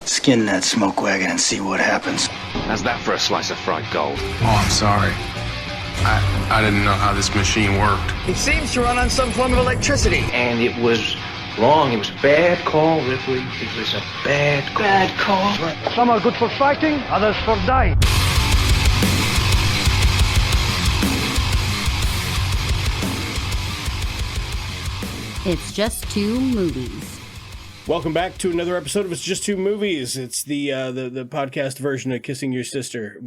Skin that smoke wagon and see what happens. How's that for a slice of fried gold? Oh, I'm sorry. I didn't know how this machine worked. It seems to run on some form of electricity. And it was wrong. It was a bad call, Ripley. It was a bad call. Some are good for fighting, others for dying. It's Just Two Movies. Welcome back to another episode of It's Just Two Movies. It's the podcast version of Kissing Your Sister,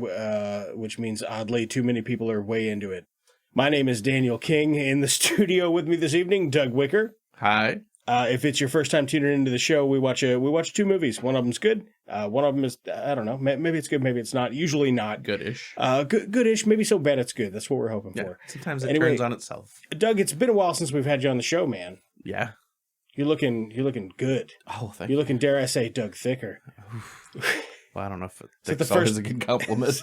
which means oddly too many people are way into it. My name is Daniel King. In the studio with me this evening, Doug Wicker. Hi. If it's your first time tuning into the show, we watch two movies. One of them's good. One of them is, I don't know, maybe it's good, maybe it's not. Usually not. Goodish. Goodish. Maybe so bad it's good. That's what we're hoping for. Sometimes it turns on itself. Doug, it's been a while since we've had you on the show, man. Yeah. You're looking good. Oh, thank You're looking, dare I say, Doug Thicker. Well, I don't know if the thick is a good compliment.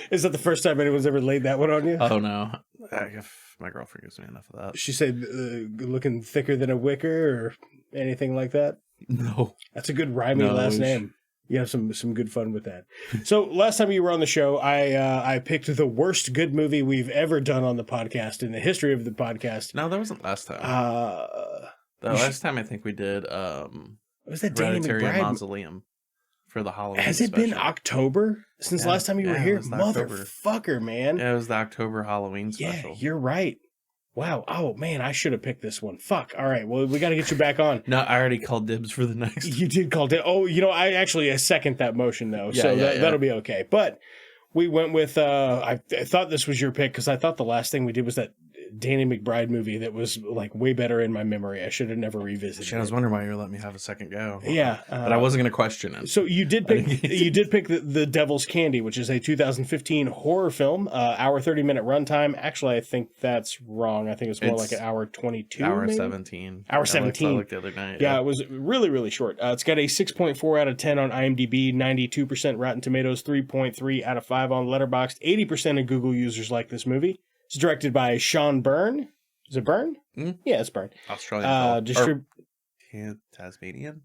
Is that the first time anyone's ever laid that one on you? Oh, no. My girlfriend gives me enough of that. She said looking thicker than a wicker or anything like that? No. That's a good rhyming last name. You have some good fun with that. So last time you were on the show, I picked the worst good movie we've ever done on the podcast in the history of the podcast. No, that wasn't last time. The last time I think we did was that Danny Hereditary McBride Mausoleum for the Halloween Has it special. been October since last time you were here? October. Motherfucker, man. Yeah, it was the October Halloween special. Yeah, you're right. Wow. Oh, man, I should have picked this one. Fuck. All right. Well, we got to get you back on. No, I already called dibs for the next. You did call dibs. Oh, I second that motion, though. So that'll be okay. But we went with, I thought this was your pick because I thought the last thing we did was that Danny McBride movie that was like way better in my memory. I should have never revisited I was wondering why you were letting me have a second go. Yeah. But I wasn't going to question it. So you did pick the Devil's Candy, which is a 2015 horror film, hour 30-minute runtime. Actually, I think that's wrong. I think it's more like an hour 22. Hour maybe? 17. Hour 17. I looked the other night. Yeah, it was really, really short. It's got a 6.4 out of 10 on IMDb, 92% Rotten Tomatoes, 3.3 out of 5 on Letterboxd. 80% of Google users like this movie. It's directed by Sean Byrne. Is it Byrne? Mm-hmm. Yeah, it's Byrne. Australian. Tasmanian?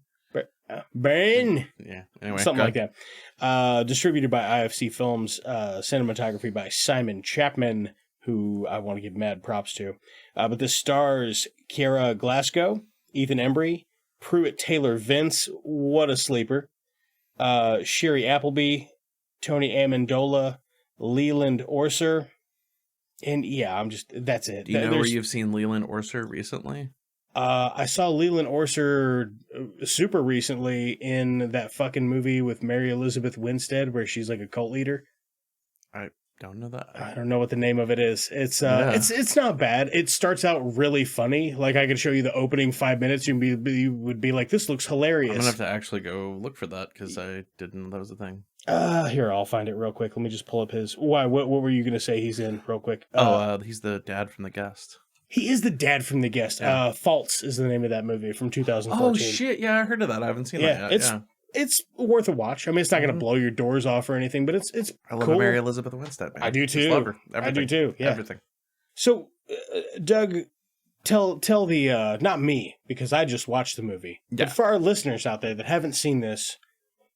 Byrne. Yeah. Anyway, something like that. Distributed by IFC Films. Cinematography by Simon Chapman, who I want to give mad props to. But this stars Kiera Glasgow, Ethan Embry, Pruitt Taylor Vince, what a sleeper, Sherry Appleby, Tony Amendola, Leland Orser. And yeah, that's it. Do you know where you've seen Leland Orser recently? I saw Leland Orser super recently in that fucking movie with Mary Elizabeth Winstead where she's like a cult leader. I don't know that. I don't know what the name of it is. It's not bad. It starts out really funny. Like I could show you the opening 5 minutes. You would be like, this looks hilarious. I'm gonna have to actually go look for that because I didn't know that was a thing. Here, I'll find it real quick. Let me just pull up his. Why? What were you gonna say he's in real quick? He's the dad from The Guest. He is the dad from The Guest. Yeah. Faults is the name of that movie from 2014. Oh shit! Yeah, I heard of that. I haven't seen that yet. It's worth a watch. I mean, it's not going to blow your doors off or anything, but it's I love cool. Mary Elizabeth Winstead. Man. I do too. Just love her. Everything. I do too. Yeah. Everything. So, Doug, tell the not me because I just watched the movie, but for our listeners out there that haven't seen this,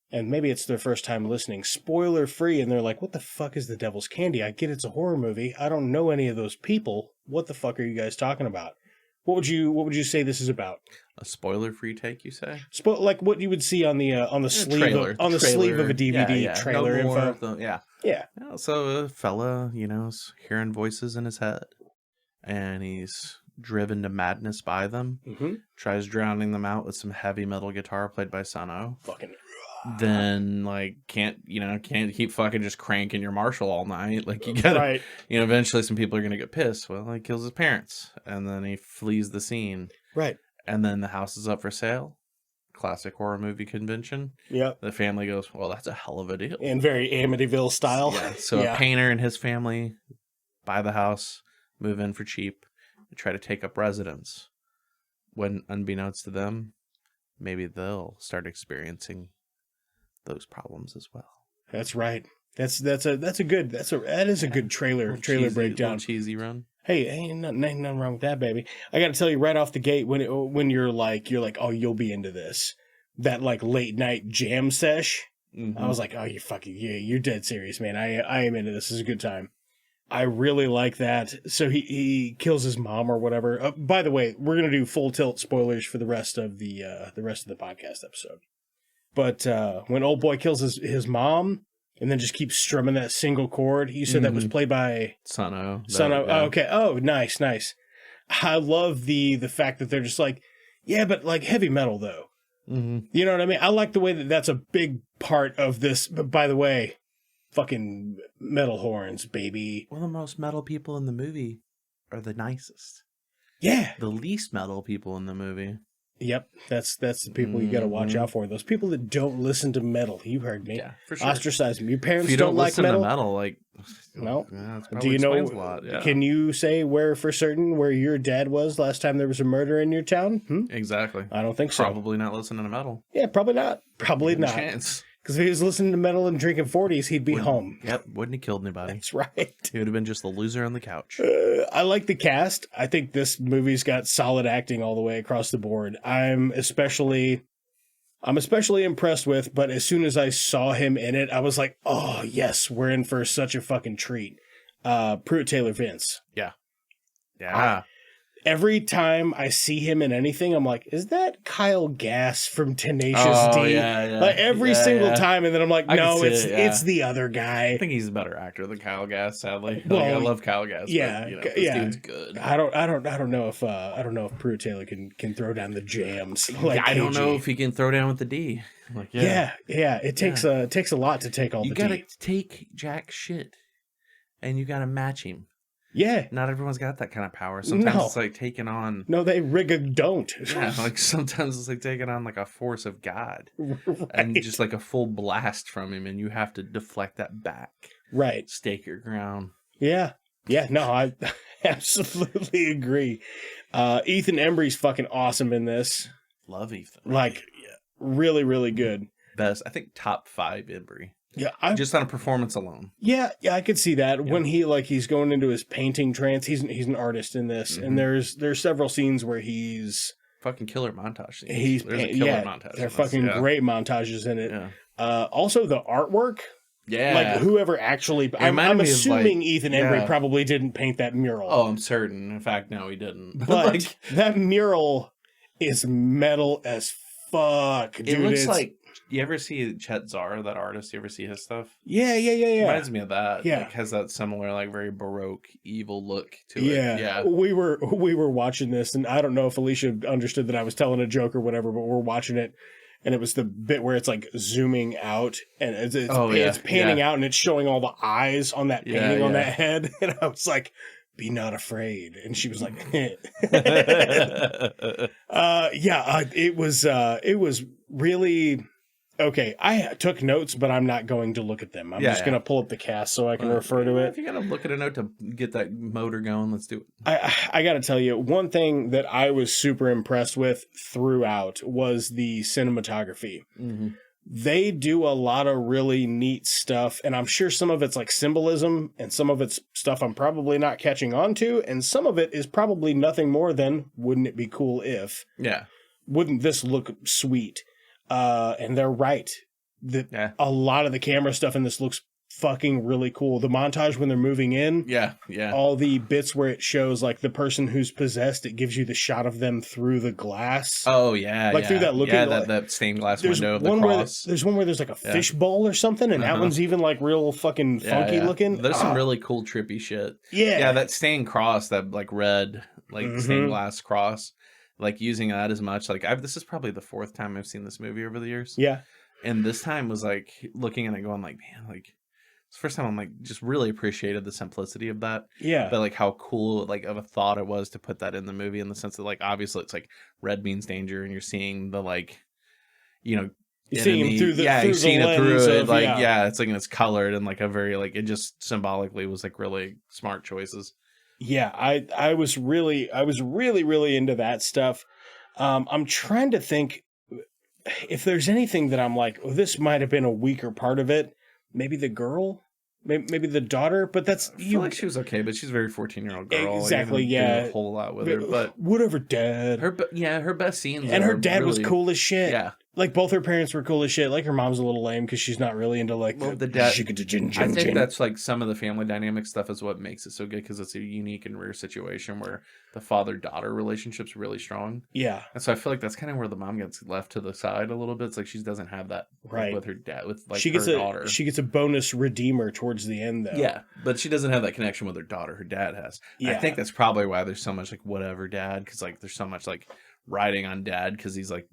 and maybe it's their first time listening, spoiler free, and they're like, "What the fuck is the Devil's Candy?" I get it's a horror movie. I don't know any of those people. What the fuck are you guys talking about? What would you say this is about? A spoiler-free take, you say? Like what you would see on the sleeve sleeve of a DVD trailer info. Yeah. So a fella, is hearing voices in his head, and he's driven to madness by them. Mm-hmm. Tries drowning them out with some heavy metal guitar played by Sano. Fucking. Then can't keep fucking just cranking your Marshall all night. Like you gotta, right. Eventually some people are gonna get pissed. Well, he kills his parents, and then he flees the scene. Right. And then the house is up for sale. Classic horror movie convention. Yep. The family goes, well, that's a hell of a deal. In very Amityville style. Yeah. So a painter and his family buy the house, move in for cheap, and try to take up residence. When, unbeknownst to them, maybe they'll start experiencing those problems as well. That's right. That is a good trailer breakdown. Cheesy run. Hey, ain't nothing wrong with that, baby. I got to tell you right off the gate when you're like, oh, you'll be into this. that like late night jam sesh. Mm-hmm. I was like, oh, you fucking, yeah, you're dead serious, man. I am into this. This is a good time. I really like that. So he kills his mom or whatever. By the way, we're gonna do full tilt spoilers for the rest of the podcast episode. But when old boy kills his mom and then just keeps strumming that single chord, you said that was played by Sono. Sono. Oh, okay. Oh, nice. I love the fact that they're just like, yeah, but like heavy metal though. Mm-hmm. You know what I mean? I like the way that that's a big part of this. But by the way, fucking metal horns, baby. One of the most metal people in the movie are the nicest. Yeah. The least metal people in the movie. Yep. That's the people you got to watch out for. Those people that don't listen to metal. You heard me. Yeah, for sure. Ostracize them. Your parents If you don't like listen metal. to metal, like No. Yeah, Do you know? a lot. Yeah. Can you say where for certain where your dad was last time there was a murder in your town? Exactly. I don't think so. Probably not listening to metal. Yeah, probably not. Probably not. Chance. Because if he was listening to metal and drinking 40s, he'd be home. Yep, wouldn't have killed anybody. That's right. He would have been just the loser on the couch. I like the cast. I think this movie's got solid acting all the way across the board. I'm especially impressed with, but as soon as I saw him in it, I was like, oh, yes, we're in for such a fucking treat. Pruitt Taylor Vince. Yeah. Every time I see him in anything, I'm like, is that Kyle Gass from Tenacious D? Yeah. Like every single time, and then I'm like, no, it's the other guy. I think he's a better actor than Kyle Gass, sadly. Well, I love Kyle Gass. Yeah, but, this dude's good. I don't know if Pruitt Taylor can throw down the jams. Like I don't KG. know if he can throw down with the D. Like, Yeah. It takes a lot to take all you the gotta D. take Jack shit, and you gotta match him. Yeah. Not everyone's got that kind of power. Sometimes No. it's like taking on. No, they don't. Yeah, like sometimes it's like taking on like a force of God, Right. and just like a full blast from him, and you have to deflect that back. Right. Stake your ground. Yeah. No, I absolutely agree. Ethan Embry's fucking awesome in this. Love Ethan. Like, really, really good. Best, I think top 5 Embry. Yeah, Just on a performance alone. Yeah, I could see that when he's going into his painting trance. He's an artist in this, and there's several scenes where he's fucking killer montage scenes. there's a killer montage. They're fucking great montages in it. Yeah. Also the artwork. Yeah. Like whoever actually, I'm assuming Ethan Embry probably didn't paint that mural. Oh, I'm certain. In fact, no, he didn't. But that mural is metal as fuck, dude. It looks like. You ever see Chet Zar, that artist? You ever see his stuff? Yeah. Reminds me of that. Yeah. Like, has that similar, like, very Baroque, evil look to Yeah. it. Yeah. We were watching this, and I don't know if Alicia understood that I was telling a joke or whatever, but we're watching it, and it was the bit where it's like zooming out, and it's panning out, and it's showing all the eyes on that painting on that head, and I was like, "Be not afraid," and she was like, It was really. Okay, I took notes, but I'm not going to look at them. I'm just going to pull up the cast so I can refer to it. If you're going to look at a note to get that motor going, let's do it. I got to tell you, one thing that I was super impressed with throughout was the cinematography. Mm-hmm. They do a lot of really neat stuff, and I'm sure some of it's like symbolism, and some of it's stuff I'm probably not catching on to, and some of it is probably nothing more than, wouldn't it be cool if? Yeah. Wouldn't this look sweet? And they're right. A lot of the camera stuff in this looks fucking really cool. The montage when they're moving in. Yeah. All the bits where it shows like the person who's possessed, it gives you the shot of them through the glass. Oh, yeah. Like through that looking. Yeah, that stained glass window of the cross. There's one where there's like a fishbowl or something, and that one's even like real fucking funky looking. There's some really cool trippy shit. Yeah. Yeah, that stained cross, that like red, like stained glass cross. Like using that as much, like this is probably the 4th time I've seen this movie over the years. Yeah, and this time was like looking at it, going like, man, like it's the first time I'm like just really appreciated the simplicity of that. Yeah, but like how cool like of a thought it was to put that in the movie, in the sense that like obviously it's like red means danger, and you're seeing the like, you're seeing through the you're seeing it through it, like it's like, and it's colored, and like a very like, it just symbolically was like really smart choices. Yeah, I was really into that stuff. I'm trying to think if there's anything that I'm like, oh, this might have been a weaker part of it. Maybe the girl, maybe the daughter, but that's I feel like she was okay, but she's a very 14-year-old girl. Exactly, A whole lot with her, but whatever, dad. Her best scenes, and her dad was really cool as shit. Yeah, Like, both her parents were cool as shit. Like, her mom's a little lame because she's not really into, like, the dad. I think gin. that's, like, some of the family dynamic stuff is what makes it so good, because it's a unique and rare situation where the father-daughter relationship's really strong. Yeah. And so I feel like that's kind of where the mom gets left to the side a little bit. It's like she doesn't have that right with her dad, with, like, she her gets daughter. She gets a bonus redeemer towards the end, though. Yeah, but she doesn't have that connection with her daughter. Her dad has. Yeah. I think that's probably why there's so much, like, whatever dad, because, like, there's so much, like, riding on dad because he's like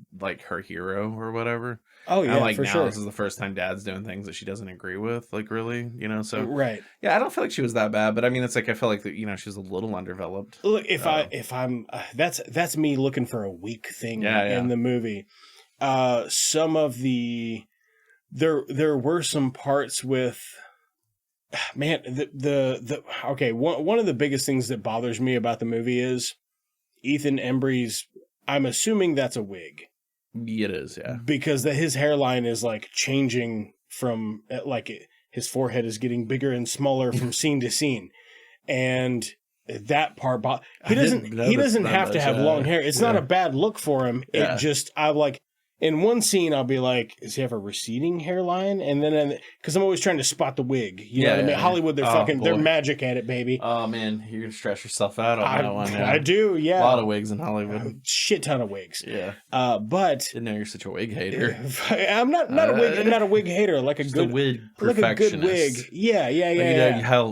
her hero or whatever. Oh yeah, and, like, for now sure. This is the first time dad's doing things that she doesn't agree with, like, really, you know. So right, yeah, I don't feel like she was that bad, but I mean, it's like I feel like she was a little underdeveloped. Look, if I'm that's me looking for a weak thing in the movie. Some of there were some parts with, man, okay, one of the biggest things that bothers me about the movie is Ethan Embry's, I'm assuming that's a wig. It is, yeah. Because his hairline is, like, changing from, like, his forehead is getting bigger and smaller from scene to scene. And that part, he doesn't have to have long hair. It's not a bad look for him. Yeah. It just, I'm like, in one scene, I'll be like, does he have a receding hairline? And then, because I'm always trying to spot the wig. You know what I mean? Hollywood, they're magic at it, baby. Oh, man, you're going to stress yourself out on that one. Yeah. I do, yeah. A lot of wigs in Hollywood. Shit ton of wigs. Yeah. But didn't know you're such a wig hater. I'm not a wig hater. Like a good wig Like perfectionist. a good wig. Yeah.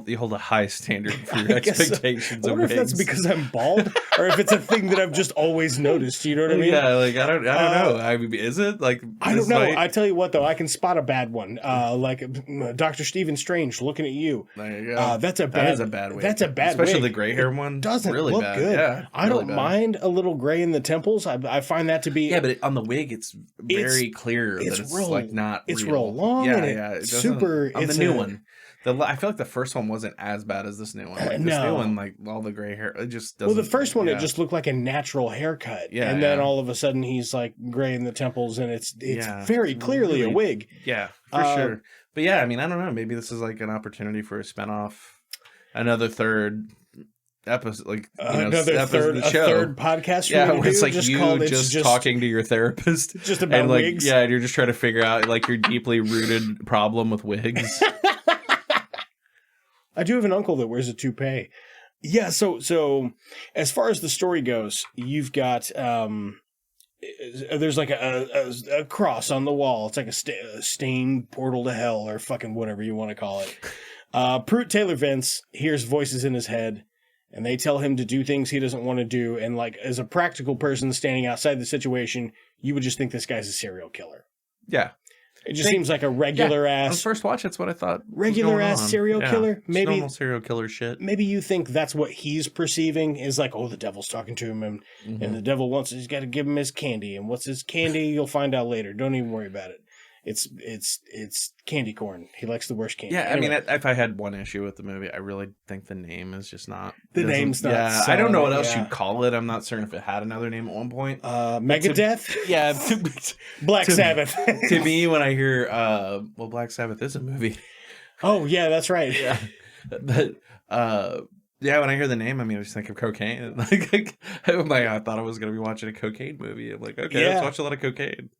You hold a high standard for your expectations I of wonder wigs. if that's because I'm bald or if it's a thing that I've just always noticed. You know what I mean? Yeah, like I don't know. I mean, is it like? I don't know. I tell you what, though, I can spot a bad one. Like Dr. Stephen Strange looking at you. There you go. That is a bad wig. That's a bad Especially wig. the gray hair one. Doesn't really look bad. good. Yeah, I don't mind a little gray in the temples. I find that to be. Yeah, but on the wig, it's very clear that it's real, like not. It's real. real long. Yeah, and it's super. On the new one. I feel like the first one wasn't as bad as this new one. Like, this new one, like all the gray hair, it just doesn't. Well, the first one, it just looked like a natural haircut. Yeah. And then all of a sudden he's like gray in the temples and it's very clearly a wig. Yeah, for sure. But yeah, I mean, I don't know. Maybe this is like an opportunity for a spinoff, another third episode, like another third podcast. Yeah, where it's like just you just talking to your therapist, just about and, like, wigs. Yeah, and you're just trying to figure out like your deeply rooted problem with wigs. I do have an uncle that wears a toupee. Yeah, so as far as the story goes, you've got there's like a cross on the wall. It's like a stained portal to hell or fucking whatever you want to call it. Pruitt Taylor Vince hears voices in his head, and they tell him to do things he doesn't want to do. And, like, as a practical person standing outside the situation, you would just think this guy's a serial killer. Yeah. It just seems like a regular ass. On first watch, that's what I thought. Regular ass serial killer. Maybe normal serial killer shit. Maybe you think that's what he's perceiving is like, oh, the devil's talking to him, and the devil he's got to give him his candy, and what's his candy? You'll find out later. Don't even worry about it. It's candy corn. He likes the worst candy. Yeah, anyway. I mean, if I had one issue with the movie, I really think the name is just not. The name's not. Yeah, I don't know what else you'd call it. I'm not certain if it had another name at one point. Megadeth. Yeah, Black Sabbath. To me, when I hear, Black Sabbath is a movie. Oh yeah, that's right. Yeah, but yeah, when I hear the name, I mean, I just think of cocaine. Like, I thought I was going to be watching a cocaine movie. I'm like, okay, let's watch a lot of cocaine.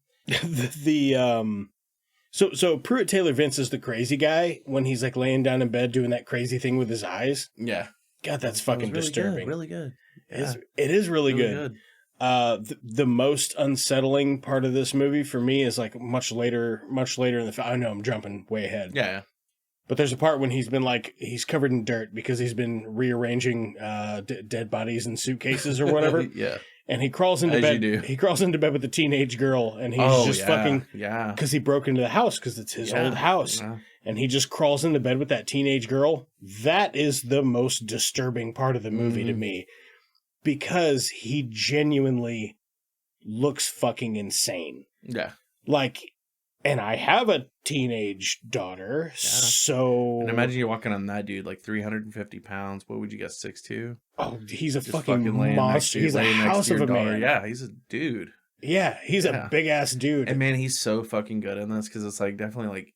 So Pruitt Taylor Vince is the crazy guy when he's like laying down in bed doing that crazy thing with his eyes. Yeah. God, that's fucking really disturbing. Good, really good. Yeah. It is really good. The most unsettling part of this movie for me is like much later in the film. I know I'm jumping way ahead. Yeah. But there's a part when he's covered in dirt because he's been rearranging dead bodies in suitcases or whatever. Yeah. And he crawls into bed. He crawls into bed with the teenage girl, and he's fucking because he broke into the house because it's his old house, and he just crawls into bed with that teenage girl. That is the most disturbing part of the movie to me, because he genuinely looks fucking insane. Yeah, like, and I have a teenage daughter, so and imagine you're walking on that dude, like 350 pounds. What would you guess, 6'2"? Oh, he's a fucking monster. He's a house of a man. Yeah, he's a dude. Yeah, he's a big ass dude. And man, he's so fucking good in this because it's like definitely like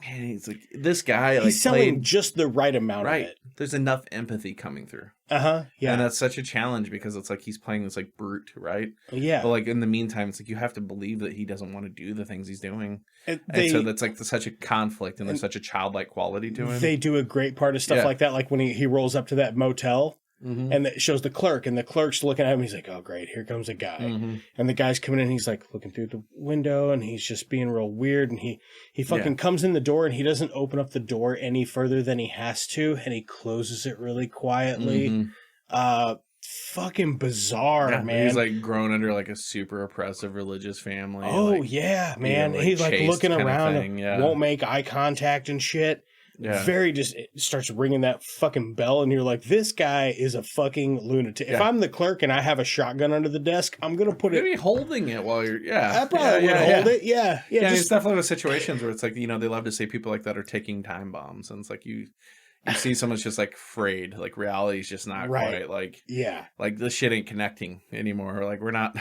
man, he's like this guy. Like He's selling played, just the right amount of it. There's enough empathy coming through. Yeah. And that's such a challenge because it's like he's playing this like brute, right? Yeah. But like in the meantime, it's like you have to believe that he doesn't want to do the things he's doing. And so that's like such a conflict and there's such a childlike quality to him. They do a great part of stuff like that. Like when he rolls up to that motel and it shows the clerk and the clerk's looking at him. He's like, oh, great. Here comes a guy. And the guy's coming in. He's like looking through the window and he's just being real weird. And he fucking comes in the door and he doesn't open up the door any further than he has to. And he closes it really quietly. Fucking bizarre, man. He's like grown under like a super oppressive religious family. Oh, like, yeah, man. like, He's like looking around thing, and won't make eye contact and shit. Yeah. It starts ringing that fucking bell and you're like, this guy is a fucking lunatic. If I'm the clerk and I have a shotgun under the desk, I'm going to put it... Maybe holding it while you're... I probably would hold it. Yeah. It's definitely with situations where it's like, they love to say people like that are ticking time bombs. And it's like you see someone's just like afraid. Like reality's just not quite like... Yeah. Like this shit ain't connecting anymore. Like we're not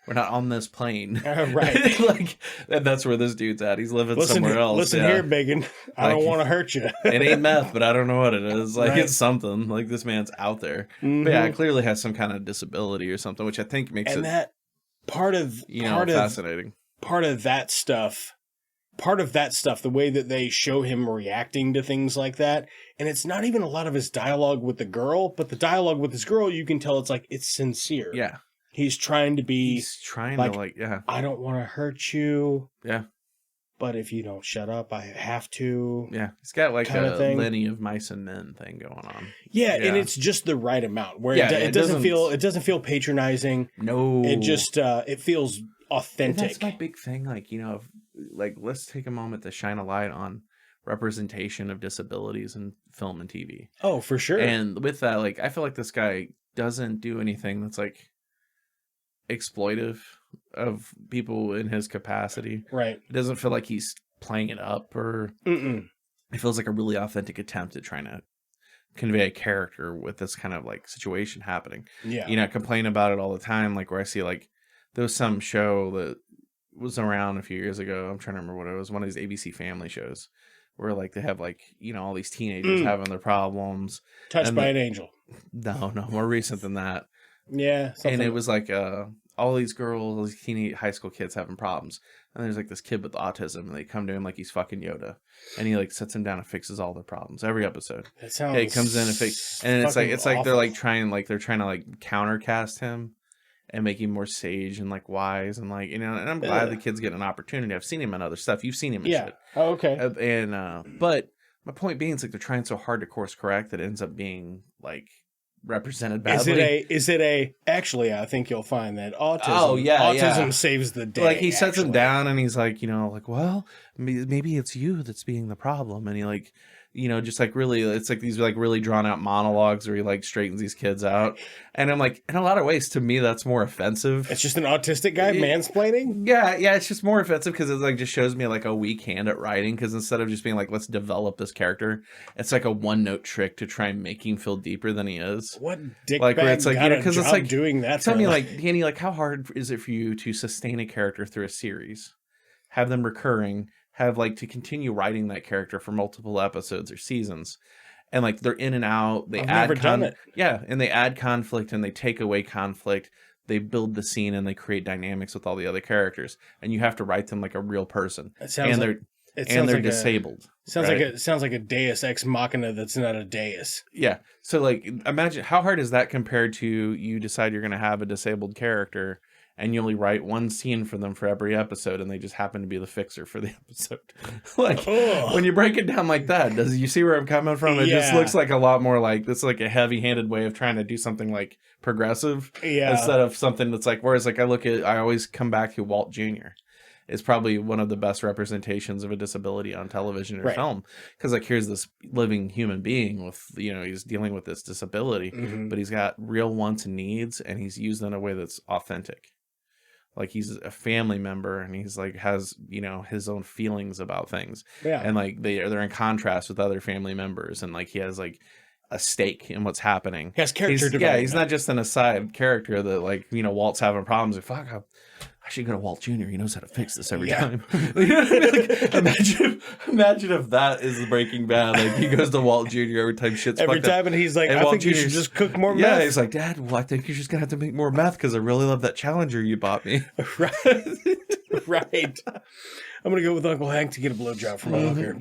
on this plane. Right. Like that's where this dude's at. He's living somewhere else. Listen here, Biggin. I don't want to hurt you. It ain't meth, but I don't know what it is. Like it's something. Like this man's out there. But yeah, it clearly has some kind of disability or something, which I think makes it that part of fascinating. Part of that stuff, the way that they show him reacting to things like that, and it's not even a lot of his dialogue with the girl, but the dialogue with his girl, you can tell it's sincere. Yeah. He's trying to be... He's trying to I don't want to hurt you. Yeah. But if you don't shut up, I have to. Yeah. He's got like a Lenny of Mice and Men thing going on. Yeah, and it's just the right amount where it doesn't feel patronizing. No. It just it feels authentic. And that's my big thing. Like, let's take a moment to shine a light on representation of disabilities in film and TV. Oh, for sure. And with that, like, I feel like this guy doesn't do anything that's like exploitive of people in his capacity. Right. It doesn't feel like he's playing it up or it feels like a really authentic attempt at trying to convey a character with this kind of like situation happening. Yeah. I complain about it all the time. Like where I see like there was some show that was around a few years ago. I'm trying to remember what it was. One of these ABC Family shows where like they have like, all these teenagers having their problems. Touched by an Angel. No, more recent than that. Yeah. And it was like all these girls, all these teenage high school kids having problems. And there's like this kid with autism and they come to him like he's fucking Yoda. And he like sits him down and fixes all their problems every episode. That sounds he comes in and fixes. And it's like awful. they're trying to countercast him and make him more sage and like wise and like, and I'm glad the kid's getting an opportunity. I've seen him in other stuff. You've seen him in shit. Oh, okay. And but my point being, it's like they're trying so hard to course correct that it ends up being like represented badly. Actually, I think you'll find that autism saves the day. Like he sets him down and he's like, well, maybe it's you that's being the problem. And he like, just like really, it's like these like really drawn out monologues where he like straightens these kids out. And I'm like, in a lot of ways, to me, that's more offensive. It's just an autistic guy mansplaining? Yeah, it's just more offensive because it like just shows me like a weak hand at writing, because instead of just being like, let's develop this character, it's like a one-note trick to try and make him feel deeper than he is. What dick like, bag it's like, got because it's like doing that? Tell me, like, Danny, like, how hard is it for you to sustain a character through a series, have them recurring, have like to continue writing that character for multiple episodes or seasons, and like they're in and out, they add and they add conflict and they take away conflict, they build the scene and they create dynamics with all the other characters, and you have to write them like a real person, and they're disabled. Sounds like a Deus Ex Machina that's not a Deus. Yeah. So like imagine how hard is that compared to you decide you're going to have a disabled character and you only write one scene for them for every episode, and they just happen to be the fixer for the episode. Like, when you break it down like that, you see where I'm coming from? It just looks like a lot more like, this is like a heavy-handed way of trying to do something like progressive, instead of something that's like, whereas like I always come back to Walt Jr. is probably one of the best representations of a disability on television or film. Because like, here's this living human being with, he's dealing with this disability, but he's got real wants and needs, and he's used in a way that's authentic. Like he's a family member and he's like has, his own feelings about things. Yeah. And like they're in contrast with other family members, and like he has like a stake in what's happening. He has character development. Yeah, he's not just an aside character that like, Walt's having problems. Like, fuck, I should go to Walt Jr. He knows how to fix this every time. You know what I mean? Like, imagine if that is the Breaking Bad. Like he goes to Walt Jr. every time shit's every fucked time, up. and he's like, And I Walt think you should Jr.'s just cook more meth. Yeah, he's like, Dad, well, I think you're just gonna have to make more meth because I really love that Challenger you bought me. Right. Right. I'm gonna go with Uncle Hank to get a blowjob from my hooker.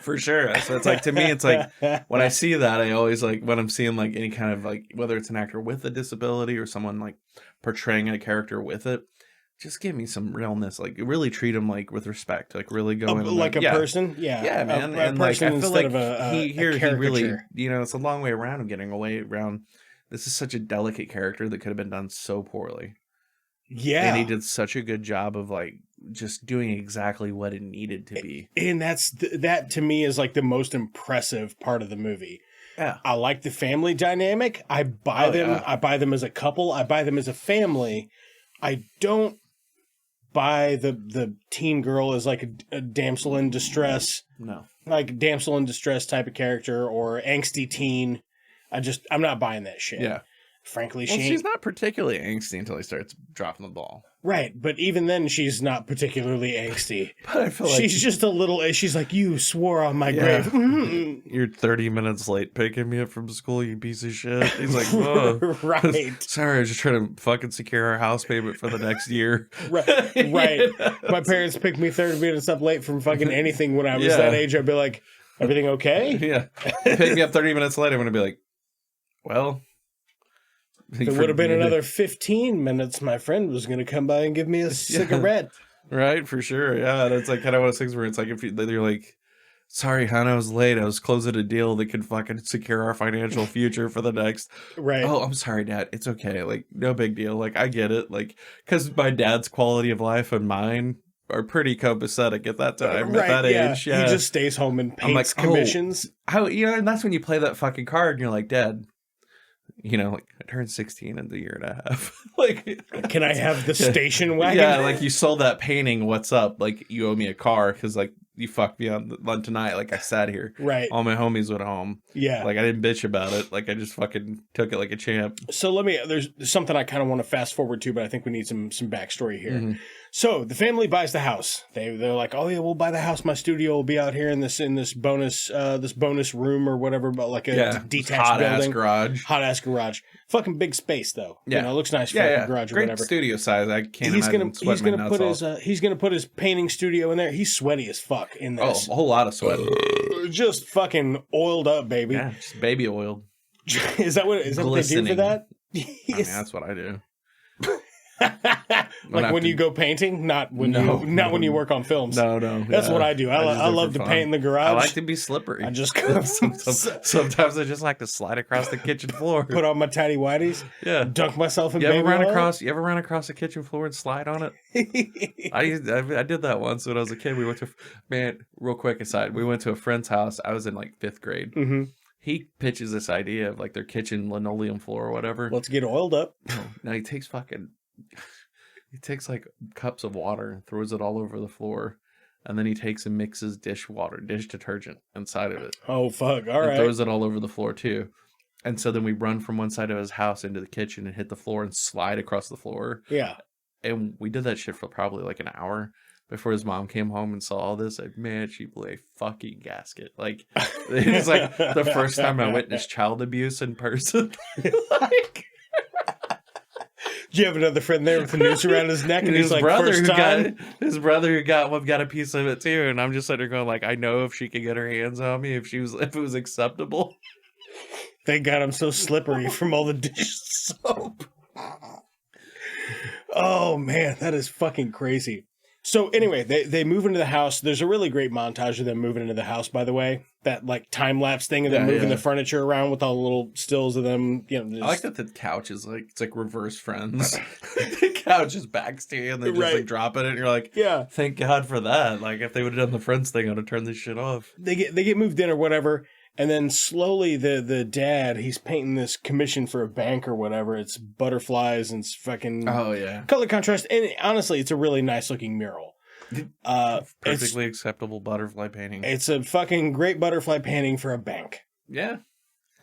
For sure. So it's like, to me, it's like when I see that, I always like when I'm seeing like any kind of like, whether it's an actor with a disability or someone like portraying a character with it, just give me some realness. Like really treat them like with respect. Like really go in like a person. Yeah. Yeah, man. A And like person I feel instead like of he caricature. really, you know, it's a long way around of getting away around. This is such a delicate character that could have been done so poorly. Yeah. And he did such a good job of like just doing exactly what it needed to be. And that to me is like the most impressive part of the movie. Yeah. I like the family dynamic. I buy them. Yeah. I buy them as a couple. I buy them as a family. I don't buy the teen girl as like a damsel in distress. No. Like damsel in distress type of character or angsty teen. I'm not buying that shit. Yeah. Frankly, Well, she she's not particularly angsty until he starts dropping the ball. right, but even then, she's not particularly angsty. But I feel like She's just a little. She's like, you swore on my Yeah. grave. Mm. You're 30 minutes late picking me up from school, you piece of shit. He's like, whoa. Right. Sorry, I was just trying to fucking secure our house payment for the next year. Right. My parents picked me 30 minutes up late from fucking anything when I was Yeah. that age. I'd be like, everything okay? Yeah. Pick me up 30 minutes late, I'm going to be like, well. There would have been another 15 minutes. My friend was going to come by and give me a cigarette. Right, for sure. Yeah, that's like kind of one of those things where it's like if you're like, sorry, hon, I was late. I was closing a deal that could fucking secure our financial future for the next. Right. Oh, I'm sorry, Dad. It's okay. Like, no big deal. Like, I get it. Like, because my dad's quality of life and mine are pretty copacetic at that time. Right, at that yeah. age, yeah. He just stays home and I'm paints like, oh, commissions. How, you know, and that's when you play that fucking card and you're like, Dad, you know, like, I turned 16 in a year and a half. Like, can I have the station wagon? Yeah, like, you sold that painting. What's up? Like, you owe me a car because, like, you fucked me on tonight. Like, I sat here. Right. All my homies went home. Yeah. Like, I didn't bitch about it. Like, I just fucking took it like a champ. So there's something I kind of want to fast forward to, but I think we need some backstory here. Mm-hmm. So the family buys the house. They're like, oh yeah, we'll buy the house. My studio will be out here in this bonus room or whatever, but like a detached hot building. Hot ass garage. Fucking big space though. Yeah. You know, it looks nice for a garage or Great whatever. studio size. I can't imagine sweating my nuts off. He's gonna put his painting studio in there. He's sweaty as fuck in Oh, this. a whole lot of sweat. Just fucking oiled up, baby. Yeah, just baby oiled. Is that what they do for that? I mean, that's what I do. Like when you go painting, not when you work on films. No. That's what I do. I love to paint in the garage. I like to be slippery. I just sometimes I just like to slide across the kitchen floor. Put on my tidy whities. Yeah, dunk myself in. You baby ever oil? run across the kitchen floor and slide on it? I did that once when I was a kid. We went to real quick aside. We went to a friend's house. I was in like 5th grade. Mm-hmm. He pitches this idea of like their kitchen linoleum floor or whatever. Let's get oiled up. Now he takes like cups of water and throws it all over the floor, and then he takes and mixes dish detergent inside of it. Oh fuck! All and right. Throws it all over the floor too. And so then we run from one side of his house into the kitchen and hit the floor and slide across the floor. Yeah. And we did that shit for probably like an hour before his mom came home and saw all this. Like, man, she blew a fucking gasket. Like, it was like the first time I witnessed child abuse in person. Like, do you have another friend there with the noose around his neck, and his he's like, brother first time? his brother who got one got a piece of it too, and I'm just sitting there going like, I know if she could get her hands on me, if it was acceptable. Thank God I'm so slippery from all the dish soap. Oh man, that is fucking crazy. So anyway, they move into the house. There's a really great montage of them moving into the house, by the way. That like time lapse thing of them moving the furniture around with all the little stills of them. You know, I like that the couch is like, it's like reverse Friends. The couch is backs to you and they just like drop it and you're like, yeah, thank God for that. Like if they would have done the Friends thing, I would have turned this shit off. They get moved in or whatever. And then slowly the dad, he's painting this commission for a bank or whatever. It's butterflies and it's fucking color contrast. And honestly, it's a really nice looking mural. Perfectly acceptable butterfly painting. It's a fucking great butterfly painting for a bank. Yeah.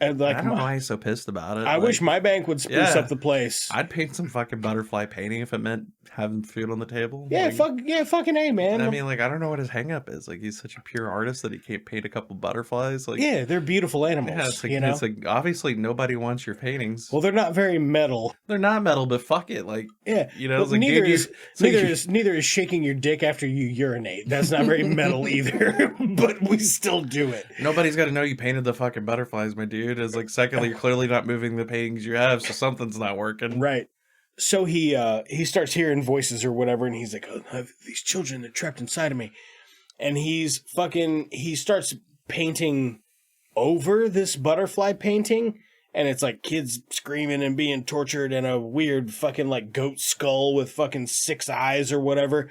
And like, I don't know why he's so pissed about it. I wish my bank would spruce up the place. I'd paint some fucking butterfly painting if it meant having food on the table. Yeah, fucking A, man. I mean, like, I don't know what his hang up is. Like, he's such a pure artist that he can't paint a couple butterflies. Like, yeah, they're beautiful animals. Yeah, it's like, you know? it's like obviously nobody wants your paintings. Well, they're not very metal. They're not metal, but fuck it, like, yeah, you know, it's like, neither dude, neither is shaking your dick after you urinate. That's not very metal either. But we still do it. Nobody's got to know you painted the fucking butterflies, my dude. It's like, secondly, you're clearly not moving the paintings you have, so something's not working. Right. So he starts hearing voices or whatever, and he's like, oh, I have these children, they're trapped inside of me. And he starts painting over this butterfly painting, and it's like kids screaming and being tortured and a weird fucking like goat skull with fucking 6 eyes or whatever.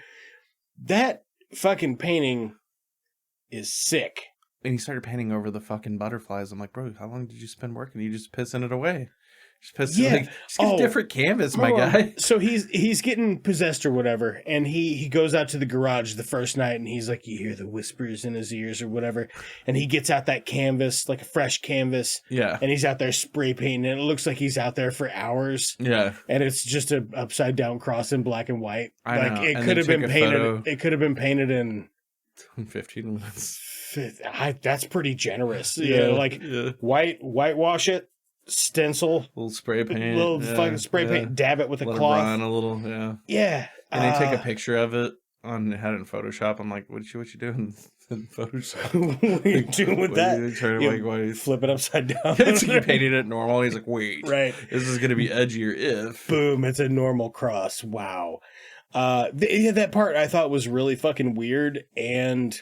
That fucking painting is sick. And he started painting over the fucking butterflies. I'm like, bro, how long did you spend working? You just pissing it away. Just pissing, like, just get a different canvas, my guy. So he's getting possessed or whatever, and he goes out to the garage the first night, and he's like, you hear the whispers in his ears or whatever, and he gets out that canvas, like a fresh canvas, yeah, and he's out there spray painting, and it looks like he's out there for hours, yeah, and it's just a upside down cross in black and white. It and could have been painted. Photo. It could have been painted in 15 minutes. That's pretty generous. Yeah, whitewash it. Stencil, little spray paint, fucking spray paint, dab it with a cloth, it run a little, yeah. And they take a picture of it had it in Photoshop. I'm like, what you doing in Photoshop? What are you doing with that? You flip it upside down. It's like you painted it normal. He's like, wait, right? This is gonna be edgier if boom, it's a normal cross. Wow. That part I thought was really fucking weird, and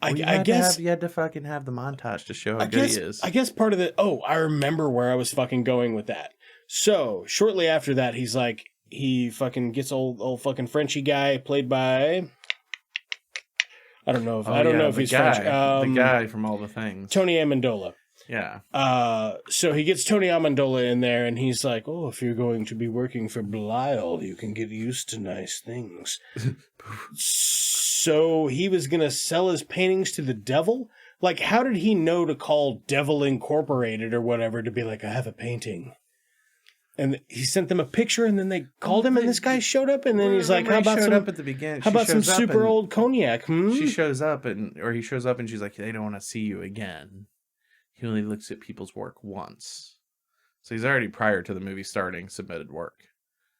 I guess you had to fucking have the montage to show how good he is. I guess part of the I remember where I was fucking going with that. So shortly after that, he's like, he fucking gets old fucking Frenchy guy played by, I don't know if he's French. The guy from all the things, Tony Amendola. Yeah. So he gets Tony Amendola in there, and he's like, oh, if you're going to be working for Belial, you can get used to nice things. So he was going to sell his paintings to the devil? Like, how did he know to call Devil Incorporated or whatever to be like, I have a painting? And he sent them a picture, and then they called him, and this guy showed up, and then he's like, how about some super old cognac? She shows up, he shows up, and she's like, they don't want to see you again. He only looks at people's work once. So he's already, prior to the movie starting, submitted work.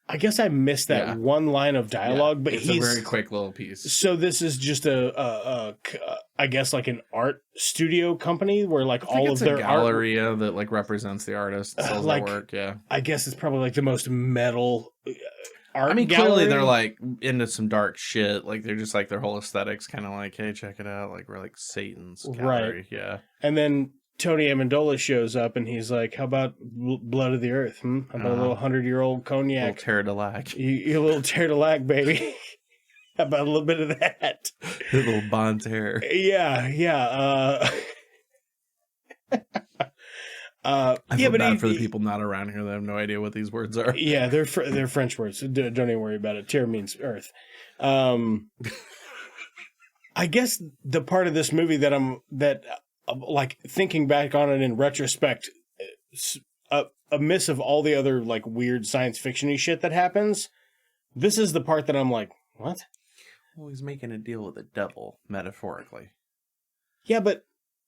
I guess I missed that one line of dialogue, but it's a very quick little piece. So this is just I guess like an art studio company where like all of their galleria that like represents the artist, sells their work. Yeah, I guess it's probably like the most metal art. I mean, gallery. clearly they're like into some dark shit. Like they're just like their whole aesthetics kind of like, hey, check it out. Like we're like Satan's gallery. Right. Yeah, and then Tony Amendola shows up, and he's like, how about Blood of the Earth? How about a little 100-year-old cognac? A little terre de lac. You little terre de lac, baby. How about a little bit of that? A little Bon Terre. Yeah. I feel bad for the people not around here that have no idea what these words are. Yeah, they're French words. Don't even worry about it. Terre means earth. I guess the part of this movie that like thinking back on it in retrospect, a miss of all the other like weird science fiction-y shit that happens. This is the part that I'm like, what? Well, he's making a deal with the devil, metaphorically. Yeah, but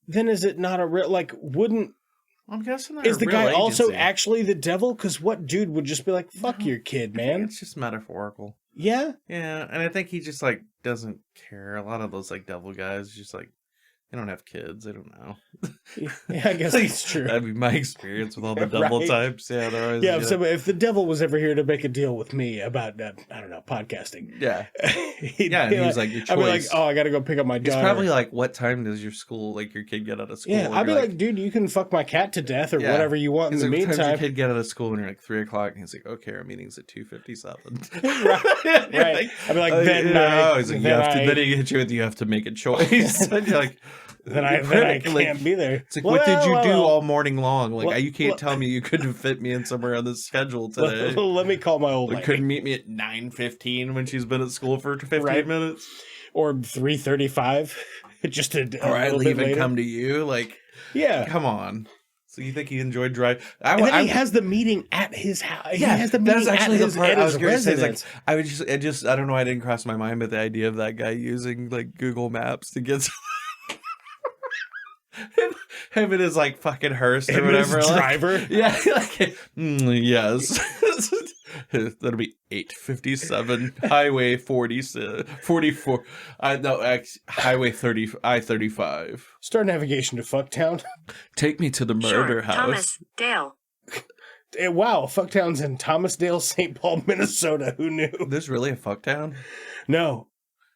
then is it not a real, like, wouldn't... I'm guessing is the guy also actually the devil? Because what dude would just be like, fuck your kid, man? It's just metaphorical. Yeah? Yeah, and I think he just, like, doesn't care. A lot of those, like, devil guys just, like, they don't have kids. I don't know. Yeah, I guess that's true. That'd be my experience with all the devil types. Yeah, they're always... Yeah, so if the devil was ever here to make a deal with me about, I don't know, podcasting. Yeah. And he was like, your choice. I'd be like, oh, I got to go pick up my daughter. It's probably like, what time does your kid get out of school? Yeah, I'd be like, dude, you can fuck my cat to death or whatever you want in the meantime. What time does your kid get out of school? And you're like, 3 o'clock. And he's like, okay, our meeting's at 2:57. Right. I'd be like, he's like, then he hits you with, you have to make a choice. And you're like... Then I can't be there. It's like, what did you do all morning long? Like, you can't tell me you couldn't fit me in somewhere on this schedule today. Let me call my old lady. Couldn't meet me at 9:15 when she's been at school for 15 minutes? Or 3:35. Just to or I leave and come to you? Like, yeah. Come on. So you think he enjoyed driving? And then he has the meeting at his house. Yeah, he has the meeting that's actually at the part I was going to say. Like, I don't know. I didn't cross my mind, but the idea of that guy using like Google Maps to get him and his like fucking hearse or whatever, his like, driver. Yeah, like, yes. That'll be 857 Highway 44. Highway 30 I-35. Start navigation to Fucktown. Take me to the murder house. Thomas Dale. Wow, Fucktown's in Thomasdale, St. Paul, Minnesota. Who knew? There's really a Fucktown? No,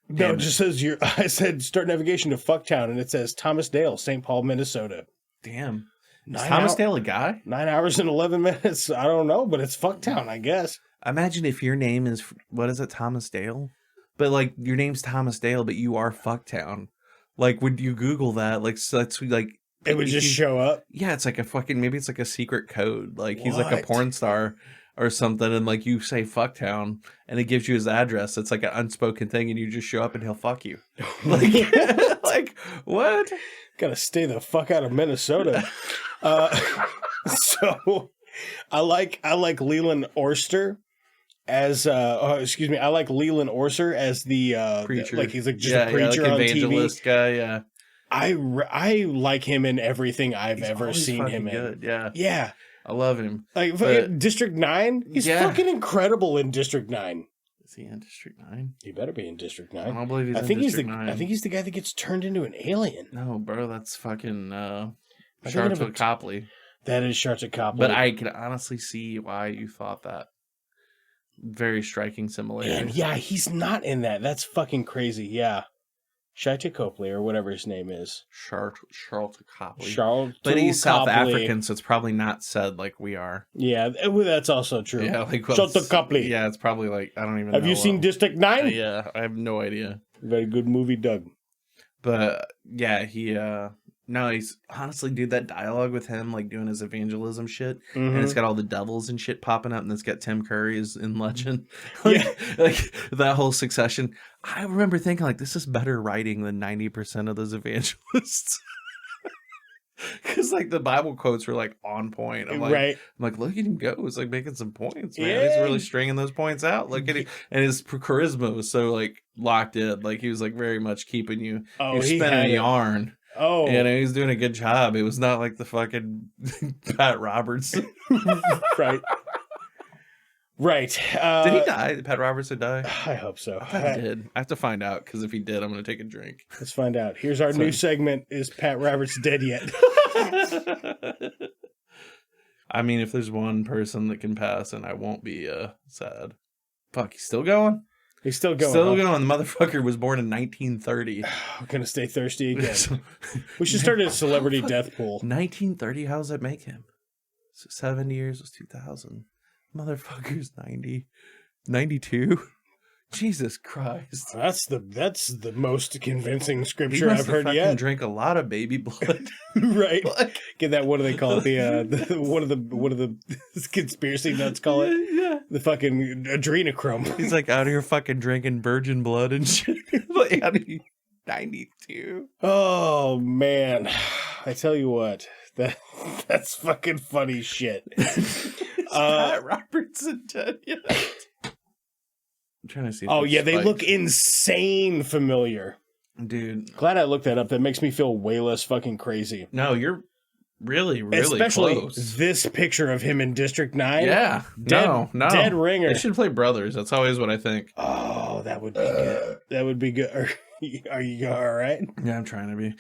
it just says I said start navigation to Fucktown, and it says Thomasdale, St. Paul, Minnesota. Damn. Is Thomasdale a guy? 9 hours and 11 minutes. I don't know, but it's Fucktown, I guess. Imagine if your name is, what is it, Thomasdale? But like your name's Thomasdale, but you are Fucktown. Like, would you Google that? Like, so that's like it would just show up. Yeah, it's like a fucking, maybe it's like a secret code. Like he's like a porn star or something, and like you say Fucktown, and it gives you his address. It's like an unspoken thing, and you just show up and he'll fuck you. Like, like what? Gotta stay the fuck out of Minnesota. So I like Leland Orser as I like Leland Orser as the preacher. Like he's like just a preacher like on evangelist TV. Guy, yeah. I like him in everything I've ever seen him in. Good, yeah. Yeah. I love him. Like but, District 9, he's fucking incredible in District 9. Is he in District 9? He better be in District 9. I don't believe he's in District 9. I think he's the guy that gets turned into an alien. No, bro, that's fucking Sharpton Copley. That is Sharpton Copley. But I can honestly see why you thought that. Very striking similarity. And yeah, he's not in that. That's fucking crazy. Yeah. Sharpton Copley or whatever his name is. Sharpton Copley. But he's South African, so it's probably not said like we are. Yeah, that's also true. Yeah, like Sharpton Copley. Yeah, it's probably like I don't even know. Have you seen District 9? Yeah, I have no idea. Very good movie, Doug. But yeah, he's honestly, dude, that dialogue with him, like doing his evangelism shit, and it's got all the devils and shit popping up, and it's got Tim Curry is in Legend. Like that whole Succession. I remember thinking, like, this is better writing than 90% of those evangelists. Because like the Bible quotes were like on point. I'm like, look at him go. It's like making some points, man. Yeah. He's really stringing those points out. Look at it, and his charisma was so like locked in. Like he was like very much keeping you. Oh, he was spinning a yarn. Oh, you know, he was doing a good job. It was not like the fucking Pat Roberts. Right. Right. Did he die? Did Pat Robertson die? I hope so. He did. I have to find out, because if he did, I'm going to take a drink. Let's find out. Here's our new segment. Is Pat Roberts dead yet? I mean, if there's one person that can pass, and I won't be sad. Fuck, he's still going? He's still going. Still going. The motherfucker was born in 1930. I'm going to stay thirsty again. We should start a celebrity death pool. 1930? How does that make him? So 7 years was 2000. Motherfucker's 90. 92? Jesus Christ. That's the most convincing scripture I've heard yet. Drink a lot of baby blood. Right. Like, get that, what do they call it? The one of the conspiracy nuts call it? Yeah. The fucking adrenochrome. He's like out here fucking drinking virgin blood and shit. Like, 92. Oh man. I tell you what. That's fucking funny shit. Pat Robertson dead yet? I'm trying to see. Oh yeah, they look insane familiar, dude. Glad I looked that up. That makes me feel way less fucking crazy. No, you're really especially close. This picture of him in District 9. Yeah, no, dead ringer. They should play brothers. That's always what I think. Oh, that would be good. That would be good. Are you all right? Yeah, I'm trying to be.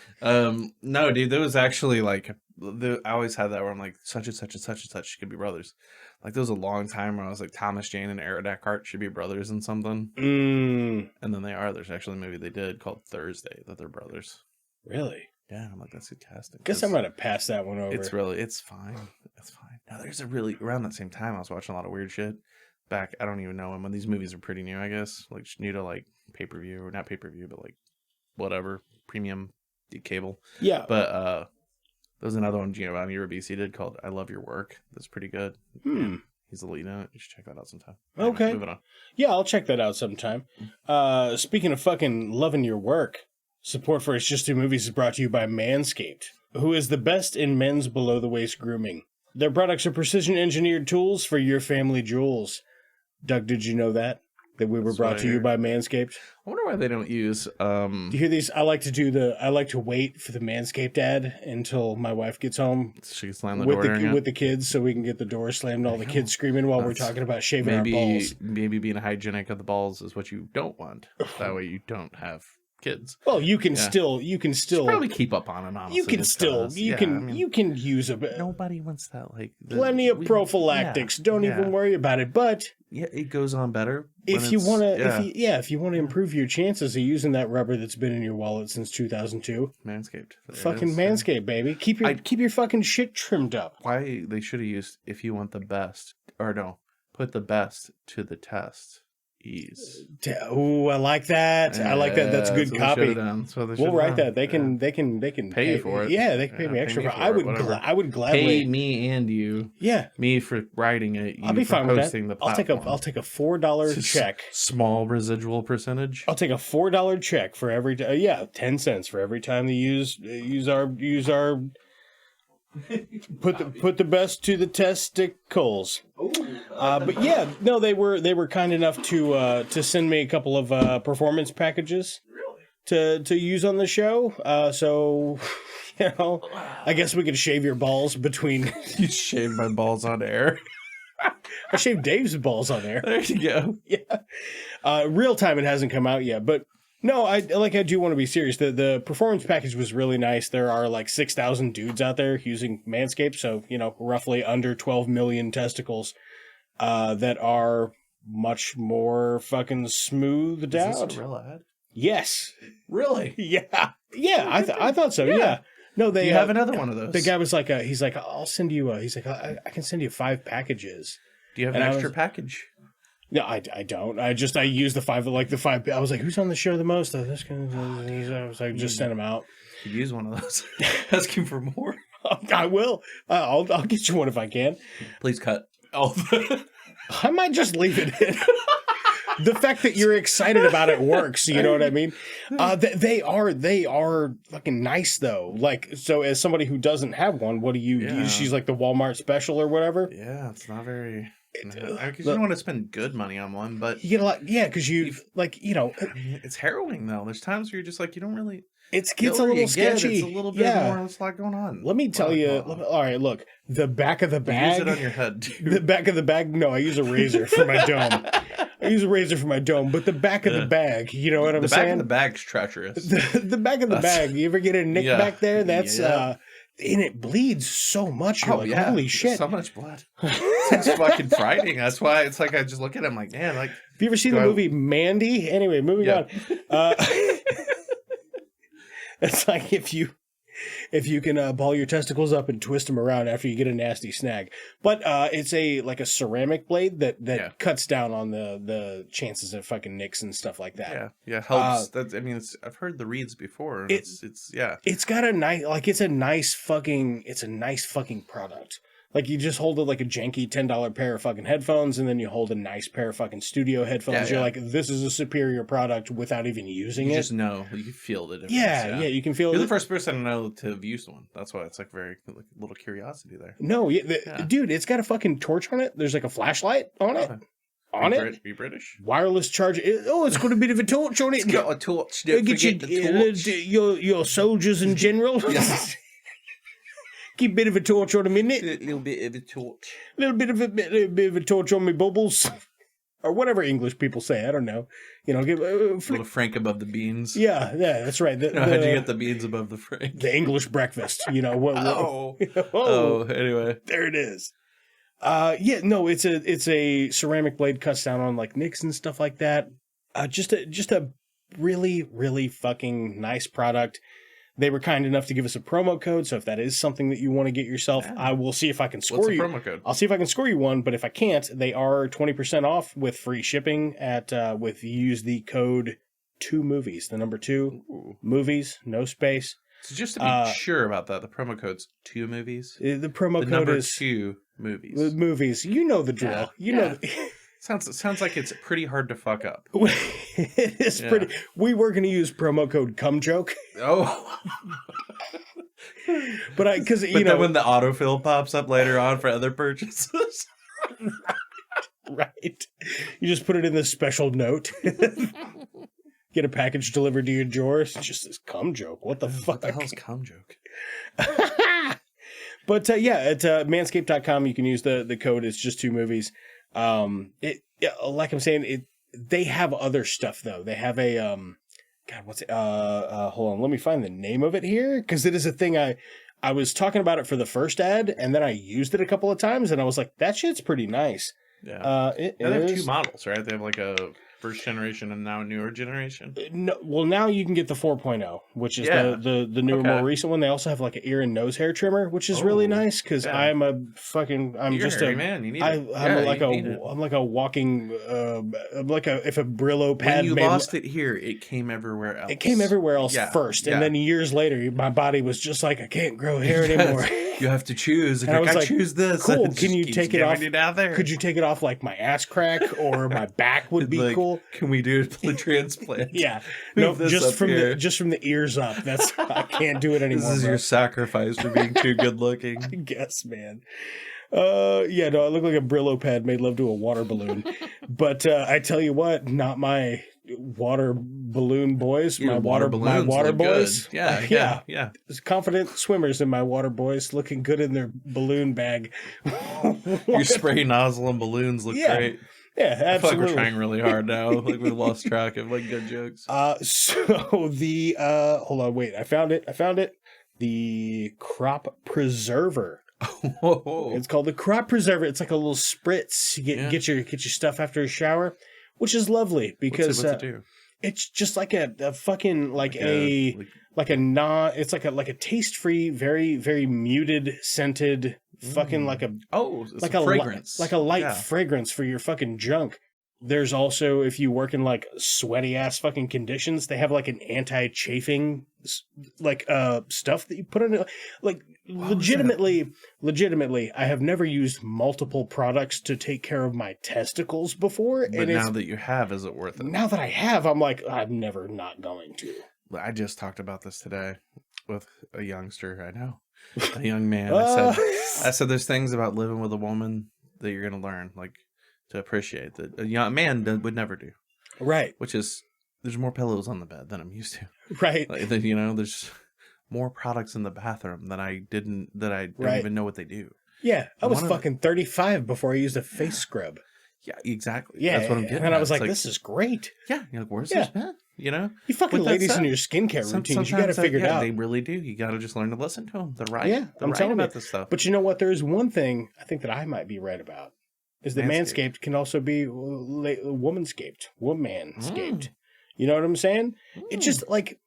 No, dude, there was actually like. I always had that where I'm like, such and such and such and such could be brothers. Like, there was a long time where I was like, Thomas Jane and Eric Eckhart should be brothers in something. And then they are. There's actually a movie they did called Thursday that they're brothers. Really? Yeah, I'm like, that's good casting. Guess I'm going to pass that one over. It's fine. It's fine. Now, there's around that same time, I was watching a lot of weird shit. Back, I don't even know when these movies are pretty new, I guess. Like, new to like pay-per-view, or not pay-per-view, but like whatever, premium cable. Yeah. But, there was another one Giovanni Ribisi did called I Love Your Work. That's pretty good. Yeah, he's the lead in it. You should check that out sometime. Okay. Anyway, moving on. Yeah, I'll check that out sometime. Speaking of fucking loving your work, support for It's Just Two Movies is brought to you by Manscaped. who is the best in men's below-the-waist grooming. Their products are precision-engineered tools for your family jewels. Doug, did you know that? That we were brought to you by Manscaped? I wonder why they don't use... Do you hear these? I like to wait for the Manscaped ad until my wife gets home. She can slam the with door with the kids, so we can get the door slammed, all the kids screaming while we're talking about shaving our balls. Maybe being hygienic of the balls is what you don't want. That way you don't have kids. Well, you can still probably keep up on it, honestly. You can still you can use a bit. Nobody wants that. Like plenty of prophylactics. Don't even worry about it. But yeah, it goes on better if you want to. If you want to improve your chances of using that rubber that's been in your wallet since 2002, Manscaped. Fucking Manscaped, baby. Keep your fucking shit trimmed up. Why they should have used if you want the best, or no, put the best to the test. Ease. Ooh, I like that. I like that. That's good copy. We'll write that. They can pay you for it. Yeah, they can pay me extra for it. I would gladly pay me and you. Yeah, me for writing it. I'll be fine with that. I'll take a $4 check. Small residual percentage. I'll take a $4 check for every 10 cents for every time they use our put the best to the testicles. But yeah, no, they were kind enough to send me a couple of performance packages to use on the show. So I guess we could shave your balls between. You shaved my balls on air. I shaved Dave's balls on air. There you go. Yeah. Real time, it hasn't come out yet, but. No, I do want to be serious. The performance package was really nice. There are like 6,000 dudes out there using Manscaped, so roughly under 12 million testicles that are much more fucking smoothed out. Is this a real ad? Yes. Really? Yeah. Yeah, I thought so. Yeah. No, they you have another one of those. The guy was like, he's like, I'll send you. He's like, I can send you 5 packages. Do you have an extra package? No, I don't. I use the 5. I was like, who's on the show the most? I was like, just send them out. You use one of those. Asking for more. I will. I'll get you one if I can. Please cut. I might just leave it in. The fact that you're excited about it works. You know what I mean? They are fucking nice though. Like, so as somebody who doesn't have one, what do you use? She's like the Walmart special or whatever. Yeah, it's not very. Because you don't want to spend good money on one, but you get a lot. Yeah, because it's harrowing though. There's times where you're just like, you don't really. It gets a little sketchy. It's a little bit more. It's a lot going on. Let me tell you. All right, look. The back of the bag. You use it on your head, dude. The back of the bag. No, I use a razor for my dome. But the back of the bag. You know what I'm saying? The back of the bag's treacherous. The back of the bag. You ever get a nick back there? That's and it bleeds so much. You're like, holy shit. So much blood. It's fucking frightening. That's why it's like I just look at it, I'm like, man, like. Have you ever seen the movie Mandy? Anyway, moving on. It's like if you can ball your testicles up and twist them around after you get a nasty snag. But it's a ceramic blade that cuts down on the chances of fucking nicks and stuff like that. Yeah, helps. I've heard the reads before. It's got a nice it's a nice fucking product. Like, you just hold it like a janky $10 pair of fucking headphones, and then you hold a nice pair of fucking studio headphones. You're like, this is a superior product without even using it. You just know. You can feel the difference. Yeah, you can feel it. You're the first person I know to have used one. That's why it's like very little curiosity there. No, dude, it's got a fucking torch on it. There's like a flashlight on it. Be British. Wireless charge. It's got a bit of a torch on it. It's got a torch. Get your soldiers in general. Keep a bit of a torch on a minute. A little bit of a torch. A little bit of a torch on me bubbles. Or whatever English people say. I don't know. Give a little Frank above the beans. Yeah, that's right. How'd you get the beans above the Frank? The English breakfast. Anyway. There it is. It's a ceramic blade, cuts down on like nicks and stuff like that. Just a really, really fucking nice product. They were kind enough to give us a promo code, so if that is something that you want to get yourself, I will see if I can score you. What's the promo code? I'll see if I can score you one, but if I can't, they are 20% off with free shipping use the code 2movies. The number 2 movies, no space. So just to be sure about that, the promo code's 2movies. The promo code number is 2 movies. Movies. You know the drill. Know. Sounds like it's pretty hard to fuck up. It is pretty. We were going to use promo code CumJoke. Oh. But because But then when the autofill pops up later on for other purchases. Right. You just put it in this special note. Get a package delivered to your door. It's just this cum joke. What the fuck? What the hell's cum joke? But yeah, at manscaped.com, you can use the code. It's just 2 movies. Like I'm saying, they have other stuff though. They have a God, what's it? Hold on, let me find the name of it here, because it is a thing I was talking about it for the first ad, and then I used it a couple of times, and I was like, that shit's pretty nice. Yeah. They have 2 models, right? They have like a first generation and now a newer generation. No, well, now you can get the 4.0, which is the newer, more recent one. They also have like an ear and nose hair trimmer, which is really nice because I'm just a man. You need it. I'm like a walking if a Brillo pad. When you lost it here, it came everywhere else. It came everywhere else first, and then years later, my body was just like, I can't grow hair anymore. You have to choose. And I was like, choose this. Cool. Can you take it off? Could you take it off like my ass crack or my back would be cool? Can we do a transplant? Yeah. No, just from the ears up. I can't do it anymore. This is your sacrifice for being too good looking. I guess, man. I look like a Brillo pad made love to a water balloon. But I tell you what, not my water balloon boys. My water boys. Good. Yeah. There's confident swimmers in my water boys, looking good in their balloon bag. Your spray nozzle and balloons look great. Yeah, absolutely. I feel like we're trying really hard now. Like we lost track of like good jokes. So the hold on, wait, I found it. The crop preserver. Whoa. It's called the crop preserver. It's like a little spritz. You get your stuff after a shower, which is lovely because what's it do? It's just like a fucking it's like a taste-free, very, very muted scented fucking like a fragrance. Like a light fragrance for your fucking junk. There's also, if you work in like sweaty ass fucking conditions, they have like an anti-chafing stuff that you put in it. Like legitimately, I have never used multiple products to take care of my testicles before. But now that you have, is it worth it? Now that I have, I'm like, I'm never not going to. I just talked about this today with a youngster I know. A young man. I said there's things about living with a woman that you're going to learn, like to appreciate that a young man would never do. Right. Which is, there's more pillows on the bed than I'm used to. Right. Like, there's more products in the bathroom that I don't even know what they do. Yeah. I was fucking 35 before I used a face scrub. Yeah, exactly. Yeah. That's what I'm getting And I was like, this is great. Yeah. You're like, where's this bed? You know? You fucking ladies in your skincare routines, you got to figure it out. They really do. You got to just learn to listen to them. They're right. Yeah, I'm telling about you. this stuff. But you know what? There's one thing I think that I might be right about. Is that manscaped can also be womanscaped. Womanscaped. You know what I'm saying? It's just like,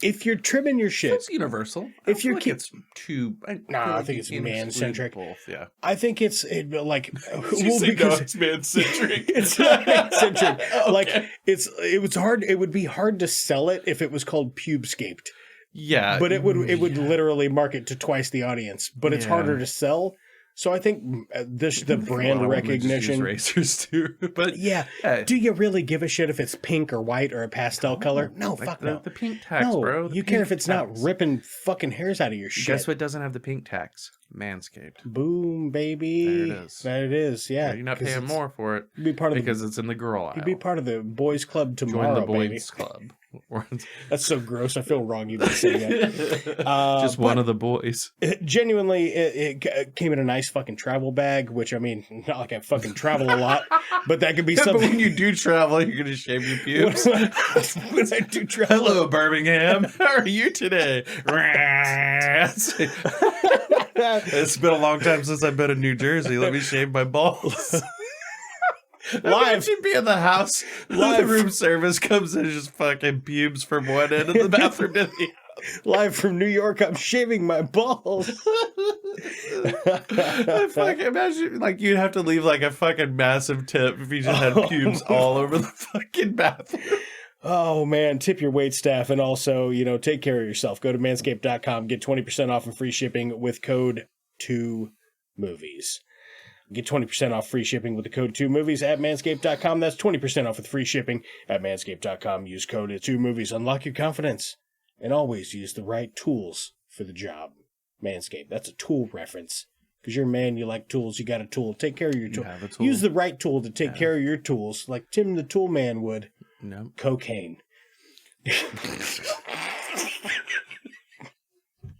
if you're trimming your shit. It's universal. If you're it's too. I think it's man-centric. Both, yeah. I think it's like. It's man-centric. It's not man-centric. Okay. Like, it would be hard to sell it if it was called pubescaped. Yeah. But it would literally market to twice the audience. But it's harder to sell. So I think the brand recognition. Racers too, but do you really give a shit if it's pink or white or a pastel color? No, fuck no. The pink tax, bro. You care if it's not ripping fucking hairs out of your shit. Guess what doesn't have the pink tax? Manscaped. Boom, baby. There it is. Yeah, you're not paying more for it. Be part of because it's in the girl aisle. You'd be part of the boys' club tomorrow. Join the boys' club. That's so gross. I feel wrong even saying that. Just one of the boys. Genuinely, it came in a nice fucking travel bag, which, I mean, not like I fucking travel a lot, but that could be something. But when you do travel, you're going to shave your pubes. When I do travel. Hello, Birmingham. How are you today? It's been a long time since I've been in New Jersey. Let me shave my balls. Live. You'd be in the house. The room service comes in and just fucking pubes from one end of the bathroom to the other. Live from New York, I'm shaving my balls. I fucking imagine, like, you'd have to leave like a fucking massive tip if you just had pubes all over the fucking bathroom. Oh man, tip your waitstaff, and also, take care of yourself. Go to manscaped.com, get 20% off and free shipping with code 2movies. Get 20% off free shipping with the code 2movies at manscaped.com. That's 20% off with free shipping at manscaped.com. Use code 2movies. Unlock your confidence and always use the right tools for the job. Manscaped. That's a tool reference. Because you're a man, you like tools, you got a tool. Take care of your tool. Use the right tool to take care of your tools, like Tim the Tool Man would. No. Cocaine.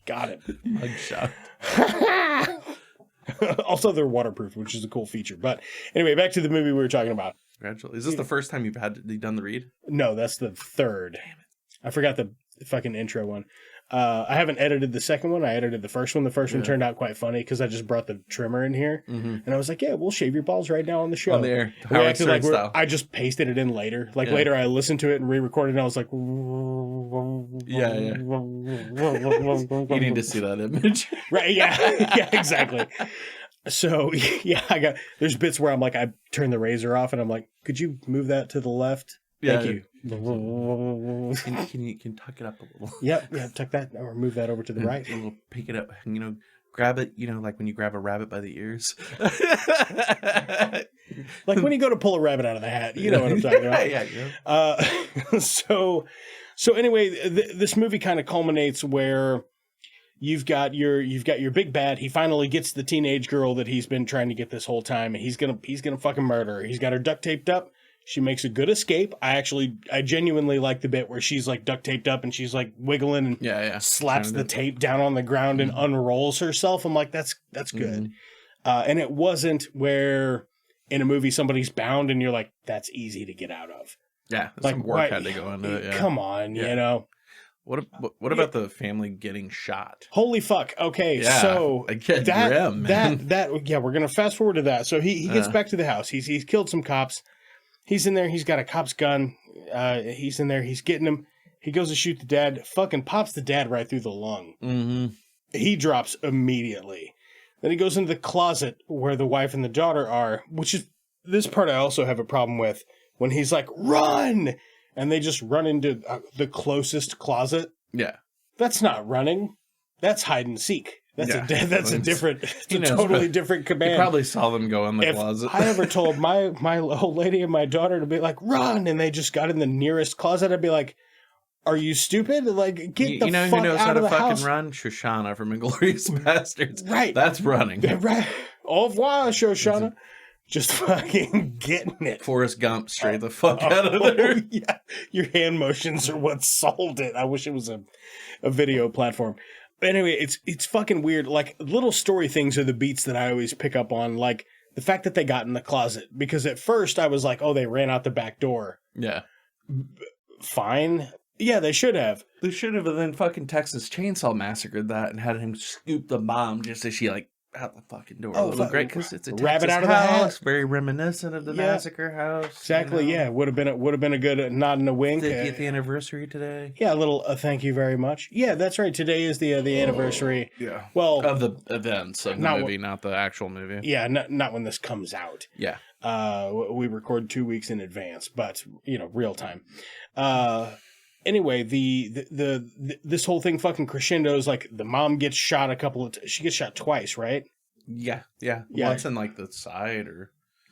Got it. Mugshot. Also, they're waterproof, which is a cool feature. But anyway, back to the movie we were talking about. Is this the first time you've done the read? No, that's the third. Damn it. I forgot the fucking intro one. I haven't edited the second one. I edited the first one. The first one turned out quite funny because I just brought the trimmer in here. And I was like, yeah, we'll shave your balls right now on the show. On the air. Howard Stern style. I just pasted it in later. Later I listened to it and re-recorded and I was like... Yeah. You need to see that image. Right, yeah. Yeah, exactly. So, yeah, there's bits where I'm like, I turn the razor off and I'm like, could you move that to the left? Thank you. Can you tuck it up a little? Yep, tuck that or move that over to the right. A little, pick it up, grab it, like when you grab a rabbit by the ears. Like when you go to pull a rabbit out of the hat. You know what I'm talking about. Yeah. So anyway, this movie kind of culminates where you've got your big bad. He finally gets the teenage girl that he's been trying to get this whole time, and he's gonna fucking murder her. He's got her duct taped up. She makes a good escape. I genuinely like the bit where she's like duct taped up and she's like wiggling and slaps the tape down on the ground and unrolls herself. I'm like, that's good. And it wasn't where in a movie somebody's bound and you're like, that's easy to get out of. Yeah, some work had to go into it. Yeah. Come on, What about the family getting shot? Holy fuck. Okay, yeah, so grim, we're gonna fast forward to that. So he gets back to the house. He's killed some cops. He's in there. He's got a cop's gun. He's in there. He's getting him. He goes to shoot the dad. Fucking pops the dad right through the lung. Mm-hmm. He drops immediately. Then he goes into the closet where the wife and the daughter are, which is this part I also have a problem with. When he's like, run! And they just run into the closest closet. Yeah. That's not running. That's hide and seek. That's a totally different command. You probably saw them go in the closet. If I ever told my old lady and my daughter to be like, run, and they just got in the nearest closet, I'd be like, are you stupid? Like, get the fuck out of the house. You know who knows how to fucking run? Shoshana from Inglourious Bastards. Right. That's running. Right. Au revoir, Shoshana. Just fucking getting it. Forrest Gump straight the fuck out of there. Yeah. Your hand motions are what sold it. I wish it was a video platform. Anyway, it's fucking weird. Like, little story things are the beats that I always pick up on. Like, the fact that they got in the closet. Because at first I was like, oh, they ran out the back door. Yeah. Fine. Yeah, they should have. They should have, and then fucking Texas Chainsaw massacred that and had him scoop the bomb just as she, out the fucking door. Oh, great, because it's a rabbit Texas out of the house. Very reminiscent of the massacre house. Exactly. Yeah, would have been a good nod and a wink. 50th anniversary today. Yeah, a little thank you very much. Yeah, that's right. Today is the anniversary. Yeah. Well, of the events of the movie, not the actual movie. Yeah, not when this comes out. Yeah. We record 2 weeks in advance, but real time. Anyway, this whole thing fucking crescendos. Like, the mom gets shot she gets shot twice, right? Yeah. Once in the side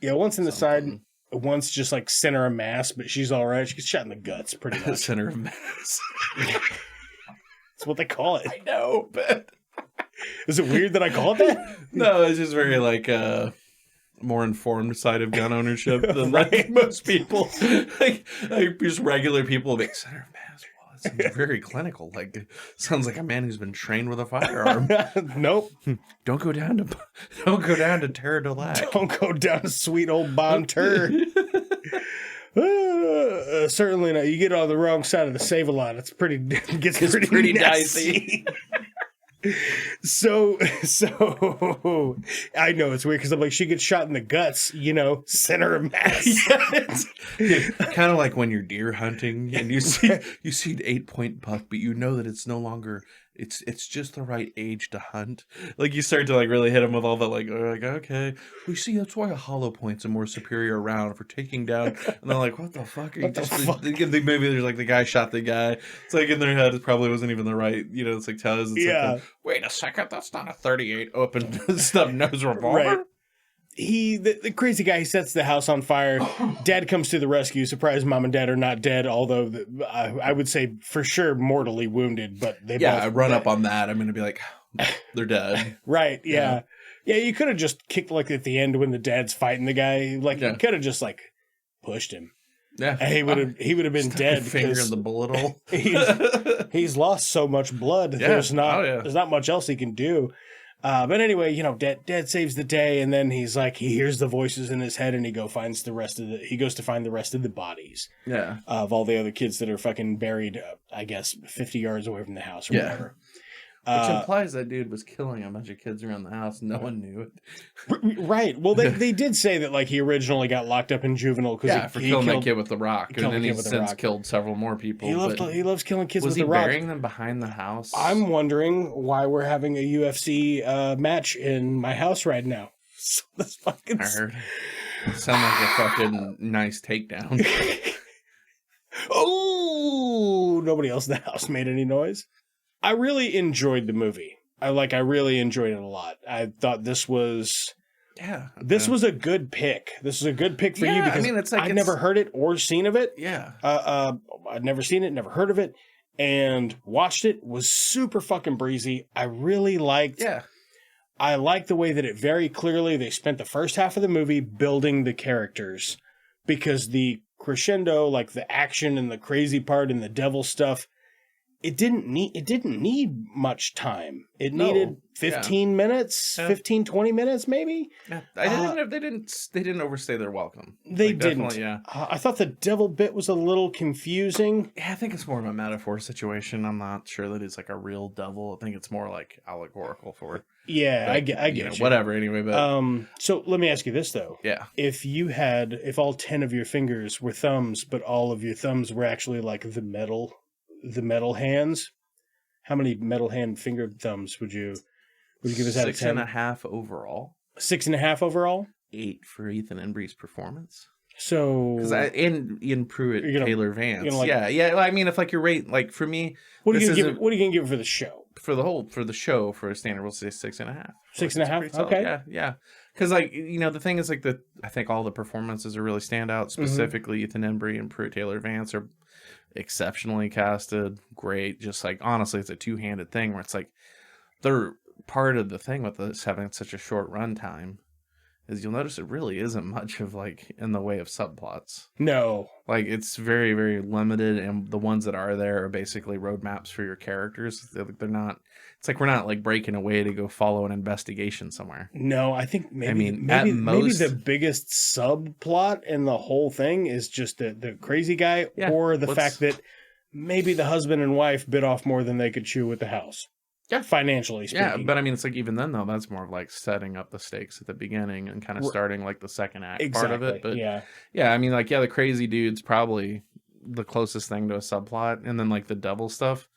once in the side, once just center of mass, but she's all right. She gets shot in the guts, pretty much. Center of mass. That's what they call it. I know, but is it weird that I call it that? No, it's just very more informed side of gun ownership than most people. Just regular people make center of mass. Well, it sounds very clinical. Sounds like a man who's been trained with a firearm. Nope. Don't go down to Terra de Lac. Don't go down to sweet old Bon Tur. Certainly not. You get on the wrong side of the Save-A-Lot. It's pretty dicey. So I know it's weird because I'm like, she gets shot in the guts, center of mass. Kind of like when you're deer hunting and you see an 8-point buck, but you know that it's no longer it's just the right age to hunt. You start to really hit them with all that okay, we see that's why a hollow point's a more superior round for taking down. And they're like, what the fuck are you the movie? There's the guy shot the guy. It's in their head it probably wasn't even the right. It's tells. It's wait a second, that's not a 38 open snub nose revolver. Right. the crazy guy, he sets the house on fire. Dad comes to the rescue. Surprise, mom and dad are not dead, although I would say for sure mortally wounded, but they both... I run up on that. I'm going to be like, they're dead. Right, yeah. Yeah, you could have just kicked, like, at the end when the dad's fighting the guy. Like, you could have just, like, pushed him. Yeah. And he would have been dead. Finger in the bullet hole. he's lost so much blood. Yeah. There's not much else he can do. But anyway, Dad saves the day, and then he's like, he hears the voices in his head, and he goes to find the rest of the bodies. Yeah. Of all the other kids that are fucking buried, I guess, 50 yards away from the house or whatever. Which implies that dude was killing a bunch of kids around the house. No one knew it. Right. Well, they did say that, like, he originally got locked up in juvenile because for killing that kid with the rock. And then he's since killed several more people. He loves killing kids with the rock. Was he burying them behind the house? I'm wondering why we're having a UFC match in my house right now. So that's fucking... I heard. Sound like a fucking nice takedown. Oh! Nobody else in the house made any noise. I really enjoyed the movie. I really enjoyed it a lot. I thought this was a good pick. This is a good pick for you because I'd never heard it or seen of it. Yeah. I'd never seen it, never heard of it, and watched it. Was super fucking breezy. I really liked. Yeah. I liked the way that it very clearly they spent the first half of the movie building the characters, because the crescendo, like the action and the crazy part and the devil stuff, it didn't need much time. It needed 15 minutes, 15, 20 minutes, maybe. Yeah. They didn't overstay their welcome. They didn't. Yeah. I thought the devil bit was a little confusing. Yeah, I think it's more of a metaphor situation. I'm not sure that it's like a real devil. I think it's more like allegorical for it. Yeah, I get you. Whatever, anyway. But so let me ask you this, though. Yeah. If all 10 of your fingers were thumbs, but all of your thumbs were actually like the metal hands, how many metal hand finger thumbs would you give us out of 10? 6.5 overall. 6.5 overall? 8 for Ethan Embry's performance. So, because and Ian Pruitt, Taylor Vance, like, yeah. I mean, if like your rate, like for me, what are you gonna give it for the show? For the show, for a standard, we'll say 6.5. 6.5. Okay. Yeah. Because like the thing is like I think all the performances are really stand out. Specifically, Ethan Embry and Pruitt Taylor Vance are exceptionally casted. Great. Just like honestly, it's a two-handed thing where it's like they're part of the thing with us having such a short runtime. Is you'll notice it really isn't much of like in the way of subplots. No. Like it's very, very limited, and the ones that are there are basically roadmaps for your characters. They're not, it's like we're not like breaking away to go follow an investigation somewhere. No, I think maybe the biggest subplot in the whole thing is just the crazy guy, or the fact that maybe the husband and wife bit off more than they could chew with the house. Yeah, financially speaking. Yeah, but I mean, it's like even then though, that's more of like setting up the stakes at the beginning and kind of starting like the second act part of it. But yeah, I mean, like the crazy dude's probably the closest thing to a subplot, and then like the devil stuff.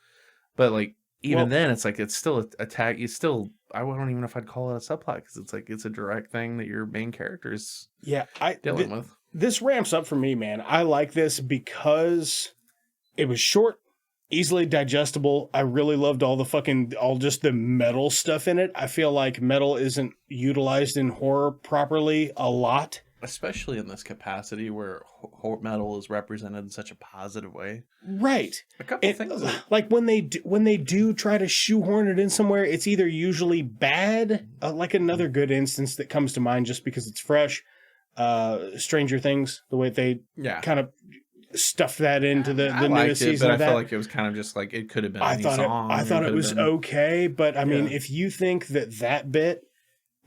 But like even then, it's like it's still attack. You still, I don't even know if I'd call it a subplot because it's like it's a direct thing that your main character is dealing with. This ramps up for me, man. I like this because it was short, easily digestible. I really loved all just the metal stuff in it. I feel like metal isn't utilized in horror properly a lot. Especially in this capacity where metal is represented in such a positive way. Right. A couple things. Like when they do try to shoehorn it in somewhere, it's either usually bad, like another good instance that comes to mind just because it's fresh, Stranger Things, the way they kind of stuffed that into the newest season. But I felt like it was kind of just like it could have been any song. I thought it was okay, but I mean, if you think that bit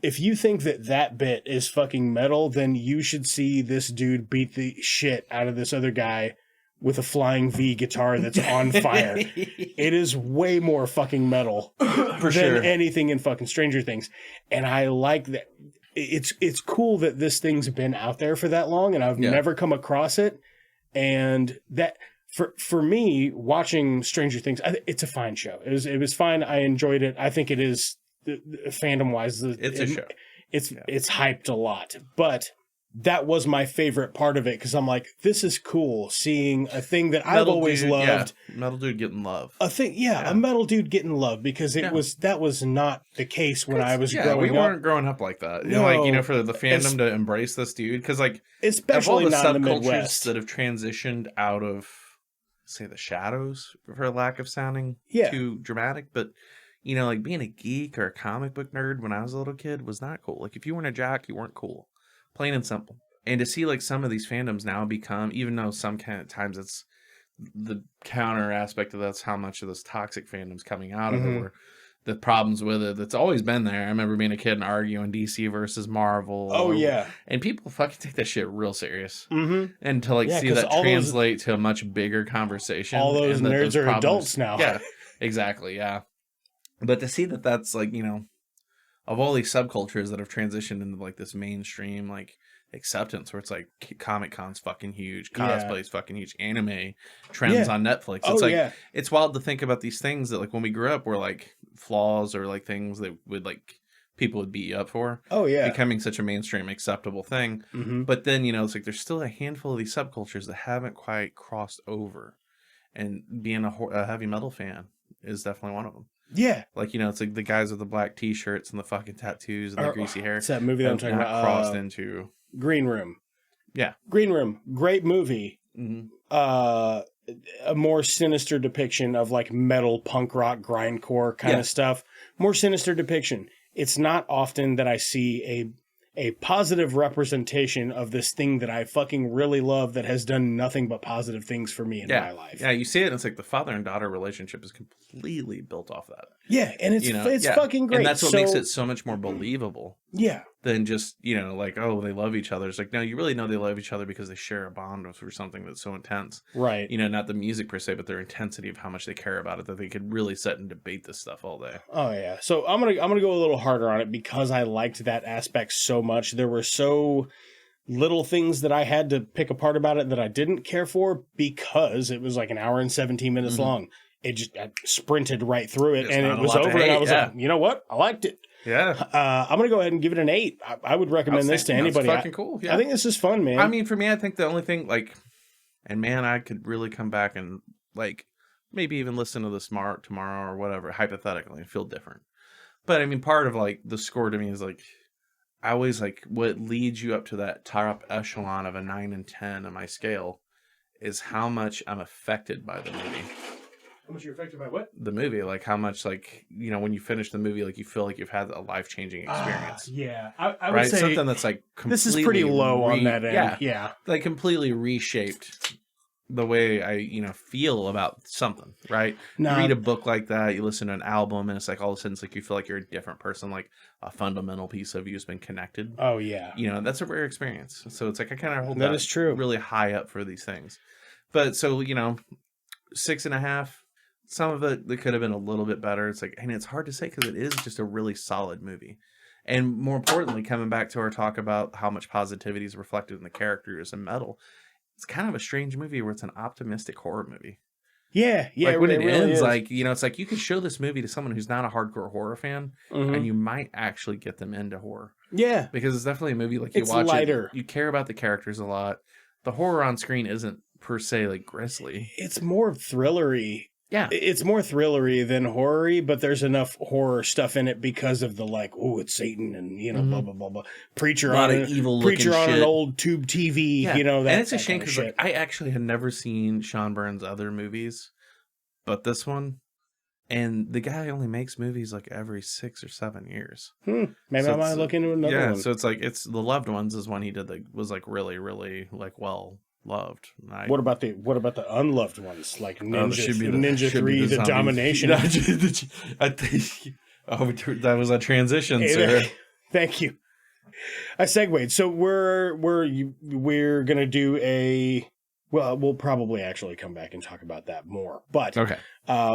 is fucking metal, then you should see this dude beat the shit out of this other guy with a flying V guitar that's on fire. It is way more fucking metal than anything in fucking Stranger Things, and I like that. It's cool that this thing's been out there for that long, and I've never come across it. And that for me, watching Stranger Things, it's a fine show. It was fine. I enjoyed it. I think it is fandom wise. It's a show. It's hyped a lot, but that was my favorite part of it, because I'm like, this is cool, seeing a thing that I've always loved. Yeah. Metal dude getting love. A thing, a metal dude getting love, because that was not the case when I was growing up. We weren't growing up like that. No, for the fandom to embrace this dude, because especially of all the not in the subcultures Midwest that have transitioned out of, say, the shadows, for lack of sounding too dramatic, but being a geek or a comic book nerd when I was a little kid was not cool. Like, if you weren't a jock, you weren't cool. Plain and simple. And to see some of these fandoms now become, even though some kind of times it's the counter aspect of that's how much of this toxic fandom's coming out of it, or the problems with it that's always been there. I remember being a kid and arguing DC versus Marvel. And people fucking take that shit real serious. And to see that translate to a much bigger conversation. All those nerds are adults now. Yeah, exactly. Yeah. But to see that's of all these subcultures that have transitioned into this mainstream acceptance, where it's Comic Con's fucking huge, cosplay's fucking huge, anime trends on Netflix. It's it's wild to think about these things that when we grew up were flaws or things that would people would beat you up for. Becoming such a mainstream acceptable thing. But then it's there's still a handful of these subcultures that haven't quite crossed over, and being a heavy metal fan is definitely one of them. Yeah. It's the guys with the black t-shirts and the fucking tattoos and the greasy hair. It's that movie that I'm talking about. Crossed into Green Room. Yeah. Green Room. Great movie. A more sinister depiction of metal, punk rock, grindcore kind of stuff. More sinister depiction. It's not often that I see a positive representation of this thing that I fucking really love that has done nothing but positive things for me in my life. Yeah, you see it, and it's the father and daughter relationship is completely built off that. Yeah, and it's fucking great. And that's what makes it so much more believable. Yeah. Than just, oh, they love each other. It's no, you really know they love each other because they share a bond for something that's so intense. Right. Not the music per se, but their intensity of how much they care about it, that they could really sit and debate this stuff all day. Oh, yeah. So I'm gonna go a little harder on it because I liked that aspect so much. There were so little things that I had to pick apart about it that I didn't care for because it was an hour and 17 minutes long. I sprinted right through it, and it was over, and I was like, you know what? I liked it. Yeah. I'm going to go ahead and give it an 8. I would recommend this to anybody. That's fucking cool. Yeah. I think this is fun, man. I mean, for me, I think the only thing, and man, I could really come back and, maybe even listen to this tomorrow or whatever, hypothetically, and feel different. But, I mean, part of, the score to me is, I always, what leads you up to that top echelon of a 9 and 10 on my scale is how much I'm affected by the movie. How much you're affected by what? The movie, how much, when you finish the movie, you feel like you've had a life-changing experience. Yeah. I would say something that's, completely... This is pretty low on that end. Yeah. Completely reshaped the way I, feel about something, right? No. You read a book like that, you listen to an album, and it's all of a sudden, it's you feel like you're a different person, a fundamental piece of you has been connected. Oh, yeah. That's a rare experience. So it's I kind of hold that is true. Really high up for these things. But, so, 6.5... Some of it could have been a little bit better. It's and it's hard to say because it is just a really solid movie. And more importantly, coming back to our talk about how much positivity is reflected in the characters and metal, it's kind of a strange movie where it's an optimistic horror movie. Yeah, yeah. When it ends, it's you could show this movie to someone who's not a hardcore horror fan, and you might actually get them into horror. Yeah, because it's definitely a movie you watch lighter. You care about the characters a lot. The horror on screen isn't per se grisly. It's more thrillery. Yeah. It's more thrillery than horror-y, but there's enough horror stuff in it because of the it's Satan and blah blah blah blah. Preacher on an old tube TV, that. And it's a shame because I actually had never seen Sean Byrne's other movies, but this one, and the guy only makes movies every 6 or 7 years. Maybe I might look into another one. Yeah, so it's The Loved Ones is one he did was really really well loved. What about the unloved ones like Ninja 3, the Domination? I think that was a transition, sir. Thank you. I segued. So we're gonna do a. Well, we'll probably actually come back and talk about that more. But okay.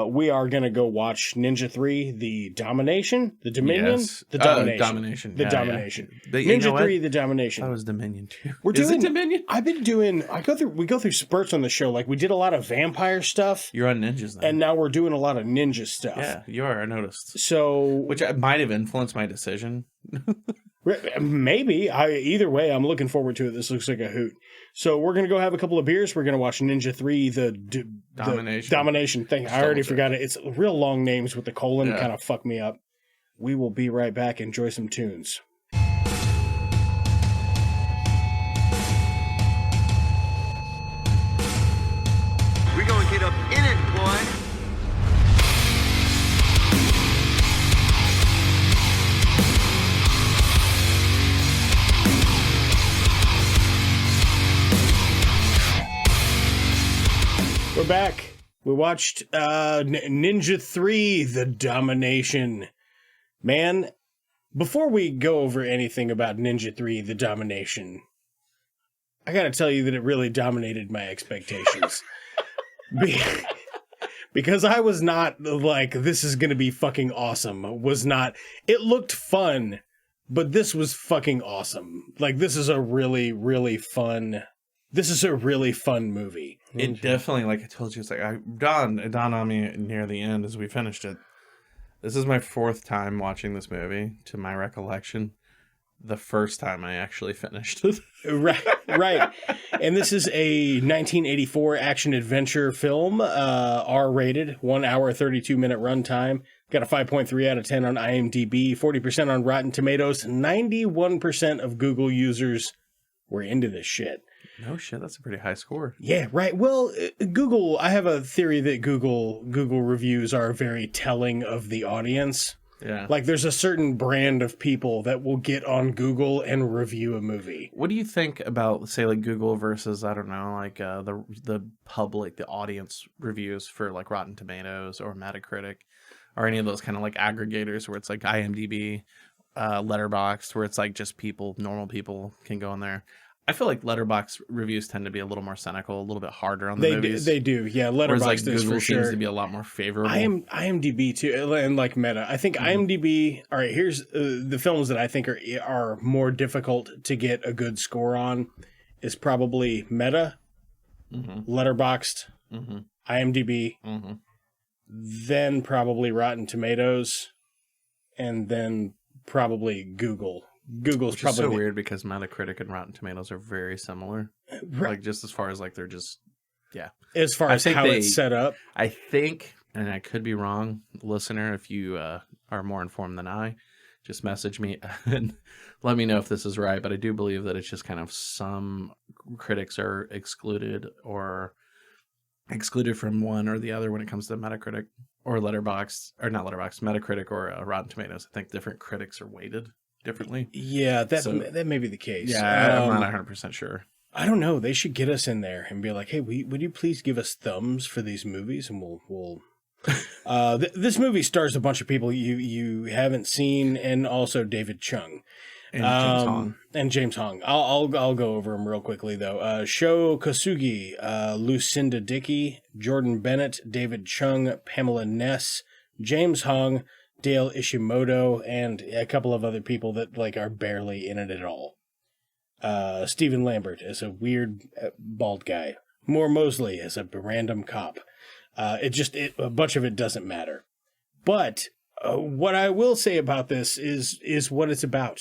We are going to go watch Ninja 3, the Domination, the Dominion, the Domination. Domination. The Domination. Ninja 3, the Domination. That was Dominion too. Is it Dominion? We go through spurts on the show. We did a lot of vampire stuff. You're on ninjas now. And now we're doing a lot of ninja stuff. Yeah, you are. I noticed. So. Which might have influenced my decision. Maybe. Either way, I'm looking forward to it. This looks like a hoot. So we're going to go have a couple of beers. We're going to watch Ninja 3, the Domination thing. I already forgot it. It's real long names with the colon. Kind of fuck me up. We will be right back. Enjoy some tunes. We're going to get up in it, boy. We're back. We watched Ninja 3, The Domination. Man, before we go over anything about Ninja 3, The Domination, I gotta tell you that it really dominated my expectations. Because I was not like, this is gonna be fucking awesome. Was not. It looked fun, but this was fucking awesome. Like, this is a really, really fun... This is a really fun movie. It definitely, like I told you, it's like, it dawned on me near the end as we finished it. This is my 4th time watching this movie, to my recollection. The first time I actually finished it. Right. And this is a 1984 action-adventure film, R-rated, 1 hour, 32-minute runtime. Got a 5.3 out of 10 on IMDb, 40% on Rotten Tomatoes. 91% of Google users were into this shit. No shit, that's a pretty high score. Yeah, right. Well, Google, I have a theory that Google reviews are very telling of the audience. Yeah. Like, there's a certain brand of people that will get on Google and review a movie. What do you think about, say, like Google versus, I don't know, like the public, the audience reviews for like Rotten Tomatoes or Metacritic or any of those kind of like aggregators where it's like IMDb, Letterboxd, where it's like just people, normal people can go in there? I feel like Letterboxd reviews tend to be a little more cynical, a little bit harder on the movies. They do, yeah. Letterboxd like is Google for sure. seems to be a lot more favorable. IMDb too, and like Meta. I think IMDb. All right, here's the films that I think are more difficult to get a good score on. Is probably Meta, Letterboxd, IMDb, then probably Rotten Tomatoes, and then probably Google. Google's Which probably is so weird because Metacritic and Rotten Tomatoes are very similar. Right. Like, just as far as like they're just, yeah. As far as how it's set up. I think, and I could be wrong, listener, if you are more informed than I, just message me and let me know if this is right. But I do believe that it's just kind of some critics are excluded from one or the other when it comes to Metacritic or Letterboxd, or not Letterboxd, Metacritic or Rotten Tomatoes. I think different critics are weighted differently. Yeah, that may be the case. Yeah, I'm not 100% sure. I don't know. They should get us in there and be like, "Hey, would you please give us thumbs for these movies?" And we'll. This movie stars a bunch of people you haven't seen, and also David Chung and James Hong. I'll go over them real quickly though. Sho Kosugi, Lucinda Dickey, Jordan Bennett, David Chung, Pamela Ness, James Hong, Dale Ishimoto, and a couple of other people that like are barely in it at all. Stephen Lambert as a weird bald guy. Moore Mosley as a random cop. A bunch of it doesn't matter. But what I will say about this is what it's about.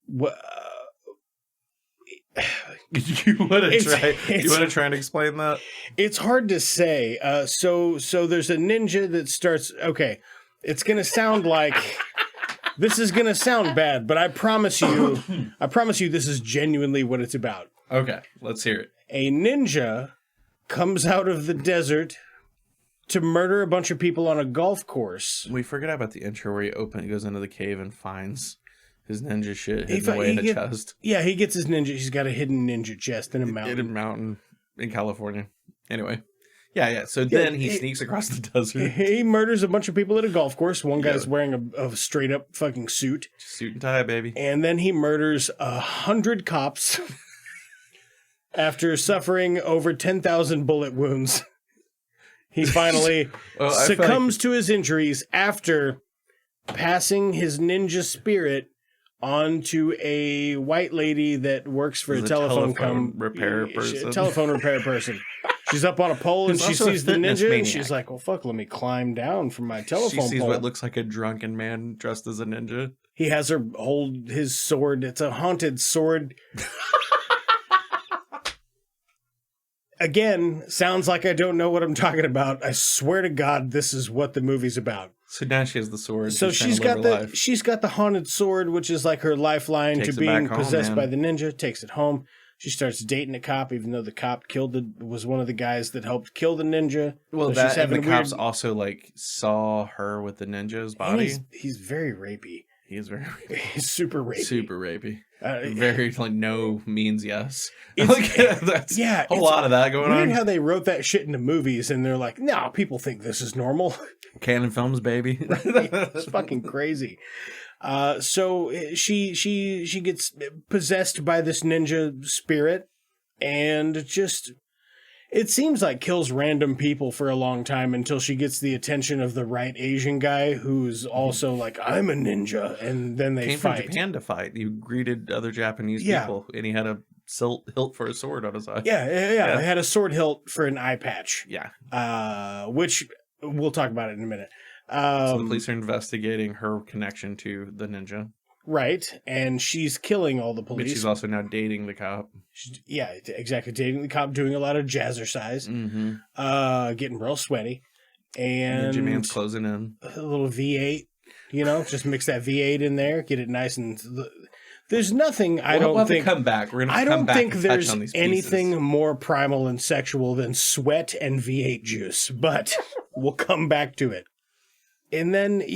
What you want to try and explain that? It's hard to say. So there's a ninja that starts. Okay. It's going to sound like this is going to sound bad, but I promise you this is genuinely what it's about. Okay, let's hear it. A ninja comes out of the desert to murder a bunch of people on a golf course. We forget about the intro where he goes into the cave and finds his ninja shit hidden away in a chest. Yeah, he gets his ninja. He's got a hidden ninja chest in a mountain. In a mountain in California. Anyway. Yeah. So then he sneaks across the desert. He murders a bunch of people at a golf course. One guy's wearing a straight up fucking suit. Suit and tie, baby. And then he murders 100 cops after suffering over 10,000 bullet wounds. He finally succumbs to his injuries after passing his ninja spirit onto a white lady that works for a telephone repair person. Telephone repair person. She's up on a pole and she sees the ninja and she's like, well, fuck, let me climb down from my telephone pole. She sees what looks like a drunken man dressed as a ninja. He has her hold his sword. It's a haunted sword. Again, sounds like I don't know what I'm talking about. I swear to God, this is what the movie's about. So now she has the sword. So she's got the haunted sword, which is like her lifeline to being possessed by the ninja. Takes it home. She starts dating a cop, even though the cop was one of the guys that helped kill the ninja. Well, so and the cops also like saw her with the ninja's body. He's very rapey. He is very rapey. He's super rapey. Super rapey. Very like no means yes. That's a lot of that going on. Weird how they wrote that shit into movies, and they're like, "No, people think this is normal." Canon Films, baby. It's fucking crazy. So she gets possessed by this ninja spirit, and just it seems like kills random people for a long time until she gets the attention of the right Asian guy who's also like, I'm a ninja, and then they fight. Came from Japan to fight. He greeted other Japanese people, and he had a hilt for a sword on his eye. Yeah. He had a sword hilt for an eye patch. Yeah. Which we'll talk about it in a minute. So the police are investigating her connection to the ninja. Right, and she's killing all the police. But she's also now dating the cop. Yeah, exactly. Dating the cop, doing a lot of jazzercise, getting real sweaty. And Ninja Man's closing in. A little V8, just mix that V8 in there, get it nice and... There's nothing we'll have to come back. We're gonna come back and touch on these pieces. I don't think there's anything more primal and sexual than sweat and V8 juice, but we'll come back to it. And then, they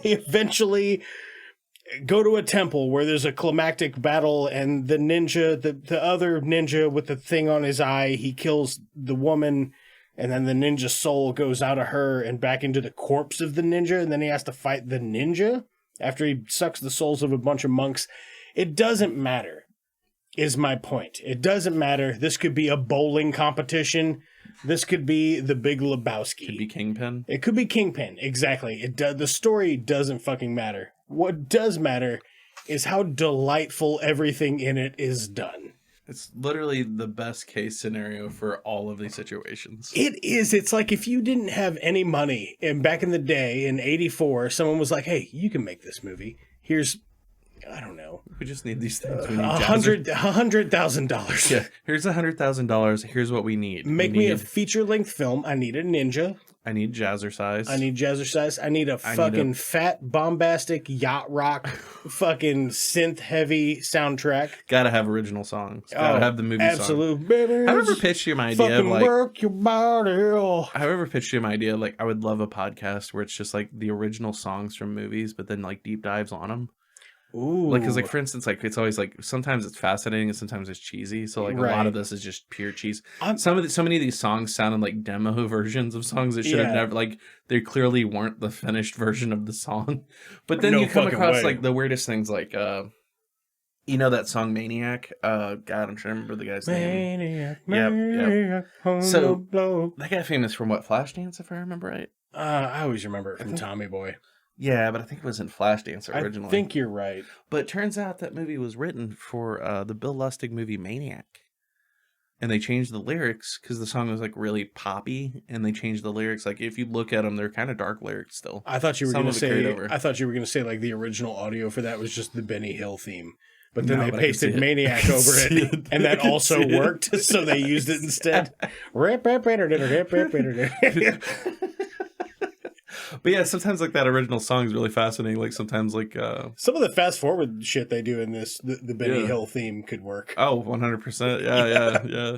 eventually go to a temple where there's a climactic battle, and the ninja, the other ninja with the thing on his eye, he kills the woman, and then the ninja soul goes out of her and back into the corpse of the ninja, and then he has to fight the ninja after he sucks the souls of a bunch of monks. It doesn't matter, is my point. It doesn't matter. This could be a bowling competition. This could be the Big Lebowski. Could be Kingpin. It could be Kingpin, exactly. The story doesn't fucking matter. What does matter is how delightful everything in it is done. It's literally the best case scenario for all of these situations. It is. It's like if you didn't have any money, and back in the day, in 1984, someone was like, hey, you can make this movie. Here's... I don't know. We just need these things. We need $100,000. Yeah. Here's $100,000. Here's what we need. Make me a feature-length film. I need a ninja. I need jazzercise. I need a fucking fat, bombastic, yacht rock, fucking synth-heavy soundtrack. Gotta have original songs. Gotta have the movie song. Absolutely. I ever pitched you my idea of like... work your body. I ever pitched you my idea like I would love a podcast where it's just like the original songs from movies, but then like deep dives on them. Ooh. Like, cause like for instance, like it's always like sometimes it's fascinating and sometimes it's cheesy. So like a lot of this is just pure cheese. So many of these songs sounded like demo versions of songs that should have never like they clearly weren't the finished version of the song. But then you come across like the weirdest things, like that song Maniac. God, I'm trying to remember the guy's name. Maniac. Yep. So that got famous from what, Flashdance, if I remember right. I always remember it from Tommy Boy. Yeah, but I think it was in Flashdance originally. I think you're right. But it turns out that movie was written for the Bill Lustig movie Maniac. And they changed the lyrics because the song was like really poppy, and they changed the lyrics. Like if you look at them, they're kind of dark lyrics still. I thought you were going to say like the original audio for that was just the Benny Hill theme. But then they pasted Maniac over it, and that also worked, so they used it instead. But yeah, sometimes like that original song is really fascinating. Like sometimes like some of the fast forward shit they do in this, the Benny Hill theme could work. Oh, 100%. Yeah.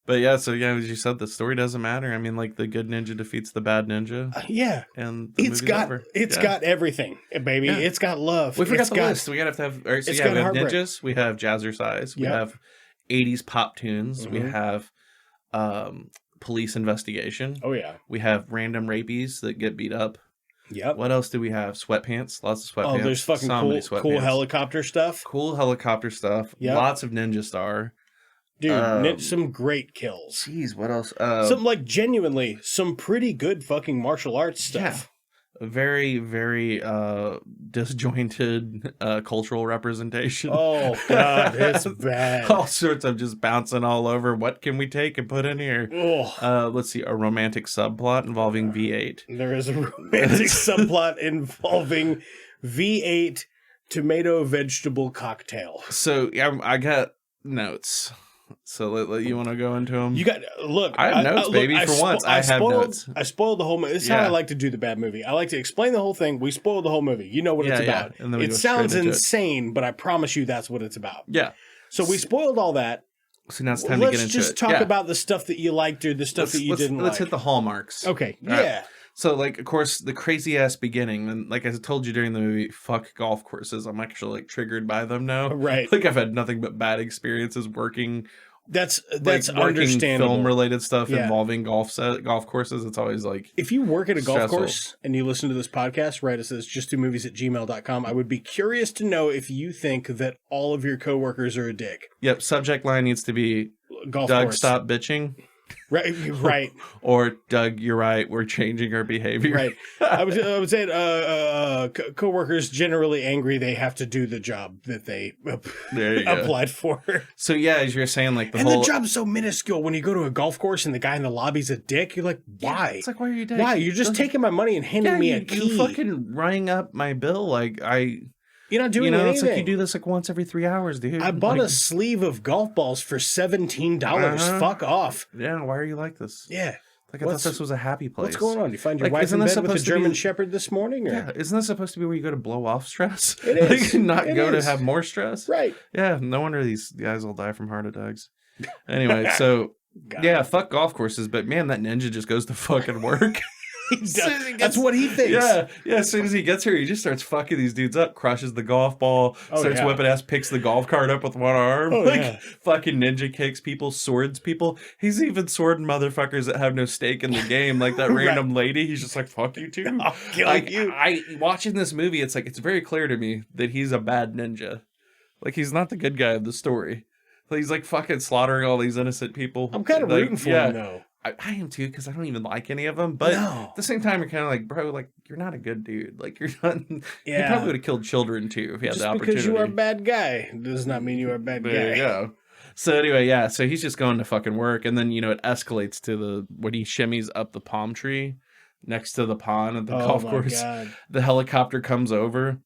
But yeah, so yeah, as you said, the story doesn't matter. I mean, like the good ninja defeats the bad ninja. Yeah, and it's got everything, baby. Yeah. It's got love. We forgot the list. We gotta have. All right, so we have ninjas. We have jazzercise. We have 80s pop tunes. We have police investigation. Oh yeah. We have random rapies that get beat up. Yep. What else do we have? Sweatpants. Lots of sweatpants. Oh, there's fucking cool helicopter stuff. Cool helicopter stuff. Yep. Lots of ninja star. Dude, some great kills. Jeez, what else? Some like genuinely some pretty good fucking martial arts stuff. very, very disjointed cultural representation. Oh God, it's bad. All sorts of just bouncing all over. What can we take and put in here? Let's see, a romantic subplot involving V8. There is a romantic subplot involving V8 tomato vegetable cocktail. So I got notes. So you want to go into them? You got look. I have notes, baby. For once, I have notes. I spoiled the whole movie. This is how I like to do the bad movie. I like to explain the whole thing. We spoiled the whole movie. You know what it's about. And then we it go sounds straight into insane, but I promise you that's what it's about. Yeah. So we spoiled all that. So now it's time to get into it. Let's just talk about the stuff that you liked or the stuff that you didn't like. Let's hit the hallmarks. Okay. All Yeah. Right. So, like, of course, the crazy ass beginning, and like I told you during the movie, fuck golf courses. I'm actually like triggered by them now. Right. Like I've had nothing but bad experiences working. That's working understandable. Film related stuff involving golf courses. It's always like, if you work at a golf stressful. course and you listen to this podcast, write us at justtwomovies@gmail.com. I would be curious to know if you think that all of your coworkers are a dick. Yep. Subject line needs to be Golf Doug, course. stop bitching. Right. Or Doug, you're right. We're changing our behavior. Right. I would say coworkers generally angry they have to do the job that they applied for. So yeah, as you're saying, like the job's so minuscule. When you go to a golf course and the guy in the lobby's a dick, you're like, why? Yeah, it's like, why are you a dick? Why? You're just taking my money and handing me a key. You fucking running up my bill. Like You're not doing anything. It's like you do this like once every 3 hours, dude. I bought a sleeve of golf balls for $17. Fuck off. Yeah, why are you like this? Yeah. Like I thought this was a happy place. What's going on? You find your wife in bed with a German Shepherd this morning? Or? Yeah, isn't this supposed to be where you go to blow off stress? It is. Not go to have more stress? Right. Yeah, no wonder these guys will die from heart attacks. Anyway, so yeah, fuck golf courses, but man, that ninja just goes to fucking work. That's what he thinks. Yeah. As soon as he gets here, he just starts fucking these dudes up, crushes the golf ball, starts whipping ass, picks the golf cart up with one arm, fucking ninja kicks people, swords people. He's even swording motherfuckers that have no stake in the game, like that random lady. He's just like, fuck you too. I'll kill you. Watching this movie, it's like, it's very clear to me that he's a bad ninja. Like, he's not the good guy of the story. He's like fucking slaughtering all these innocent people. I'm kind of rooting for him though. I am too, because I don't even like any of them. But at the same time, you're kind of like, bro, like, you're not a good dude. Like, you're not. You probably would have killed children too if you had the opportunity. Just because you are a bad guy does not mean you are a bad guy. There you go. So anyway, so he's just going to fucking work, and then it escalates to when he shimmies up the palm tree next to the pond at the golf course. God. The helicopter comes over,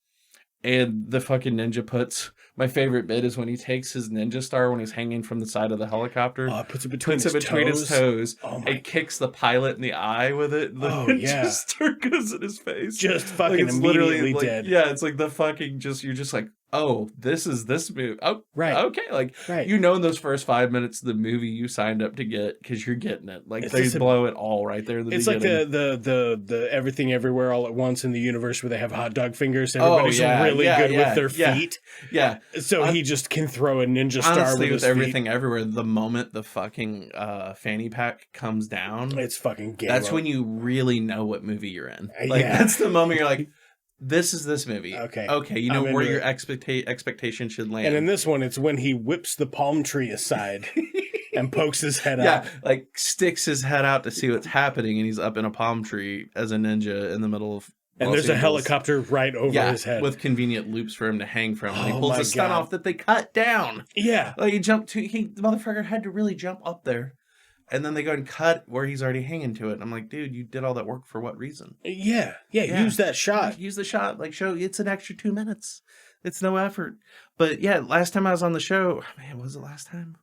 and the fucking ninja puts. My favorite bit is when he takes his ninja star when he's hanging from the side of the helicopter. Puts it between his toes and God. Kicks the pilot in the eye with it. The ninja star goes in his face. Just fucking immediately dead. Yeah, it's like the fucking you're just like, oh, this is this movie. Oh, right. Okay. Like, in those first 5 minutes of the movie you signed up to get because you're getting it. Like, they blow it all right there in the beginning. It's like the Everything Everywhere All at Once in the universe where they have hot dog fingers. Everybody's really good with their feet. Yeah. So he just can throw a ninja star honestly, with his Everything feet. Everywhere, the moment the fucking fanny pack comes down, it's fucking game. That's when you really know what movie you're in. Like, that's the moment you're like, this is this movie. Okay, you know where your expectation should land. And in this one, it's when he whips the palm tree aside and pokes his head out. Yeah, like sticks his head out to see what's happening, and he's up in a palm tree as a ninja in the middle of And there's a helicopter right over his head. With convenient loops for him to hang from. And he pulls the stunt off that they cut down. Yeah. Like the motherfucker had to really jump up there. And then they go and cut where he's already hanging to it. And I'm like, dude, you did all that work for what reason? Yeah. Use that shot. Use the shot. Like, show it's an extra 2 minutes. It's no effort. But yeah, last time I was on the show, man, was it last time?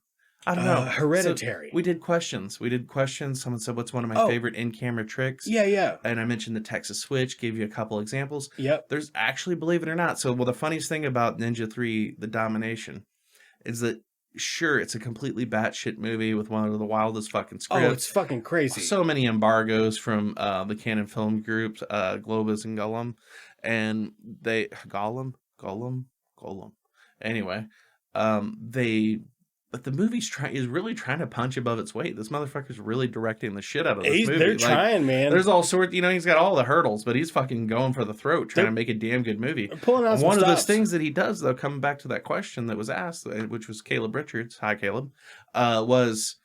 I don't know. Hereditary. So we did questions. Someone said, what's one of my favorite in-camera tricks? Yeah. And I mentioned the Texas Switch, gave you a couple examples. Yep. There's actually, believe it or not, the funniest thing about Ninja 3, The Domination, is that, sure, it's a completely batshit movie with one of the wildest fucking scripts. Oh, it's fucking crazy. So many embargoes from the Canon Film Group, Globus and Gollum. And they... Gollum? Anyway, But the movie's is really trying to punch above its weight. This motherfucker's really directing the shit out of this movie. They're trying, man. There's all sorts, he's got all the hurdles, but he's fucking going for the throat, trying to make a damn good movie. Pulling out One of those things that he does, though, coming back to that question that was asked, which was Caleb Richards, hi Caleb, was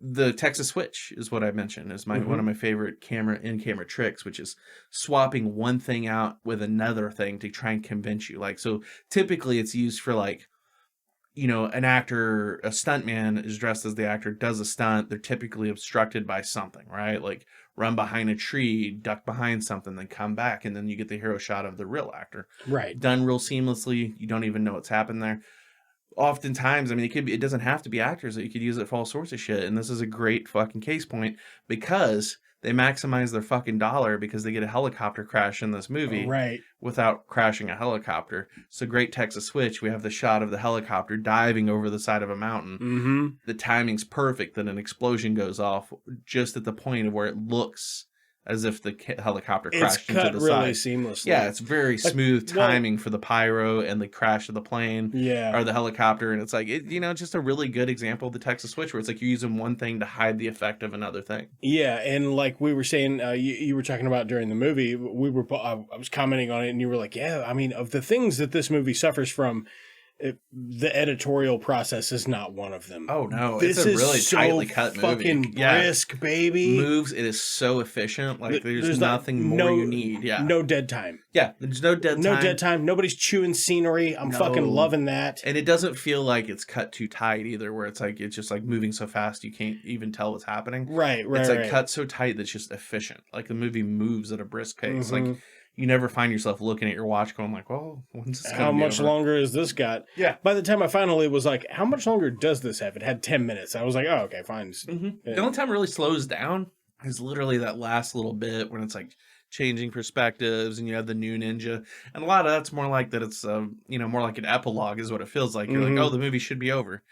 the Texas switch is what I mentioned. Is one of my favorite in-camera tricks, which is swapping one thing out with another thing to try and convince you. Like, so typically it's used for like, an actor, a stuntman is dressed as the actor, does a stunt. They're typically obstructed by something, right? Like run behind a tree, duck behind something, then come back, and then you get the hero shot of the real actor. Right. Done real seamlessly. You don't even know what's happened there. Oftentimes, I mean, it doesn't have to be actors. You could use it for all sorts of shit. And this is a great fucking case point because they maximize their fucking dollar because they get a helicopter crash in this movie without crashing a helicopter. So great Texas switch. We have the shot of the helicopter diving over the side of a mountain. Mm-hmm. The timing's perfect that an explosion goes off just at the point of where it looks as if the helicopter crashed into the really side. Seamlessly. Yeah, it's very smooth timing for the pyro and the crash of the plane or the helicopter. And it's like, just a really good example of the Texas switch where it's like you're using one thing to hide the effect of another thing. Yeah, and like we were saying, you were talking about during the movie, I was commenting on it and you were like, yeah, I mean, of the things that this movie suffers from, the editorial process is not one of them. Oh no, this it's a really tightly cut movie. Fucking brisk, baby. Moves. It is so efficient. Like there's nothing more you need. Yeah, no dead time. Yeah, there's no dead time. No dead time. Nobody's chewing scenery. I'm fucking loving that. And it doesn't feel like it's cut too tight either, where it's just like moving so fast you can't even tell what's happening. Right. It's like cut so tight that's just efficient. Like the movie moves at a brisk pace. Like you never find yourself looking at your watch going like, well, when's this how much longer has this got? Yeah. By the time I finally was like, how much longer does this have? It had 10 minutes. I was like, oh, okay, fine. The only time it really slows down is literally that last little bit when it's like changing perspectives and you have the new ninja. And a lot of that's more like that it's, more like an epilogue is what it feels like. You're like, oh, the movie should be over.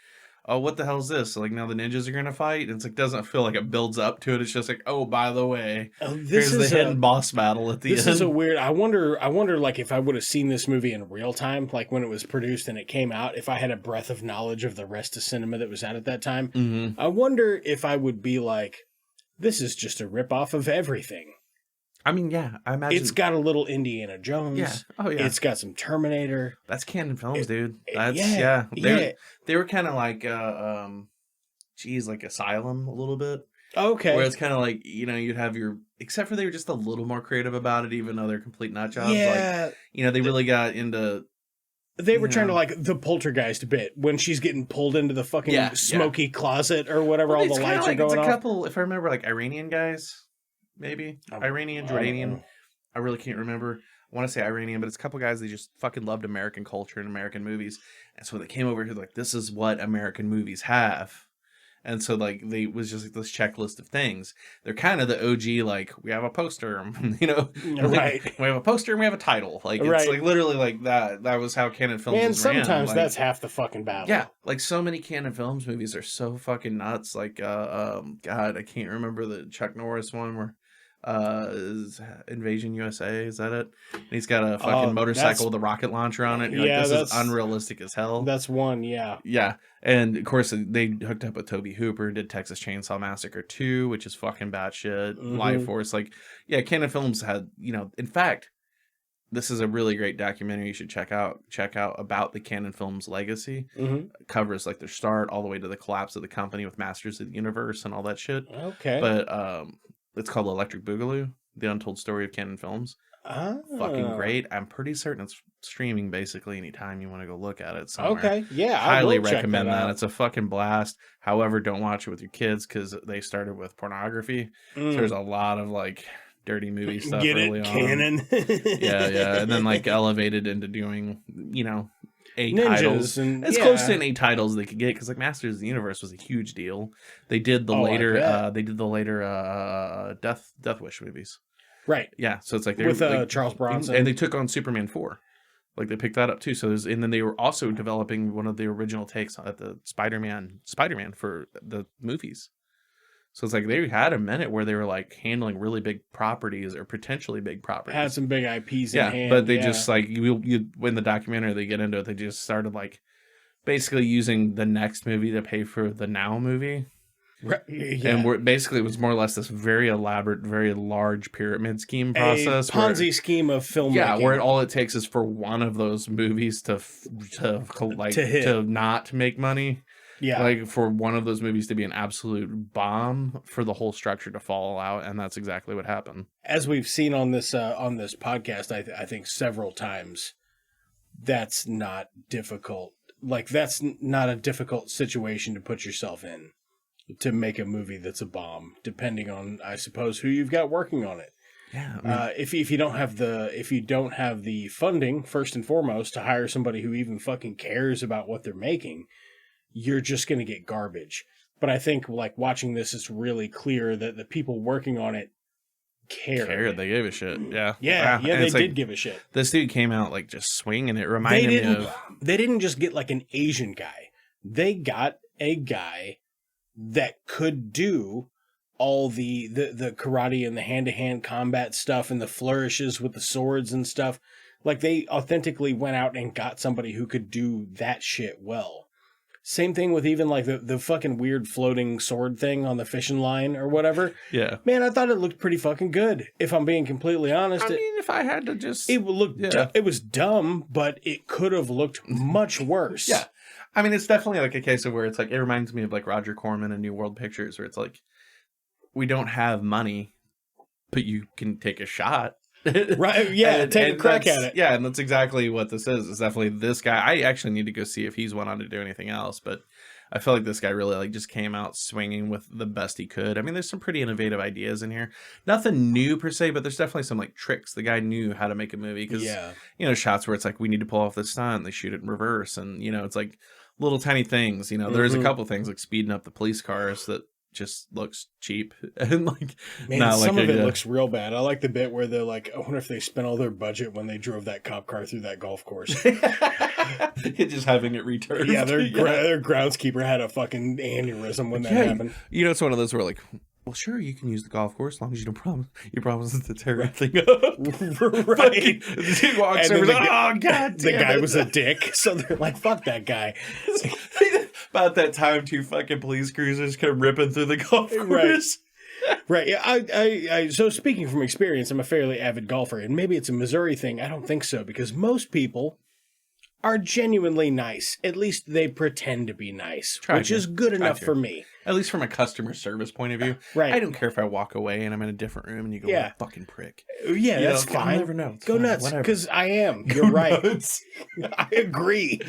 Oh, what the hell is this? So, like, now the ninjas are going to fight? And it's like, doesn't feel like it builds up to it. It's just like, oh, by the way, here's the hidden boss battle at the end. This is a weird, I wonder, like, if I would have seen this movie in real time, like when it was produced and it came out, if I had a breadth of knowledge of the rest of cinema that was out at that time, I wonder if I would be like, this is just a ripoff of everything. I mean, yeah, I imagine. It's got a little Indiana Jones. Yeah. Oh, yeah. It's got some Terminator. That's Canon Films, dude. That's, They were kind of like, like Asylum a little bit. Okay. Where it's kind of like, you'd have except for they were just a little more creative about it, even though they're complete nut jobs. Yeah. Like, they really got into. They were trying to like the poltergeist bit when she's getting pulled into the fucking smoky closet or whatever, all the lights are going off. It's a couple, if I remember, like Iranian guys. Maybe Iranian, Jordanian. I really can't remember. I want to say Iranian, but it's a couple guys. They just fucking loved American culture and American movies, and so they came over here like, this is what American movies have, and so like they was just like this checklist of things. They're kind of the OG. Like we have a poster, right? We have a poster and we have a title. Like it's like literally like that. That was how Canon Films. Man, ran. sometimes like, that's half the fucking battle. Yeah, like so many Canon Films movies are so fucking nuts. Like God, I can't remember the Chuck Norris one where. Is Invasion USA, is that it? And he's got a fucking motorcycle with a rocket launcher on it. You're like, this is unrealistic as hell. That's one, yeah. Yeah. And of course they hooked up with Toby Hooper, did Texas Chainsaw Massacre 2, which is fucking batshit. Life Force, like, yeah, Canon Films had, in fact, this is a really great documentary you should check out about the Canon Films legacy. It covers like their start all the way to the collapse of the company with Masters of the Universe and all that shit. Okay. But it's called Electric Boogaloo, The Untold Story of Canon Films. Oh. Fucking great. I'm pretty certain it's streaming basically anytime you want to go look at it somewhere. Okay, yeah. Highly recommend that. It's a fucking blast. However, don't watch it with your kids because they started with pornography. So there's a lot of like dirty movie stuff early on. Canon. Yeah. And then like elevated into doing, A Ninjas titles. And, as close to any titles they could get because like Masters of the Universe was a huge deal. They did the later Death Wish movies. Right. Yeah, so it's like with like, Charles Bronson, and they took on Superman 4. Like they picked that up too. So and then they were also developing one of the original takes at the Spider-Man for the movies. So it's like they had a minute where they were like handling really big properties or potentially big properties. Had some big IPs in hand. But they just like you when the documentary they get into it, they just started like basically using the next movie to pay for the now movie. Right. Yeah. And basically it was more or less this very elaborate, very large pyramid scheme process. A Ponzi scheme of filmmaking. Yeah, where all it takes is for one of those movies to not make money. Yeah. Like, for one of those movies to be an absolute bomb, for the whole structure to fall out, and that's exactly what happened. As we've seen on this podcast, I think several times, that's not difficult. Like, that's not a difficult situation to put yourself in to make a movie that's a bomb, depending on, I suppose, who you've got working on it. Yeah. I mean, If you don't have the funding, first and foremost, to hire somebody who even fucking cares about what they're making, you're just going to get garbage. But I think, like, watching this, it's really clear that the people working on it cared. They gave a shit. Yeah. Yeah, And they it's did give a shit. This dude came out, like, just swinging. It reminded me of... They didn't just get, like, an Asian guy. They got a guy that could do all the karate and the hand-to-hand combat stuff and the flourishes with the swords and stuff. Like, they authentically went out and got somebody who could do that shit well. Same thing with even, like, the fucking weird floating sword thing on the fishing line or whatever. Yeah. Man, I thought it looked pretty fucking good, if I'm being completely honest. I mean, if I had to just... It looked it was dumb, but it could have looked much worse. Yeah. I mean, it's definitely, like, a case of where it's, like, it reminds me of, like, Roger Corman and New World Pictures, where it's, like, we don't have money, but you can take a shot. Right, yeah, take a crack at it. Yeah, and that's exactly what this is. It's definitely this guy. I actually need to go see if he's went on to do anything else, but I feel like this guy really, like, just came out swinging with the best he could. I mean, there's some pretty innovative ideas in here. Nothing new per se, but there's definitely some, like, tricks. The guy knew how to make a movie because, you know, shots where it's like, we need to pull off this stunt, they shoot it in reverse, and, you know, it's like little tiny things. You know, there's a couple things like speeding up the police cars that just looks cheap and, like, man, not some like of it looks real bad. I like the bit where they're like, I wonder if they spent all their budget when they drove that cop car through that golf course. just having it returned. Yeah, their groundskeeper had a fucking aneurysm when that happened. You know, it's one of those where, like, well, sure, you can use the golf course as long as you don't promise. You promise to tear everything up. Right. The dude walks over, like, oh, God The damn guy it. was a dick, so they're like, fuck that guy. About that time, 2 fucking police cruisers come ripping through the golf course. Right. Yeah. I so speaking from experience, I'm a fairly avid golfer, and maybe it's a Missouri thing. I don't think so, because most people are genuinely nice. At least they pretend to be nice, which is good enough for me. At least from a customer service point of view. Right. I don't care if I walk away and I'm in a different room and you go, what a fucking prick. Yeah, that's fine. I'll never know. It's Go fine. nuts, Whatever. because I am. You're right. Nuts. I agree.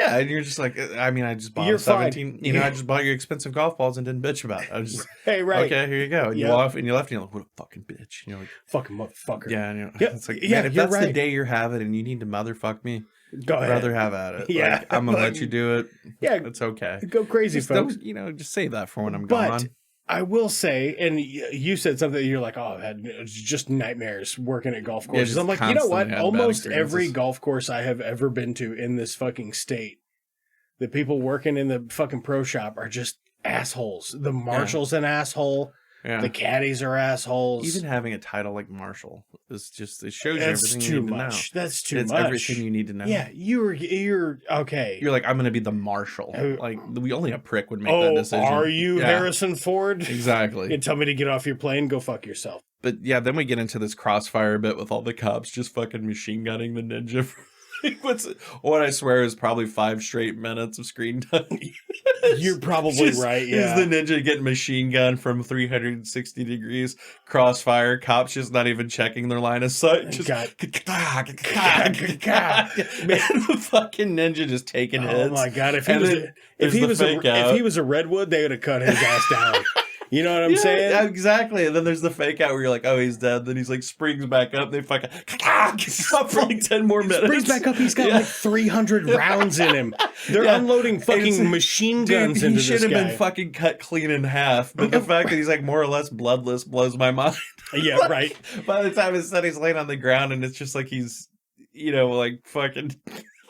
Yeah, and you're just like, I mean, I just bought You're a 17. You know, I just bought your expensive golf balls and didn't bitch about it. I was just, hey, right. okay, here you go. And you off and you left, and you're like, what a fucking bitch. And you're like, fucking motherfucker. yeah, and it's like, yeah, man, if you're that's the right. day you're having and you need to motherfuck me, Go I'd ahead. rather have at it. Yeah. Like, I'm gonna let you do it. Yeah, it's okay. Go crazy, Just folks. don't, you know, just save that for when I'm But gone. I will say, and you said something, you're like, oh, I've had just nightmares working at golf courses. just I'm like, you know what? constantly had bad Almost every experiences. golf course I have ever been to in this fucking state, the people working in the fucking pro shop are just assholes. The marshal's an asshole. Yeah. The caddies are assholes. Even having a title like Marshall is just, it shows you That's everything too you need much. to know. That's too It's much. everything you need to know. Yeah, you're okay. You're like, I'm going to be the marshal. Like, only a prick would make that decision. Are you Yeah. Harrison Ford? Exactly. You tell me to get off your plane, go fuck yourself. But yeah, then we get into this crossfire bit with all the cops just fucking machine gunning the ninja. What I swear is probably 5 straight minutes of screen time. You're probably right, yeah. Is the ninja getting machine gun from 360 degrees, crossfire, cops just not even checking their line of sight. Just and the fucking ninja just taking hits. Oh my god, if he was a redwood, they would have cut his ass down. You know what I'm saying? Yeah, exactly. And then there's the fake out where you're like, oh, he's dead. Then he's like springs back up. They fucking up for like 10 more minutes. Springs back up. He's got like 300 rounds in him. They're unloading fucking machine guns into this guy. He should have been fucking cut clean in half. But the fact that he's like more or less bloodless blows my mind. Yeah, like, right. By the time it's said, he's laying on the ground and it's just like he's, you know, like fucking...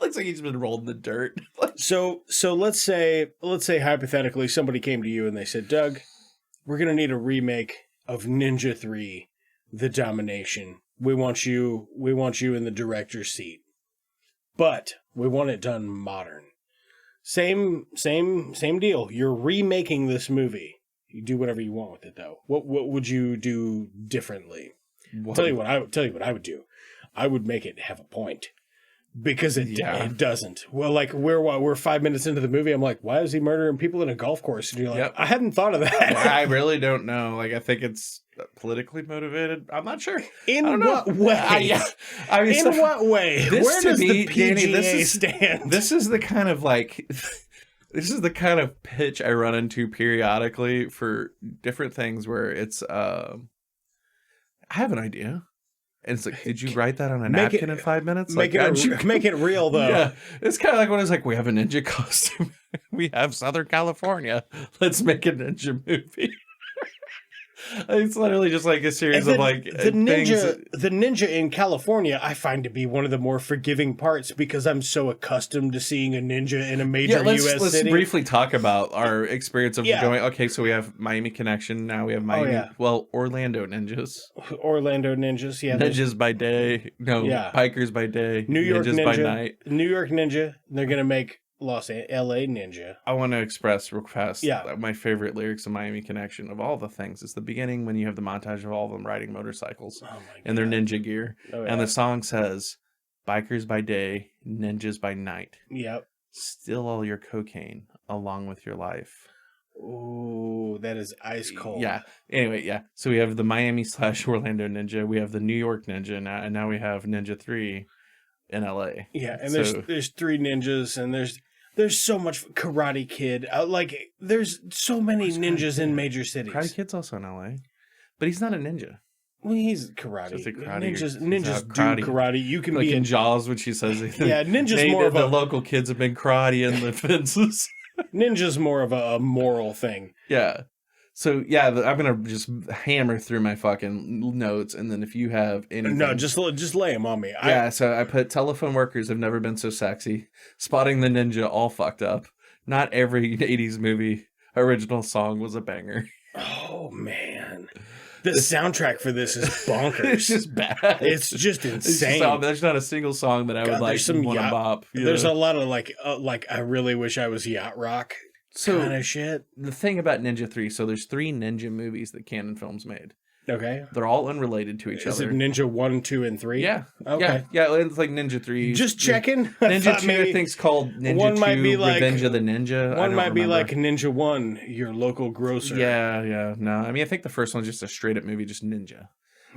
Looks like he's been rolled in the dirt. So let's say hypothetically somebody came to you and they said, Doug, we're going to need a remake of Ninja 3, The Domination. We want you in the director's seat. But we want it done modern. Same deal. You're remaking this movie. You do whatever you want with it though. What would you do differently? Tell you what I would do. I would make it have a point. because it doesn't. Well, like we're 5 minutes into the movie. I'm like, why is he murdering people in a golf course? And you're like, I hadn't thought of that. I really don't know. Like, I think it's politically motivated. I'm not sure. In what way? In what way? Where does the PGA stand? This is the kind of like. This is the kind of pitch I run into periodically for different things where it's, I have an idea. And it's like, did you write that on a napkin in 5 minutes? Make it real, though. Yeah. It's kind of like when it's like, we have a ninja costume. We have Southern California. Let's make a ninja movie. It's literally just like a series of like the ninja in California. I find to be one of the more forgiving parts because I'm so accustomed to seeing a ninja in a major U.S. city. Let's briefly talk about our experience of going. Okay, so we have Miami Connection. Now we have Miami. Well, Orlando Ninjas. Orlando Ninjas. Yeah, ninjas by day. No, bikers by day. New York Ninjas by night. New York Ninja. They're gonna make L.A. Ninja. I want to express real fast my favorite lyrics of Miami Connection of all the things. It's the beginning when you have the montage of all of them riding motorcycles in their ninja gear. And the song says, bikers by day, ninjas by night. Yep. Steal all your cocaine along with your life. Ooh, that is ice cold. Yeah. Anyway, so we have the Miami / Orlando Ninja. We have the New York Ninja now, and now we have Ninja 3 in LA. Yeah, and there's 3 ninjas, and there's so much Karate Kid. There's so many ninjas in major cities. Karate Kid's also in LA, but he's not a ninja. Well, he's karate. Just a karate. Ninjas do karate. You can like be in Jaws when she says, ninjas more of the local kids have been karate in the fences. Ninja's more of a moral thing. Yeah. So, I'm going to just hammer through my fucking notes, and then if you have anything... No, just lay them on me. So I put telephone workers have never been so sexy. Spotting the ninja all fucked up. Not every 80s movie original song was a banger. Oh, man. The soundtrack for this is bonkers. It's just bad. It's just insane. There's not a single song that I would want to bop. There's a lot of I really wish I was yacht rock. Kind of shit. The thing about Ninja 3, so there's 3 ninja movies that Canon Films made. Okay. They're all unrelated to each other. Is it Ninja 1, 2, and 3? Yeah. Okay. Yeah, it's like Ninja 3. Just checking. Ninja 2, I think's called Ninja 2, Revenge of the Ninja. One might be like Ninja 1, your local grocer. Yeah. No, I mean, I think the first one's just a straight-up movie, just Ninja.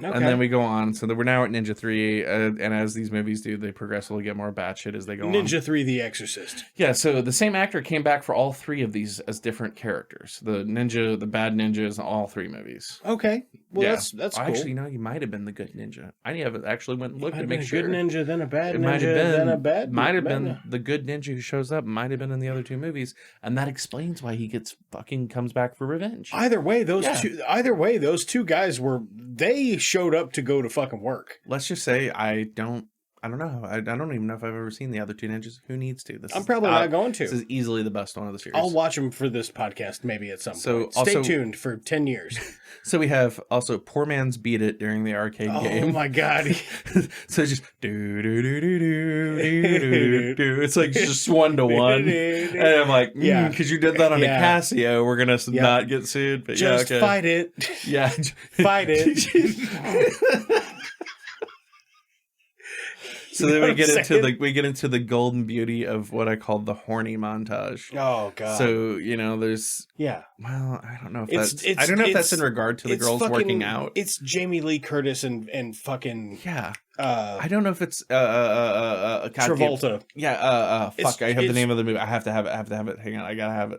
Okay. And then we go on. So we're now at Ninja 3, and as these movies do, they progressively get more batshit as they go on. Ninja 3, The Exorcist. Yeah, so the same actor came back for all 3 of these as different characters. The ninja, the bad ninjas, all 3 movies. Okay. Well, that's cool. Actually, no, he might have been the good ninja. I haven't actually went and looked to make sure. Good ninja, then a bad ninja, then a bad ninja. Might have been the good ninja who shows up, might have been in the other 2 movies, and that explains why he comes back for revenge. Either way, those two guys they showed up to go to fucking work. Let's just say I don't know. I don't even know if I've ever seen the other 2 ninjas. Who needs to? I'm probably not going to. This is easily the best one of the series. I'll watch them for this podcast maybe at some point. Stay tuned for 10 years. So we have also Poor Man's Beat It during the arcade game. Oh my god. So it's just do do do do do do. It's like just 1-to-1. And I'm like, because you did that on a Casio, we're gonna not get sued. But just fight it. Yeah. Fight it. So then we get into the golden beauty of what I call the horny montage. Oh god. So, there's well, I don't know if that's in regard to the girls working out. It's Jamie Lee Curtis and fucking I don't know if it's Travolta. Fuck, I have the name of the movie. I have to have it. Hang on, I gotta have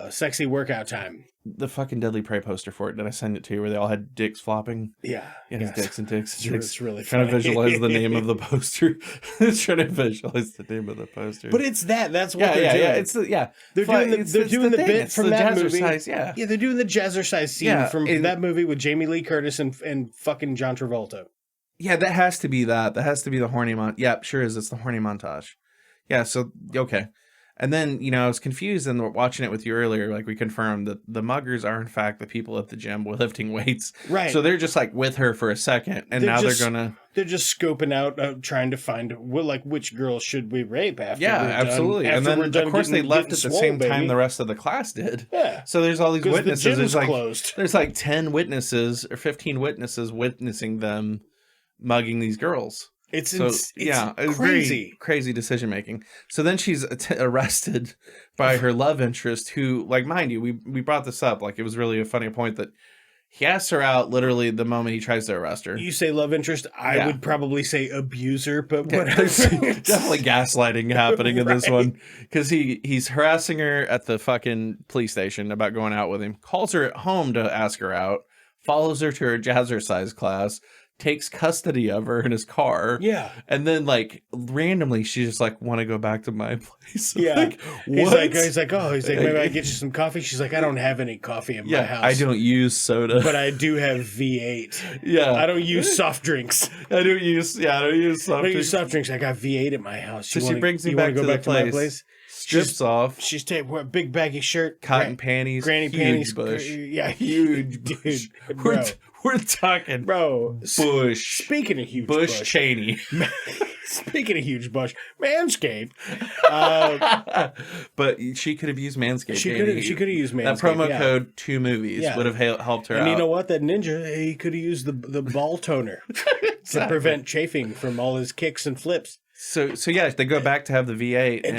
it. Sexy Workout Time. The fucking Deadly Prey poster for it. Did I send it to you where they all had dicks flopping? Yeah. It's dicks and dicks. It's really trying funny. to visualize the name of the poster. Trying to visualize the name of the poster. But it's that's what they're doing. It's they're doing the bit from that movie. Yeah, they're doing the jazzercise scene from that movie with Jamie Lee Curtis and fucking John Travolta. Yeah, that has to be that. That has to be the horny montage. Yeah, sure is. It's the horny montage. Yeah, so okay. And then, I was confused and watching it with you earlier, like we confirmed that the muggers are in fact the people at the gym lifting weights. Right. So they're just like with her for a second and they're just scoping out, trying to find which girl should we rape after. Yeah, absolutely. And then of course they left at the same time the rest of the class did. Yeah. So there's all these witnesses. The gym's closed. There's like 10 witnesses or 15 witnesses witnessing them mugging these girls. It's crazy. Crazy decision making. So then she's arrested by her love interest, who, like, mind you, we brought this up. Like, it was really a funny point that he asks her out literally the moment he tries to arrest her. You say love interest, I would probably say abuser, but whatever. There's definitely gaslighting happening in this one, because he's harassing her at the fucking police station about going out with him, calls her at home to ask her out, follows her to her jazzercise class, takes custody of her in his car. Yeah. And then, like, randomly, she's just like, want to go back to my place. Yeah. Like, he's like, maybe I get you some coffee. She's like, I don't have any coffee in my house. I don't use soda. But I do have V8. Yeah. I don't use soft drinks. I don't use soft drinks. I got V8 at my house. So she brings me back to the place. Strips off. She's taking a big baggy shirt. Cotton panties. Granny huge panties. Bush. Huge bush. Dude, We're talking bro. Bush. Speaking of huge Bush Cheney. Speaking of huge bush, Manscaped. But she could have used Manscaped. She could have used Manscaped. That promo code 2 movies would have helped her out. And you know what? That ninja, he could have used the ball toner to prevent chafing from all his kicks and flips. So yeah, they go back to have the V8, and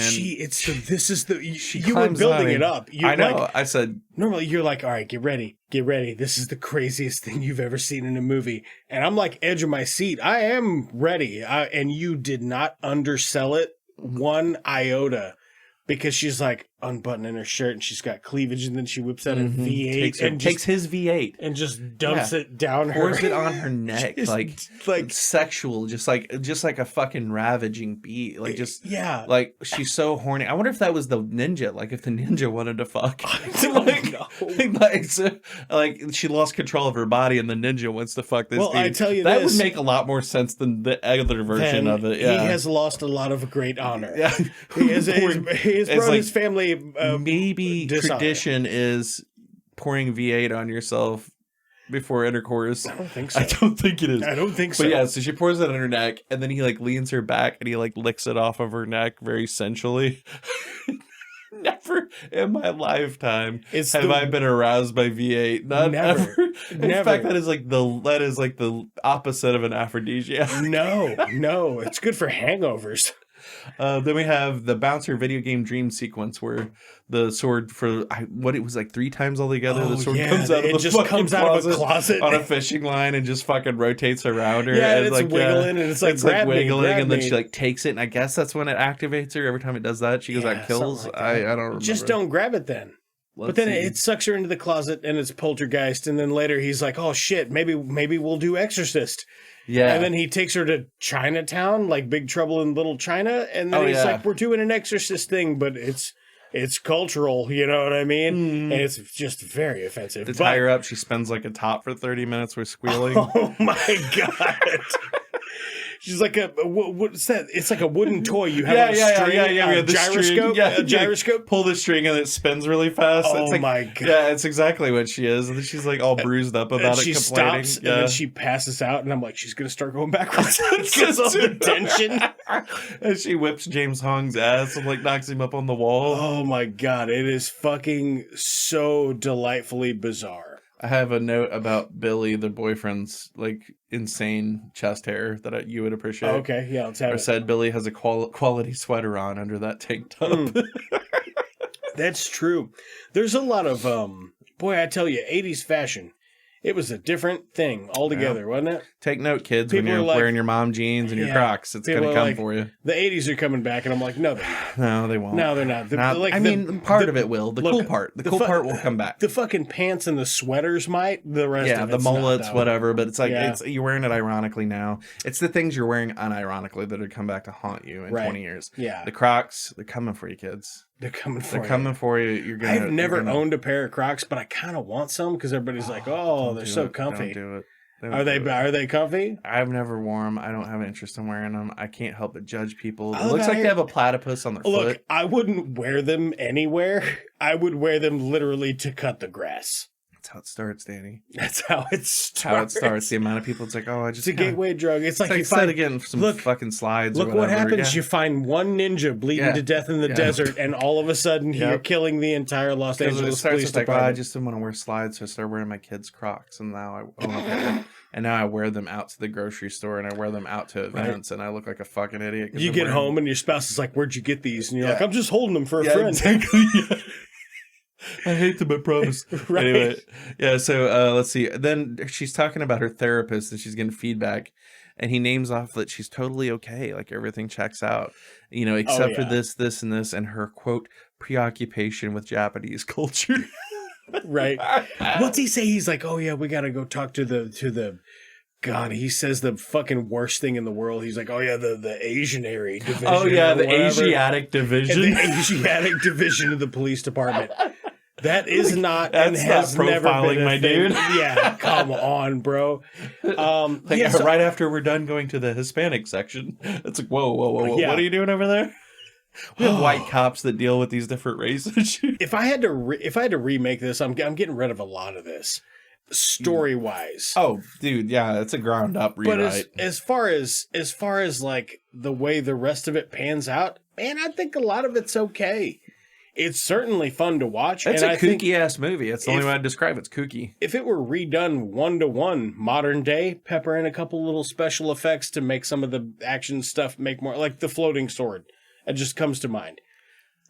you were building it up. I know. Like, I said normally you're like, all right, get ready. This is the craziest thing you've ever seen in a movie, and I'm like edge of my seat. I am ready, and you did not undersell it one iota. Because she's like unbuttoning her shirt and she's got cleavage, and then she whips out a V8 takes his V8 and just dumps it down her. Pours it on her neck, like sexual, just like a fucking ravaging beat, like she's so horny. I wonder if that was the ninja, like if the ninja wanted to fuck. Like she lost control of her body and the ninja wants to fuck this dude. I tell you, that would make a lot more sense than the other version of it. Yeah. He has lost a lot of great honor. Yeah. He's brought his family. Maybe dishonor. Tradition is pouring V8 on yourself before intercourse. I don't think so. I don't think it is. I don't think so. But yeah, so she pours it on her neck, and then he like leans her back and he like licks it off of her neck very sensually. Never in my lifetime I been aroused by V8. Not never. Ever. In fact, that is like the opposite of an aphrodisiac. No, it's good for hangovers. Then we have the bouncer video game dream sequence where the sword it was like 3 times altogether. The sword comes out of a closet on a fishing line and just fucking rotates around her. Yeah, and it's like wiggling and it's like wiggling, and then she like takes it, and I guess that's when it activates her. Every time it does that, she goes out kills. Like I don't remember. Just don't grab it then. But then it sucks her into the closet and it's poltergeist, and then later he's like, oh shit, maybe we'll do Exorcist. Yeah. And then he takes her to Chinatown, like Big Trouble in Little China, and then he's like, we're doing an Exorcist thing, but it's cultural, you know what I mean? And it's just very offensive. To tie her up, she spends like a top for 30 minutes with squealing. Oh my God. She's like what's that? It's like a wooden toy. You have a string, a gyroscope. A gyroscope. Pull the string and it spins really fast. Oh it's like, my God! Yeah, it's exactly what she is. And then she's like all bruised up about it, she complaining. Stops, and then she passes out, and I'm like, she's gonna start going backwards because of the tension. And she whips James Hong's ass and like knocks him up on the wall. Oh my God! It is fucking so delightfully bizarre. I have a note about Billy, the boyfriend's like insane chest hair that you would appreciate. Oh, okay, yeah, let's have it. Said Billy has a quality sweater on under that tank top. That's true. There's a lot of boy, I tell you, 80s fashion. It was a different thing altogether, wasn't it? Take note, kids, when you're wearing your mom jeans and your Crocs. It's going to come for you. The 80s are coming back, and I'm like, no, they're not. No, they won't. No, they're not. Part of it will. The cool part. The cool part will come back. The fucking pants and the sweaters might. The rest of it's the mullets, not, whatever. But it's like you're wearing it ironically now. It's the things you're wearing unironically that would come back to haunt you in 20 years. Yeah. The Crocs, they're coming for you, kids. They're coming for you. You're gonna. I've never owned a pair of Crocs, but I kind of want some because everybody's like, "Oh, they're so comfy." Don't do it. Are they comfy? I've never worn them. I don't have an interest in wearing them. I can't help but judge people. It looks like they have a platypus on their foot. Look, I wouldn't wear them anywhere. I would wear them literally to cut the grass. That's how it starts, Danny. That's how it starts. The amount of people, it's like, it's a gateway drug. It's like you instead of getting some fucking slides. Look or whatever, what happens. You find one ninja bleeding to death in the desert, and all of a sudden you're killing the entire Los Angeles police department. I just didn't want to wear slides, so I started wearing my kids' Crocs, and now I own a pair. And now I wear them out to the grocery store and I wear them out to events and I look like a fucking idiot. You get home and your spouse is like, "Where'd you get these?" And you're Yeah. like, "I'm just holding them for a friend." Exactly. I hate them, I promise. Right. Anyway, yeah, so let's see. Then she's talking about her therapist and she's getting feedback. And he names off that she's totally okay. Like everything checks out, you know, except for this, and this, and her, quote, preoccupation with Japanese culture. Right. What's he say? He's like, "Oh yeah, we got to go talk to the God," he says the fucking worst thing in the world. He's like, "Oh yeah, the Asianary division." Oh yeah, or the whatever. Asiatic division. And the Asiatic division of the police department. That is not That's and has not never profiling, been a my thing. dude. Yeah, come on, bro. Like right after we're done going to the Hispanic section, it's like, whoa, Yeah. what are you doing over there? We have white cops that deal with these different races. If I had to remake this, I'm getting rid of a lot of this, story wise. Oh, dude, yeah, it's a ground up rewrite. But as far as like the way the rest of it pans out, man, I think a lot of it's okay. It's certainly fun to watch. It's and a I think kooky ass movie. That's the only way I'd describe it. It's kooky. if it were redone 1-to-1 modern day, pepper in a couple little special effects to make some of the action stuff make more, like the floating sword. It just comes to mind.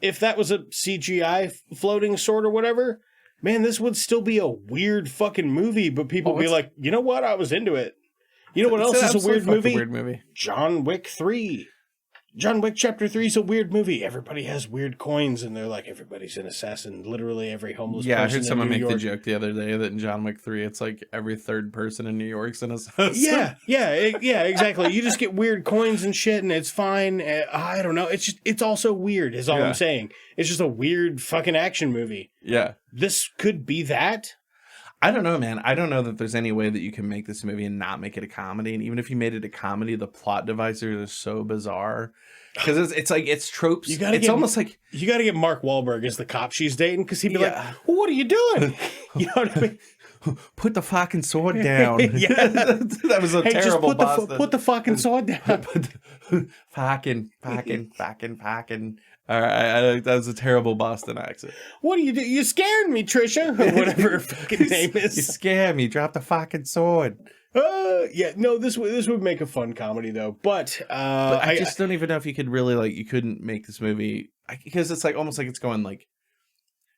If that was a CGI floating sword or whatever, man, this would still be a weird fucking movie, but people would be like, "You know what? I was into it." You know what else is a weird movie? Weird movie. John Wick 3. John Wick Chapter 3 is a weird movie. Everybody has weird coins, and they're like, everybody's an assassin. Literally every homeless person Yeah, I heard someone in New make the York. joke the other day that in John Wick 3, it's like every third person in New York's an assassin. Yeah, exactly. You just get weird coins and shit, and it's fine. I don't know. It's also weird, is all I'm saying. It's just a weird fucking action movie. Yeah. This could be that. I don't know, man. I don't know that there's any way that you can make this movie and not make it a comedy. And even if you made it a comedy, the plot devices are so bizarre. Because it's like, it's tropes. It's almost like... You got to get Mark Wahlberg as the cop she's dating, because he'd be like, well, what are you doing? You know what I mean? Put the fucking sword down. Yeah. That was a terrible Boston. Put the fucking sword down. Fucking. All right, that was a terrible Boston accent. What do? You scared me, Trisha, or whatever her fucking name is. You scared me. Drop the fucking sword. Yeah, no, this would make a fun comedy though, but I just don't even know if you could really you couldn't make this movie because it's like almost like it's going like,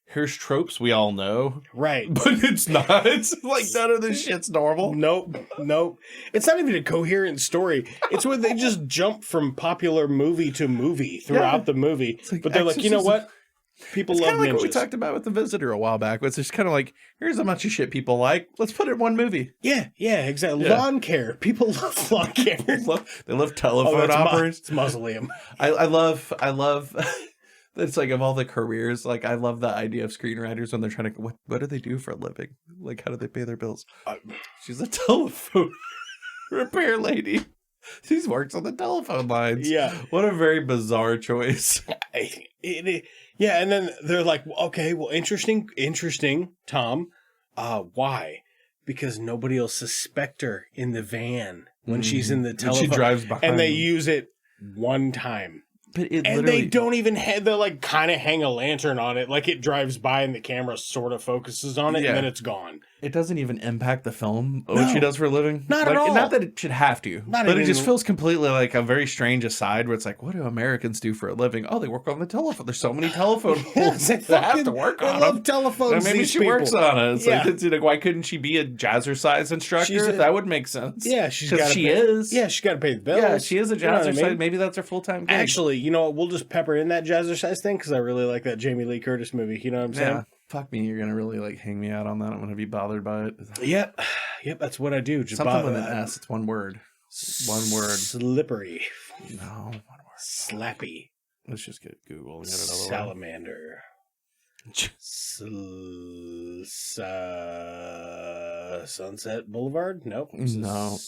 here's tropes we all know, right? But it's not. It's like none of this shit's normal. Nope. It's not even a coherent story. It's where they just jump from popular movie to movie throughout the movie, but they're like, you know what? People love like ninjas. what we talked about with The Visitor a while back. It's just kind of like, here's a bunch of shit people like. Let's put it in one movie. Yeah, exactly. Yeah. Lawn care. People love lawn care. They love telephone operators. It's mausoleum. I love. It's like of all the careers, like I love the idea of screenwriters when they're trying to. What do they do for a living? Like, how do they pay their bills? She's a telephone repair lady. She works on the telephone lines. Yeah. What a very bizarre choice. Yeah, and then they're like, okay, well, interesting, Tom. Why? Because nobody will suspect her in the van when she's in the telephone. She drives behind. And they use it one time. But it and literally... they don't even they'll like kind of hang a lantern on it, like it drives by and the camera sort of focuses on it and then it's gone. It doesn't even impact the film, what she does for a living. Not at all. Not that it should have to, but it just feels completely like a very strange aside where it's like, what do Americans do for a living? Oh, they work on the telephone. There's so many telephone poles they have to work on. I love telephones. Maybe she works on it. It's like, why couldn't she be a jazzercise instructor? That would make sense. Yeah, she is. Yeah, she's got to pay the bills. Yeah, she is a jazzercise. Maybe that's her full-time gig. Actually, you know what? We'll just pepper in that jazzercise thing because I really like that Jamie Lee Curtis movie. You know what I'm saying? Yeah. Fuck me, you're gonna really like hang me out on that. I'm gonna be bothered by it. Yep, that's what I do. Just something with an S. It's one word. One word. Slippery. No, one word. Slappy. Let's just get Google. Salamander. Sunset Boulevard? Nope. No.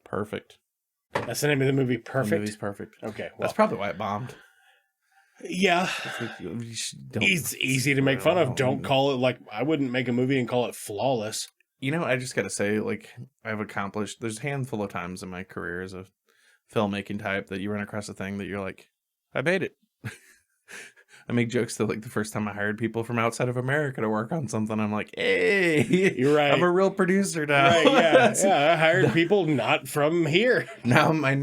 Perfect. That's the name of the movie. Perfect. The movie's perfect. Okay, that's probably why it bombed. Yeah, it's easy to make fun of. Don't call it like I wouldn't make a movie and call it flawless. You know, I just gotta say, like I've accomplished. There's a handful of times in my career as a filmmaking type that you run across a thing that you're like, I made it. I make jokes that like the first time I hired people from outside of America to work on something, I'm like, hey, You're right. I'm a real producer now. Right, yeah, yeah. I hired people not from here. Now my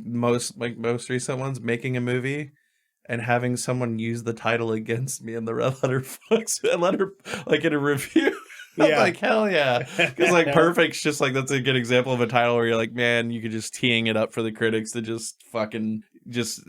most recent one's making a movie and having someone use the title against me in the red letter like in a review. I'm like, hell yeah. Because like Perfect's just like, that's a good example of a title where you're like, man, you could just teeing it up for the critics to just fucking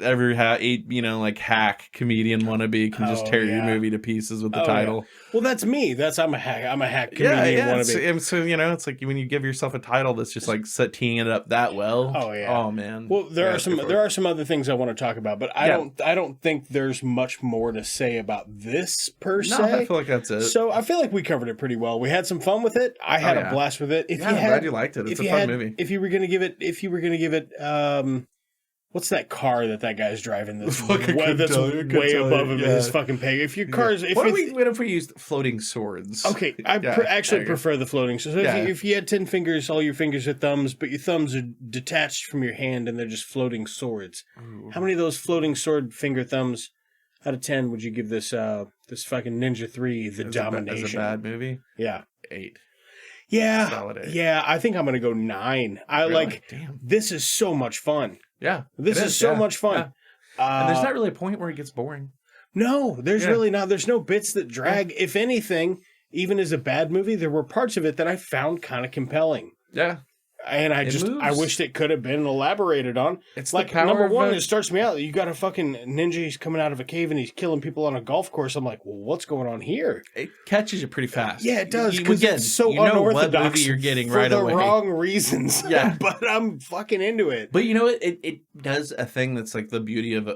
every like hack comedian wannabe can just tear your movie to pieces with the title. Yeah. Well, that's me. I'm a hack comedian wannabe. So it's like when you give yourself a title that's just like teeing it up that well. Oh yeah. Oh man. Well, there are some other things I want to talk about, but I don't think there's much more to say about this per se. No, I feel like that's it. So I feel like we covered it pretty well. We had some fun with it. I had a blast with it. I'm glad you liked it. It's a fun movie. If you were gonna give it, what's that car that guy's driving that's way above him in his fucking peg? If your car's... What if we used floating swords? Okay, I actually prefer the floating. So if you had 10 fingers, all your fingers are thumbs, but your thumbs are detached from your hand and they're just floating swords. Ooh. How many of those floating sword finger thumbs out of 10 would you give this fucking Ninja 3, The Domination? As a bad movie? Yeah. 8. Yeah. Solid 8. Yeah, I think I'm going to go 9. Damn. This is so much fun. Yeah. This is so much fun. Yeah. And there's not really a point where it gets boring. No, there's really not. There's no bits that drag. Yeah. If anything, even as a bad movie, there were parts of it that I found kind of compelling. Yeah. And I wished it could have been elaborated on. It's like number one, it starts me out. You got a fucking ninja, he's coming out of a cave and he's killing people on a golf course. I'm like, well, what's going on here? It catches you pretty fast. Yeah, it does. Because it's so unorthodox what movie you're getting right away. For the wrong reasons. Yeah. But I'm fucking into it. But you know what? It does a thing that's like the beauty of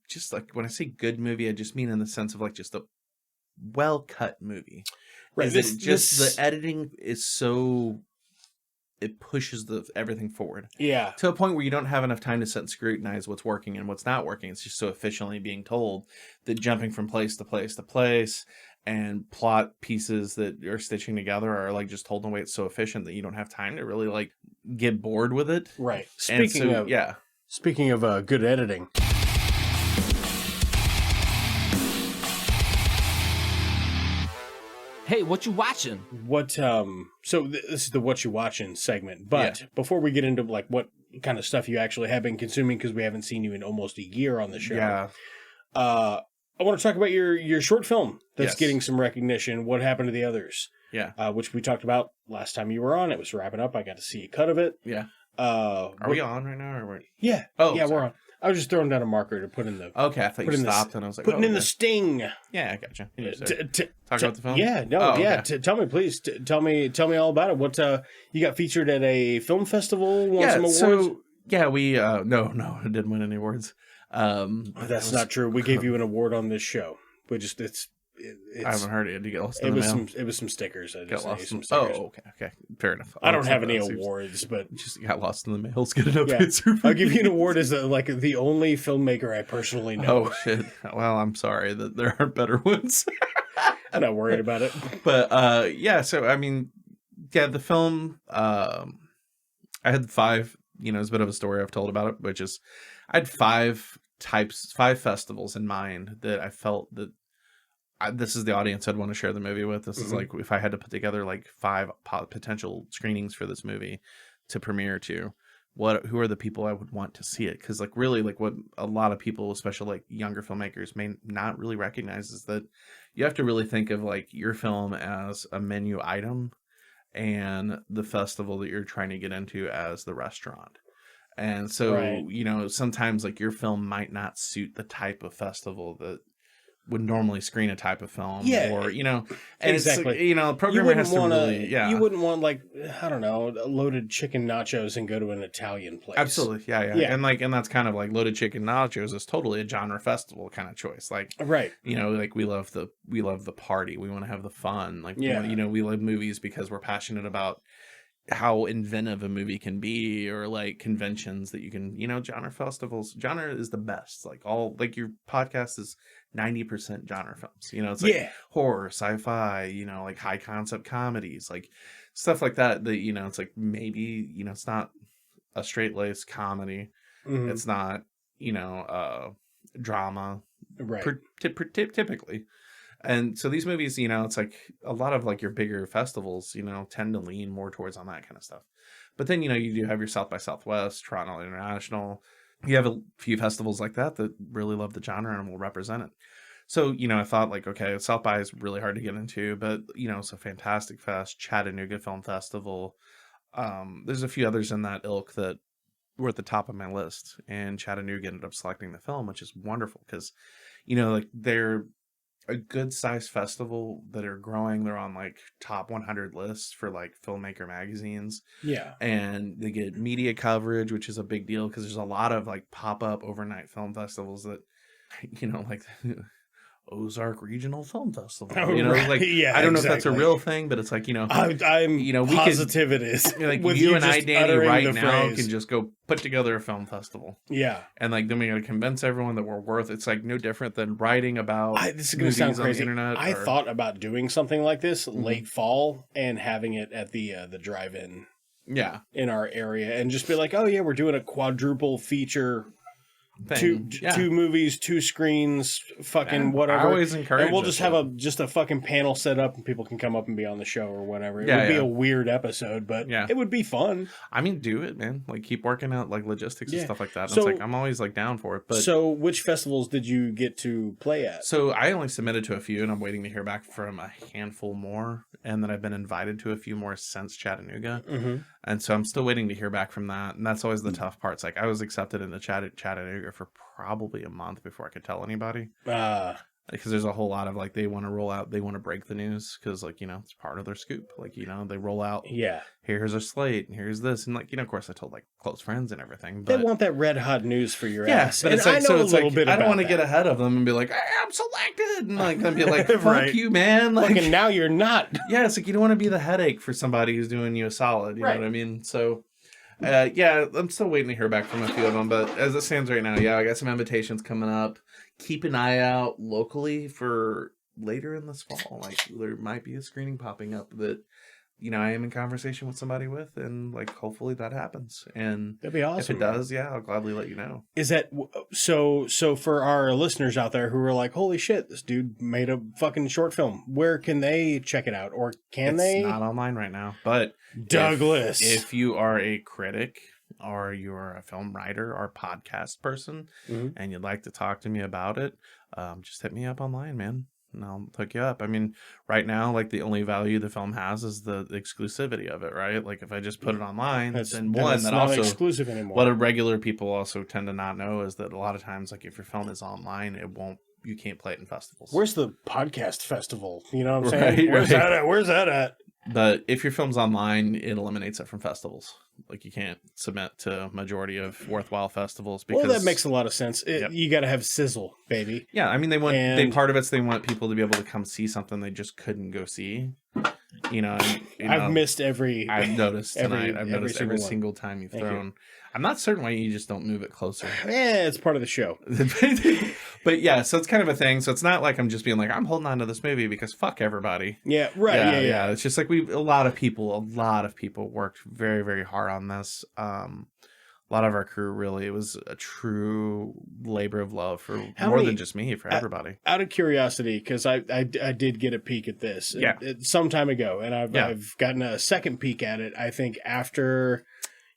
just like when I say good movie, I just mean in the sense of like just a well-cut movie. Right. The editing is so... It pushes everything forward. Yeah. To a point where you don't have enough time to sit and scrutinize what's working and what's not working. It's just so efficiently being told that jumping from place to place to place and plot pieces that are stitching together are like just told in a way it's so efficient that you don't have time to really like get bored with it. Right. Speaking of good editing. Hey, what you watching? So this is the what you watching segment. But before we get into like what kind of stuff you actually have been consuming, because we haven't seen you in almost a year on the show. Yeah. I want to talk about your short film that's getting some recognition. What happened to the others? Yeah. Which we talked about last time you were on. It was wrapping up. I got to see a cut of it. Yeah. Are we on right now? Or yeah. Oh, yeah, sorry. we're on. I was just throwing down a marker to put in the... Okay, I thought you stopped and I was like... Putting in the sting. Yeah, I gotcha. Talk about the film? Yeah, no, Okay. Tell me, please. Tell me all about it. What, you got featured at a film festival, won some awards? So, yeah, we... No, I didn't win any awards. That's not true. We gave you an award on this show. We just... I haven't heard it. Did you get lost in the mail? It was some stickers. Okay. Fair enough. I don't have any awards, but just got lost in the mail. Let's get it up. Yeah. I'll give you an award as the only filmmaker I personally know. Oh shit! Well, I'm sorry that there aren't better ones. I'm not worried about it. But so I mean, the film. I had 5. It's a bit of a story I've told about it, which is I had 5 festivals in mind that I felt that. This is the audience I'd want to share the movie with. This is like if I had to put together like 5 potential screenings for this movie to premiere to, who are the people I would want to see it? Because like really like what a lot of people, especially like younger filmmakers, may not really recognize is that you have to really think of like your film as a menu item and the festival that you're trying to get into as the restaurant. And so, sometimes like your film might not suit the type of festival that would normally screen a type of film, or and exactly. It's, a programmer has to really, you wouldn't want like I don't know, loaded chicken nachos and go to an Italian place. Absolutely, yeah, and that's kind of like loaded chicken nachos is totally a genre festival kind of choice, like right, like we love the party, we want to have the fun, like we love movies because we're passionate about how inventive a movie can be, or like conventions that you can, genre festivals. Genre is the best. Like all, like your podcast is 90% genre films. It's like horror, sci-fi, like high concept comedies, like stuff like that. That it's like maybe it's not a straight laced comedy. Mm-hmm. It's not drama. Right. Typically. And so these movies, you know, it's like a lot of like your bigger festivals, you know, tend to lean more towards on that kind of stuff. But then, you know, you do have your South by Southwest, Toronto International. You have a few festivals like that really love the genre and will represent it. So, you know, I thought like, okay, South by is really hard to get into, but, you know, it's a Fantastic Fest, Chattanooga Film Festival. There's a few others in that ilk that were at the top of my list, and Chattanooga ended up selecting the film, which is wonderful because, you know, like they're a good sized festival that are growing. They're on like top 100 lists for like filmmaker magazines. Yeah. And they get media coverage, which is a big deal because there's a lot of like pop-up overnight film festivals that, you know, like Ozark Regional Film Festival. You know, like I don't know if that's a real thing, but it's like, you know, I'm you know, positive it is. Like with you and I, just Danny, uttering right the now phrase. can just go put together a film festival. Yeah. And like then we got to convince everyone that we're worth. It's like no different than writing about. This is going to sound crazy. On the internet I thought about doing something like this late fall and having it at the drive-in. Yeah. In our area, and just be like, oh yeah, we're doing a quadruple feature. Two movies, 2 screens, fucking whatever. I always encourage. And we'll just have a fucking panel set up, and people can come up and be on the show or whatever. It would be a weird episode, but it would be fun. I mean, do it, man. Like keep working out like logistics and stuff like that. So, it's like I'm always like down for it. But so, which festivals did you get to play at? So I only submitted to a few, and I'm waiting to hear back from a handful more. And then I've been invited to a few more since Chattanooga. Mm-hmm. And so I'm still waiting to hear back from that. And that's always the tough part. It's like I was accepted into Chattanooga for probably a month before I could tell anybody. Because there's a whole lot of like, they want to roll out, they want to break the news because like, you know, it's part of their scoop. Like, you know, they roll out, here's a slate, and here's this. And like, you know, of course I told like close friends and everything. But they want that red hot news for your ass. But and it's like, I know so a it's little like, bit I don't want to about get that. ahead of them and be like, hey, I'm selected. And like, then be like, fuck you, man. Like, fucking now you're not. Yeah, it's like, you don't want to be the headache for somebody who's doing you a solid. You know what I mean? So... I'm still waiting to hear back from a few of them, but as it stands right now, I got some invitations coming up. Keep an eye out locally for later in this fall. Like there might be a screening popping up that, you know, I am in conversation with somebody with, and like hopefully that happens. And that'd be awesome. If it does, I'll gladly let you know. Is that so for our listeners out there who are like, holy shit, this dude made a fucking short film. Where can they check it out? Or can they? It's not online right now, but Douglas, if you are a critic or you're a film writer or podcast person and you'd like to talk to me about it, just hit me up online, man. And I'll hook you up. I mean, right now, like the only value the film has is the exclusivity of it, right? Like if I just put it online, then one that not also exclusive anymore. What regular people also tend to not know is that a lot of times, like if your film is online, you can't play it in festivals. Where's the podcast festival? You know what I'm saying? Where's that at? But if your film's online, it eliminates it from festivals. Like you can't submit to majority of worthwhile festivals because that makes a lot of sense. You got to have sizzle, baby. Yeah, I mean they want part of it's they want people to be able to come see something they just couldn't go see. You know, I've missed every. I've noticed tonight. I've noticed every single time you've thrown. I'm not certain why you just don't move it closer. It's part of the show. But yeah, so it's kind of a thing. So it's not like I'm just being like, I'm holding on to this movie because fuck everybody. Yeah, right. Yeah. It's just like a lot of people worked very, very hard on this. A lot of our crew really, it was a true labor of love for than just me, for everybody. Out of curiosity, because I did get a peek at this some time ago, and I've gotten a second peek at it, I think, after...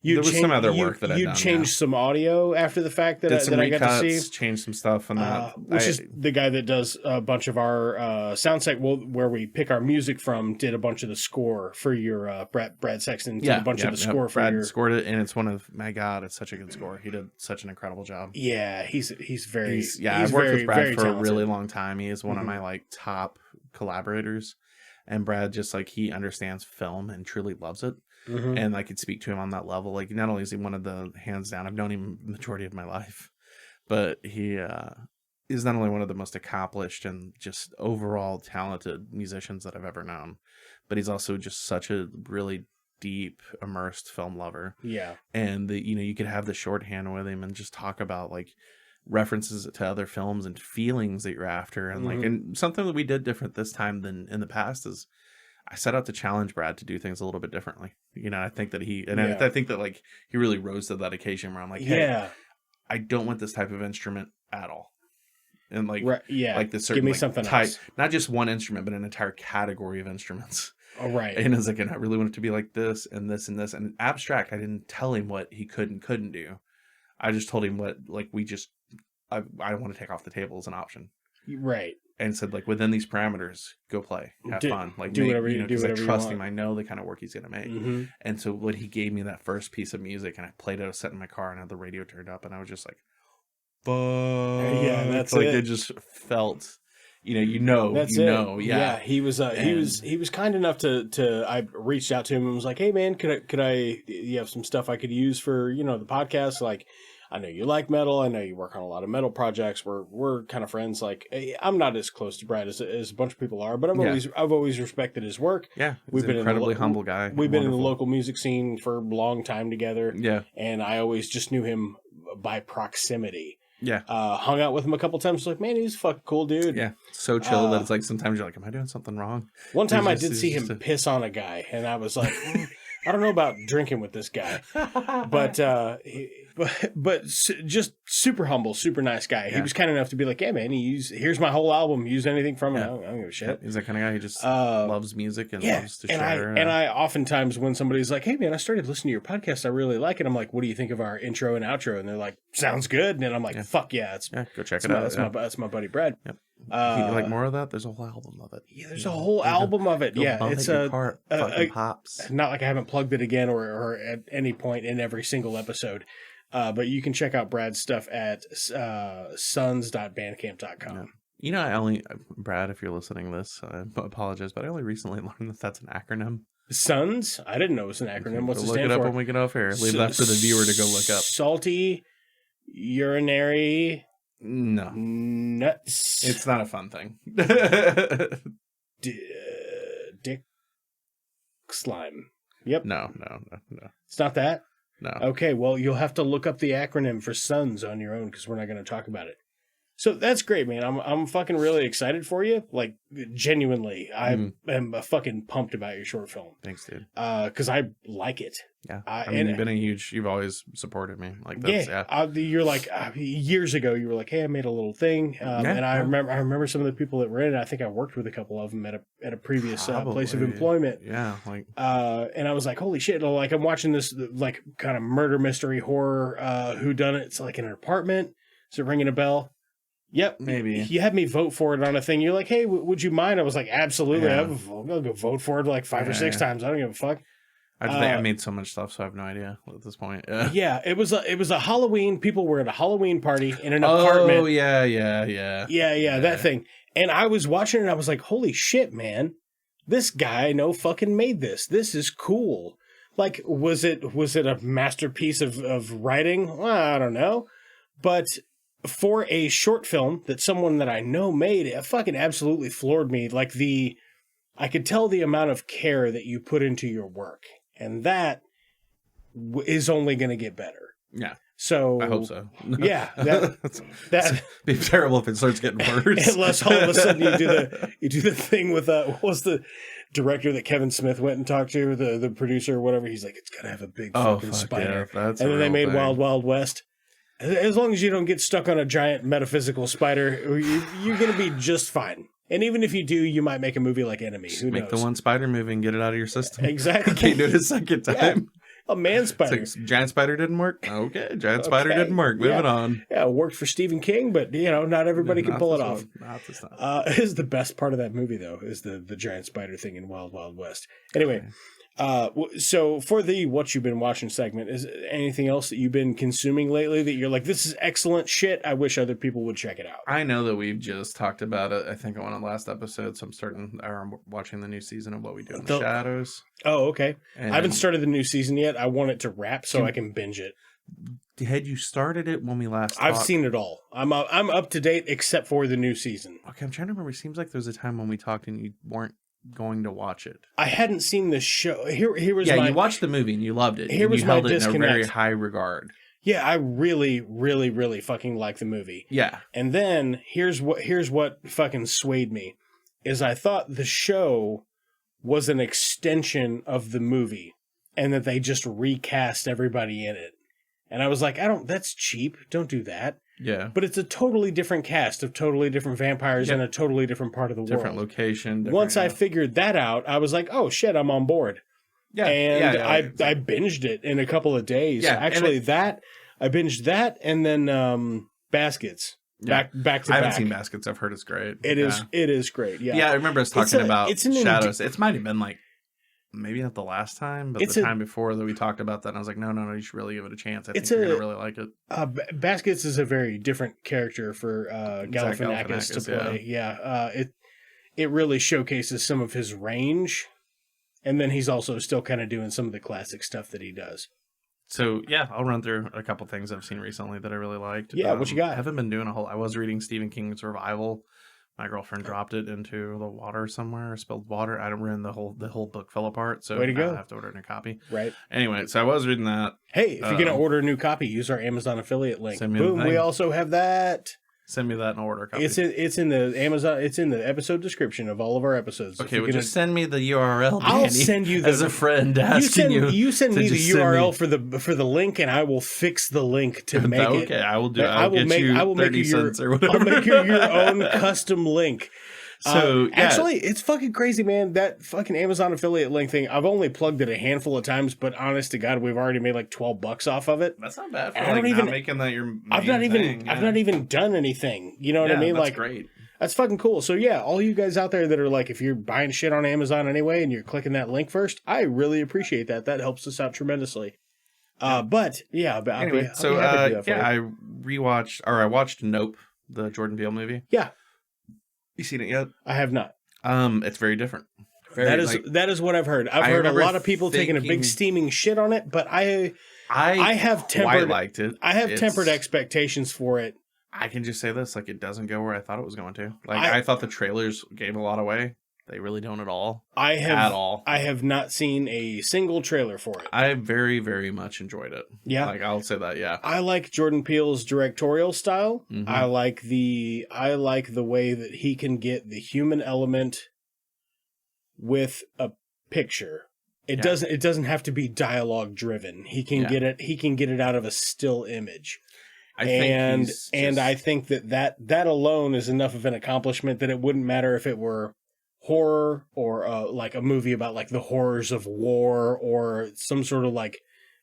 There was some other work that I'd done. You changed some audio after the fact that I got to see. Changed some stuff on that. Which is the guy that does a bunch of our sound site, where we pick our music from, did a bunch of the score for your Brad Sexton. Did a bunch of the score for Brad scored it, and it's my God, it's such a good score. He did such an incredible job. Yeah, he's very. I've worked with Brad for talented. a really long time. He is one of my like top collaborators, and Brad just like he understands film and truly loves it. And I could speak to him on that level. Like, not only is he one of the hands down, I've known him the majority of my life, but he is not only one of the most accomplished and just overall talented musicians that I've ever known, but he's also just such a really deep, immersed film lover. Yeah. And you could have the shorthand with him and just talk about like references to other films and feelings that you're after. And like, and something that we did different this time than in the past is I set out to challenge Brad to do things a little bit differently. You know, I think that I think that like he really rose to that occasion where I'm like, hey, I don't want this type of instrument at all. and like like the certain give me like, something type, else. not just one instrument, but an entire category of instruments. Oh, right. And it's like, and I really want it to be like this and this and this. And abstract, I didn't tell him what he could and couldn't do. I just told him what, like, I want to take off the table as an option. Right. And said, like, within these parameters, go play, have fun. Like, do whatever you do, because I whatever trust you him. want. I know the kind of work he's going to make. Mm-hmm. And so when he gave me that first piece of music and I played it, I was sitting in my car and I had the radio turned up and I was just like, fuck. Yeah, that's like, it. It just felt... That's it. Yeah, he was kind enough to I reached out to him and was like, hey man, could I you have some stuff I could use for, the podcast? Like, I know you like metal, I know you work on a lot of metal projects, we're kind of friends. Like, I'm not as close to Brad as a bunch of people are, but I've always respected his work. Yeah, we've been an incredibly humble guy. We've been in the local music scene for a long time together. Yeah, and I always just knew him by proximity. Yeah. Hung out with him a couple times. Like, man, he's a fucking cool dude. Yeah. So chill that it's like sometimes you're like, am I doing something wrong? One time I did see him piss on a guy, and I was like, I don't know about drinking with this guy. But just super humble, super nice guy. Yeah. He was kind enough to be like, yeah, man, here's my whole album. Use anything from it. I don't give a shit. Yeah. He's that kind of guy who just loves music and loves to share. And I oftentimes, when somebody's like, hey, man, I started listening to your podcast. I really like it. I'm like, what do you think of our intro and outro? And they're like, sounds good. And I'm like, fuck yeah. Go check it out. That's my buddy Brad. Yep. You like more of that? There's a whole album of it. Yeah, there's a whole album of it. Yeah, it's fucking pops. Not like I haven't plugged it again or at any point in every single episode. But you can check out Brad's stuff at sons.bandcamp.com. Yeah. Brad, if you're listening to this, I apologize, but I only recently learned that that's an acronym. Sons? I didn't know it was an acronym. What's it stand for? Look it up when we get off here. Leave that for the viewer to go look up. Salty, urinary... No. Nuts. It's not a fun thing. Dick slime. Yep. No. It's not that? No. Okay, well, you'll have to look up the acronym for SONS on your own because we're not going to talk about it. So that's great, man. I'm fucking really excited for you. Like, genuinely, I am fucking pumped about your short film. Thanks, dude. Because I like it. Yeah. You've always supported me. Like, that's, you're like, years ago, you were like, hey, I made a little thing. And I remember some of the people that were in it. I think I worked with a couple of them at a previous place of employment. Yeah. Like, and I was like, holy shit. Like, I'm watching this, like, kind of murder mystery horror whodunit. It's like in an apartment. Is it ringing a bell? Yep. Maybe. You had me vote for it on a thing. You're like, hey, would you mind? I was like, absolutely. Yeah. I'll go vote for it like 5 or 6 times. I don't give a fuck. I made so much stuff, so I have no idea at this point. Yeah, it was a Halloween. People were at a Halloween party in an apartment. Oh, yeah. That thing. And I was watching it and I was like, holy shit, man. This guy fucking made this. This is cool. Like, was it a masterpiece of writing? Well, I don't know. But for a short film that someone that I know made, it fucking absolutely floored me. Like, I could tell the amount of care that you put into your work. And that is only going to get better. Yeah. So I hope so. Yeah. That'd be terrible if it starts getting worse. Unless all of a sudden you do the thing with what was the director that Kevin Smith went and talked to, the producer or whatever. He's like, it's got to have a big fucking spider. Yeah, and then they made Wild Wild West. As long as you don't get stuck on a giant metaphysical spider, you're going to be just fine. And even if you do, you might make a movie like Enemy. Who knows? Make the one spider movie and get it out of your system. Exactly. Can't do it a second time. Yeah. A man spider. Like, giant spider didn't work? Okay. Giant spider didn't work. Moving on. Yeah, it worked for Stephen King, but, not everybody can pull it off. Not this time. Is the best part of that movie, though, is the giant spider thing in Wild Wild West. Anyway, so for the What You've Been Watching segment, is anything else that you've been consuming lately that you're like, this is excellent shit, I wish other people would check it out? I know that we've just talked about it, I think, on the last episode, so I'm watching the new season of What We Do in the Shadows. Oh, okay. And I haven't started the new season yet. I want it to wrap so I can binge it. Had you started it when we last talked? I've seen it all. I'm up to date except for the new season. Okay, I'm trying to remember. It seems like there was a time when we talked and you weren't going to watch it. I hadn't seen the show. Here was you watched the movie and you loved it. Here was you my held disconnect. it in a very high regard. Yeah, I really, really, really fucking like the movie. Yeah. And then here's what fucking swayed me is I thought the show was an extension of the movie and that they just recast everybody in it. And I was like, that's cheap. Don't do that. Yeah. But it's a totally different cast of totally different vampires in a totally different part of the Different world. location. Once I figured that out, I was like, oh shit, I'm on board. Yeah. And I binged it in a couple of days. Yeah, Actually, I binged that and then Baskets. Back to back. I haven't seen Baskets. I've heard it's great. It is great. Yeah. Yeah, I remember us talking about Shadows. It might have been like maybe not the last time, but the time before that we talked about that. And I was like, no, you should really give it a chance. I think you're gonna really like it. Baskets is a very different character for Galifianakis to play. Yeah. It really showcases some of his range, and then he's also still kind of doing some of the classic stuff that he does. So, yeah, I'll run through a couple things I've seen recently that I really liked. Yeah, what you got? I haven't been doing a whole... I was reading Stephen King's Survival. My girlfriend dropped it into the water somewhere, spilled water. I don't ruin the whole book fell apart, so Way to go. I have to order a new copy. Right. Anyway, so I was reading that. Hey, if you're going to order a new copy, use our Amazon affiliate link. Send me Boom, the thing. we also have that. Send me that and I'll order a copy. It's in the Amazon. It's in the episode description of all of our episodes. Okay, well, just send me the URL. Danny, I'll send you as a friend asking you. You send me the URL for the link, and I will fix the link to make it. Okay, I will do. I will get you 30 cents or whatever. I'll make your own custom link. So yeah. Actually, it's fucking crazy, man. That fucking Amazon affiliate link thing. I've only plugged it a handful of times, but honest to God, we've already made like $12 off of it. That's not bad for not making that your main I've not even done anything. You know what I mean? That's great. That's fucking cool. So yeah, all you guys out there that are like, if you're buying shit on Amazon anyway, and you're clicking that link first, I really appreciate that. That helps us out tremendously. But yeah, anyway, I watched Nope, the Jordan Peele movie. Yeah. You seen it yet? I have not. It's very different. That is what I've heard. I've heard a lot of people taking a big steaming shit on it, but I have tempered liked it. I have tempered expectations for it. I can just say this, like, it doesn't go where I thought it was going to. Like, I thought the trailers gave a lot away. They really don't at all. I have not seen a single trailer for it. I very, very much enjoyed it. Yeah. Like, I'll say that, yeah. I like Jordan Peele's directorial style. Mm-hmm. I like the way that he can get the human element with a picture. It doesn't have to be dialogue driven. He can get it out of a still image. I think that alone is enough of an accomplishment that it wouldn't matter if it were horror or like a movie about like the horrors of war or some sort of like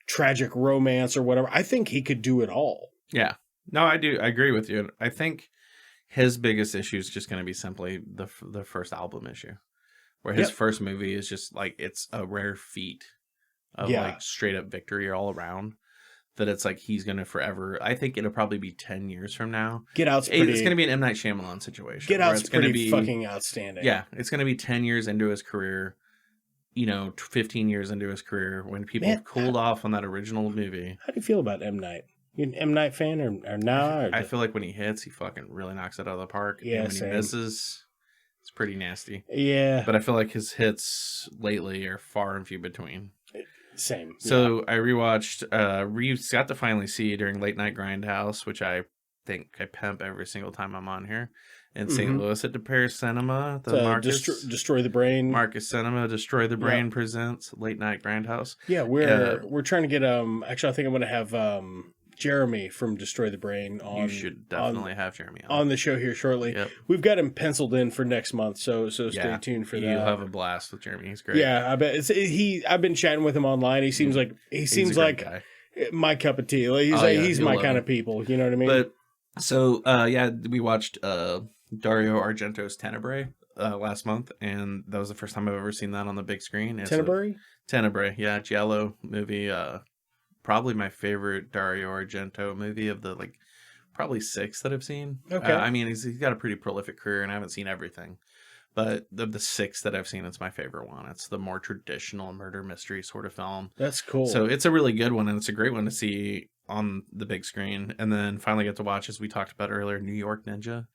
tragic romance or whatever. I think he could do it all. Yeah. No, I do. I agree with you. I think his biggest issue is just going to be simply the first album issue, where his first movie is just like, it's a rare feat of like straight up victory all around. That it's like he's going to forever. I think it'll probably be 10 years from now. Get Out's pretty... It's going to be an M. Night Shyamalan situation. Get Out's pretty fucking outstanding. Yeah, it's going to be 10 years into his career, 15 years into his career, when people have cooled off on that original movie. How do you feel about M. Night? You an M. Night fan or nah? I feel like when he hits, he fucking really knocks it out of the park. Yeah, and when he misses, it's pretty nasty. Yeah. But I feel like his hits lately are far and few between. Same. So I rewatched, got to finally see during Late Night Grindhouse, which I think I pimp every single time I'm on here, in St. Louis at the Paris Cinema. The Marcus Destroy the Brain. Marcus Cinema Destroy the Brain presents Late Night Grindhouse. Yeah, we're trying to get actually I think I'm going to have Jeremy from Destroy the Brain on. You should definitely have Jeremy on the show here shortly. Yep. We've got him penciled in for next month, so stay tuned for that. You'll have a blast with Jeremy. He's great. Yeah, I bet I've been chatting with him online. He seems like guy. My cup of tea. Like, he's my kind of people. You know what I mean? But so we watched Dario Argento's Tenebrae last month, and that was the first time I've ever seen that on the big screen. Tenebrae, yeah, Giallo movie. Probably my favorite Dario Argento movie of the probably 6 that I've seen. Okay. I mean, he's got a pretty prolific career, and I haven't seen everything. But the 6 that I've seen, it's my favorite one. It's the more traditional murder mystery sort of film. That's cool. So it's a really good one, and it's a great one to see on the big screen. And then finally get to watch, as we talked about earlier, New York Ninja.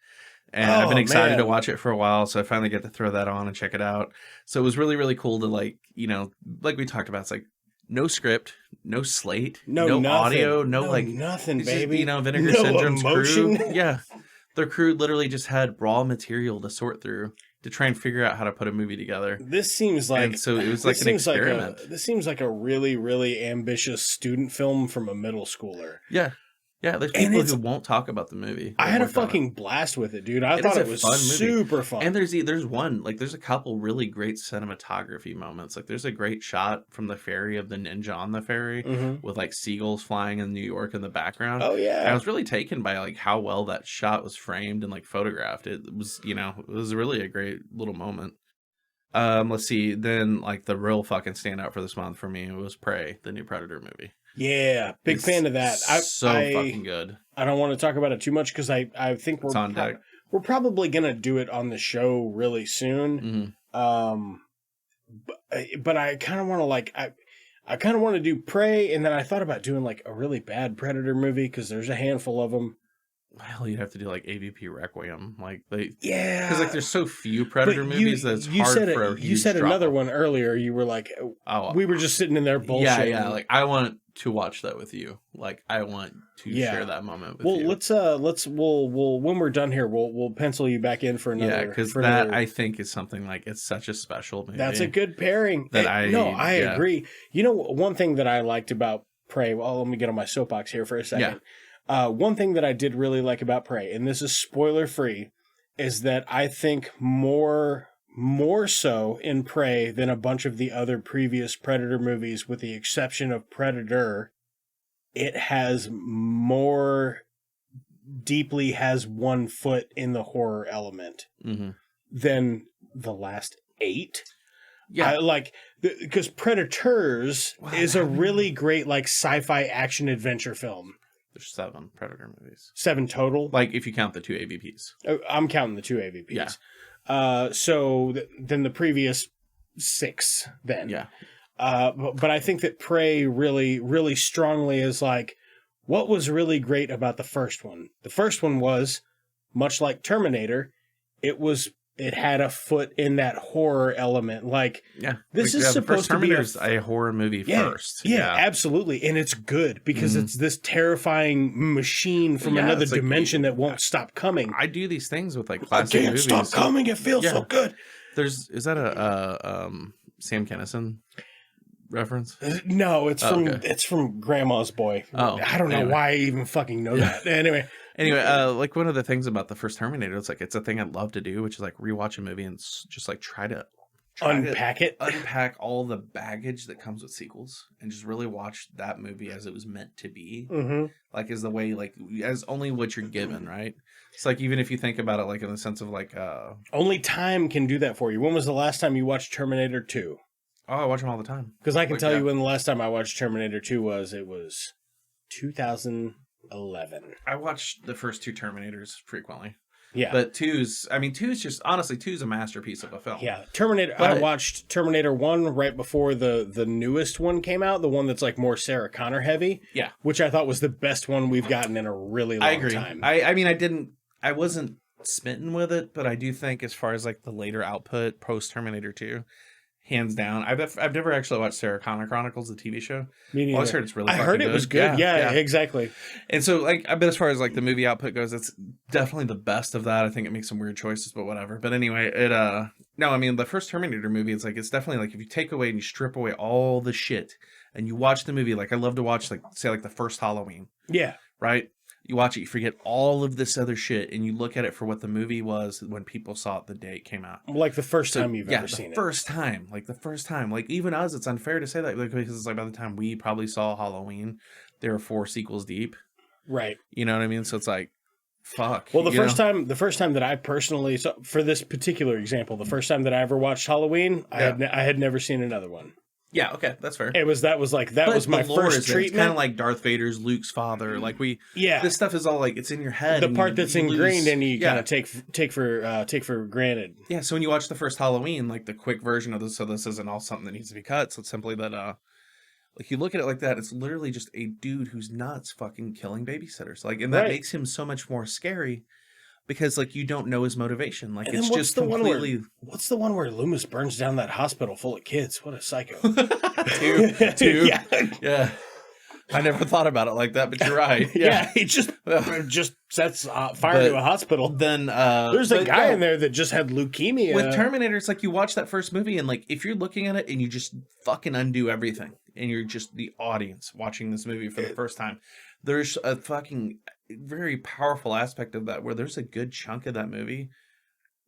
And I've been excited to watch it for a while, so I finally get to throw that on and check it out. So it was really, really cool to like we talked about, it's like, no script, no slate, no audio, nothing, baby. Just, Vinegar Syndrome's crew. Yeah. Their crew literally just had raw material to sort through to try and figure out how to put a movie together. This seems like... And so it was like an experiment. This seems like a really, really ambitious student film from a middle schooler. Yeah. Yeah, there's And people who won't talk about the movie. I had a fucking blast with it, dude. I It thought is it a was fun movie. super fun. And there's one, like, there's a couple really great cinematography moments. Like, there's a great shot from the ferry of the ninja on the ferry with, like, seagulls flying in New York in the background. Oh, yeah. And I was really taken by, like, how well that shot was framed and, like, photographed. It was, you know, it was really a great little moment. Let's see. Then, like, the real fucking standout for this month for me was Prey, the new Predator movie. Yeah, big fan of that. Fucking good. I don't want to talk about it too much because I think It's on deck. We're probably gonna do it on the show really soon. But I kind of want to I kind of want to do Prey, and then I thought about doing like a really bad Predator movie because there's a handful of them. Well, you'd have to do like AVP Requiem, like Yeah, because like there's so few Predator movies that it's hard for a you said huge another drop-off. one earlier. You were like, Oh, we were just sitting in there bullshitting. Yeah. Like I want to watch that with you. Like I want to share that moment with you. We'll when we're done here, we'll pencil you back in for another. Yeah, because that I think is something like it's such a special movie. That's a good pairing. I agree. You know, one thing that I liked about Prey. Well, let me get on my soapbox here for a second. Yeah. One thing that I did really like about Prey, and this is spoiler free, is that I think more so in Prey than a bunch of the other previous Predator movies, with the exception of Predator, it has more deeply has one foot in the horror element than the last 8. Yeah, because Predators is a really great like sci-fi action adventure film. There's 7 Predator movies. 7 total? Like, if you count the 2 AVPs. I'm counting the 2 AVPs. Yeah. Then the previous 6, then. Yeah. But I think that Prey really, really strongly is like, what was really great about the first one? The first one was, much like Terminator, it had a foot in that horror element. Like, this is supposed to be a horror movie first. Yeah, absolutely. And it's good because it's this terrifying machine from another dimension that won't stop coming. I do these things with like classic movies. Stop coming. It feels so good. Is that a Sam Kinison reference? No, it's from Grandma's Boy. Oh, I don't know why I even fucking know that. Anyway, like one of the things about the first Terminator, it's like it's a thing I'd love to do, which is like rewatch a movie and just like try to unpack all the baggage that comes with sequels, and just really watch that movie as it was meant to be. Like as the way, like as only what you're given, right? It's like even if you think about it, like in the sense of like only time can do that for you. When was the last time you watched Terminator 2? Oh, I watch them all the time. Because I can tell you when the last time I watched Terminator 2 was. It was 2011. I watched the first 2 Terminators frequently. Yeah. But 2's just, honestly, 2's a masterpiece of a film. Yeah. I watched Terminator 1 right before the newest one came out, the one that's like more Sarah Connor heavy. Yeah. Which I thought was the best one we've gotten in a really long time. I wasn't smitten with it, but I do think as far as like the later output post Terminator 2, hands down. I've never actually watched Sarah Connor Chronicles, the TV show. Me neither. I always heard it's really I heard it was good. Yeah, exactly. And so, like, I bet as far as like the movie output goes, it's definitely the best of that. I think it makes some weird choices, but whatever. But anyway, no, I mean, the first Terminator movie, it's definitely like if you take away and you strip away all the shit and you watch the movie, like I love to watch, like, say, like the first Halloween. Yeah. Right? You watch it, you forget all of this other shit, and you look at it for what the movie was when people saw it the day it came out. Like the first time you've ever seen it. The first time. Like, even us, it's unfair to say that, because it's like by the time we probably saw Halloween, there were 4 sequels deep. Right. You know what I mean? So it's like, fuck. Well, the first time that I personally saw, for this particular example, the first time that I ever watched Halloween, I had never seen another one. Yeah, okay, that's fair. That was my first treatment. It's kind of like Darth Vader's Luke's father. Like this stuff is all like it's in your head. The part that's ingrained and you kind of take for granted. Yeah, so when you watch the first Halloween, like the quick version of this, so this isn't all something that needs to be cut. So it's simply that, like you look at it like that, it's literally just a dude who's nuts fucking killing babysitters. Like, and that makes him so much more scary. Because, like, you don't know his motivation. Like, it's just completely... What's the one where Loomis burns down that hospital full of kids? What a psycho. Two. Yeah. I never thought about it like that, but you're right. Yeah, he just sets fire to a hospital. Then there's a guy in there that just had leukemia. With Terminator, it's like you watch that first movie, and, like, if you're looking at it and you just fucking undo everything, and you're just the audience watching this movie for the first time, there's a fucking very powerful aspect of that where there's a good chunk of that movie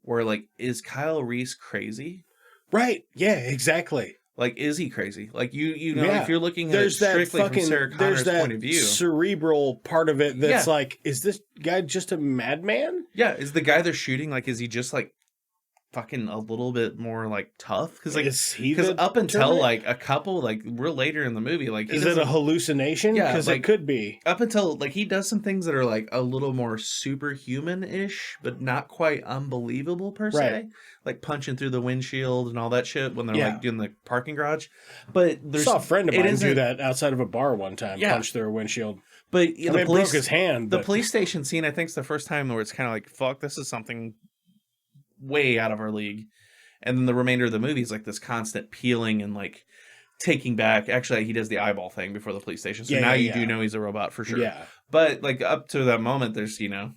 where, like, is Kyle Reese crazy? Right. Yeah, exactly. Like, is he crazy? Like, you know, Yeah. if you're looking at There's it that strictly fucking, from Sarah there's Connor's that point of view. cerebral part of it that's Yeah. like, is this guy just a madman? Yeah, is the guy they're shooting, like, is he just, like, fucking a little bit more, like, tough? Because, like, Is he because the up until, Terminator? like, a couple, like, real later in the movie, like, he Is it a doesn't- hallucination? Yeah, Because like- it could be. up until, like, he does some things that are, like, a little more superhuman-ish, but not quite unbelievable, per se. Right. Like, punching through the windshield and all that shit when they're, Yeah. like, doing the parking garage. But I there's... saw a friend of it mine do isn't- that outside of a bar one time, Yeah. punch through a windshield. But I mean, it broke his hand. The but- police station scene, I think, is the first time where it's kind of like, fuck, this is something way out of our league. And then the remainder of the movie is like this constant peeling and like taking back. Actually, he does the eyeball thing before the police station. So Yeah, now yeah, you yeah. do know he's a robot for sure. Yeah. But like up to that moment, there's, you know,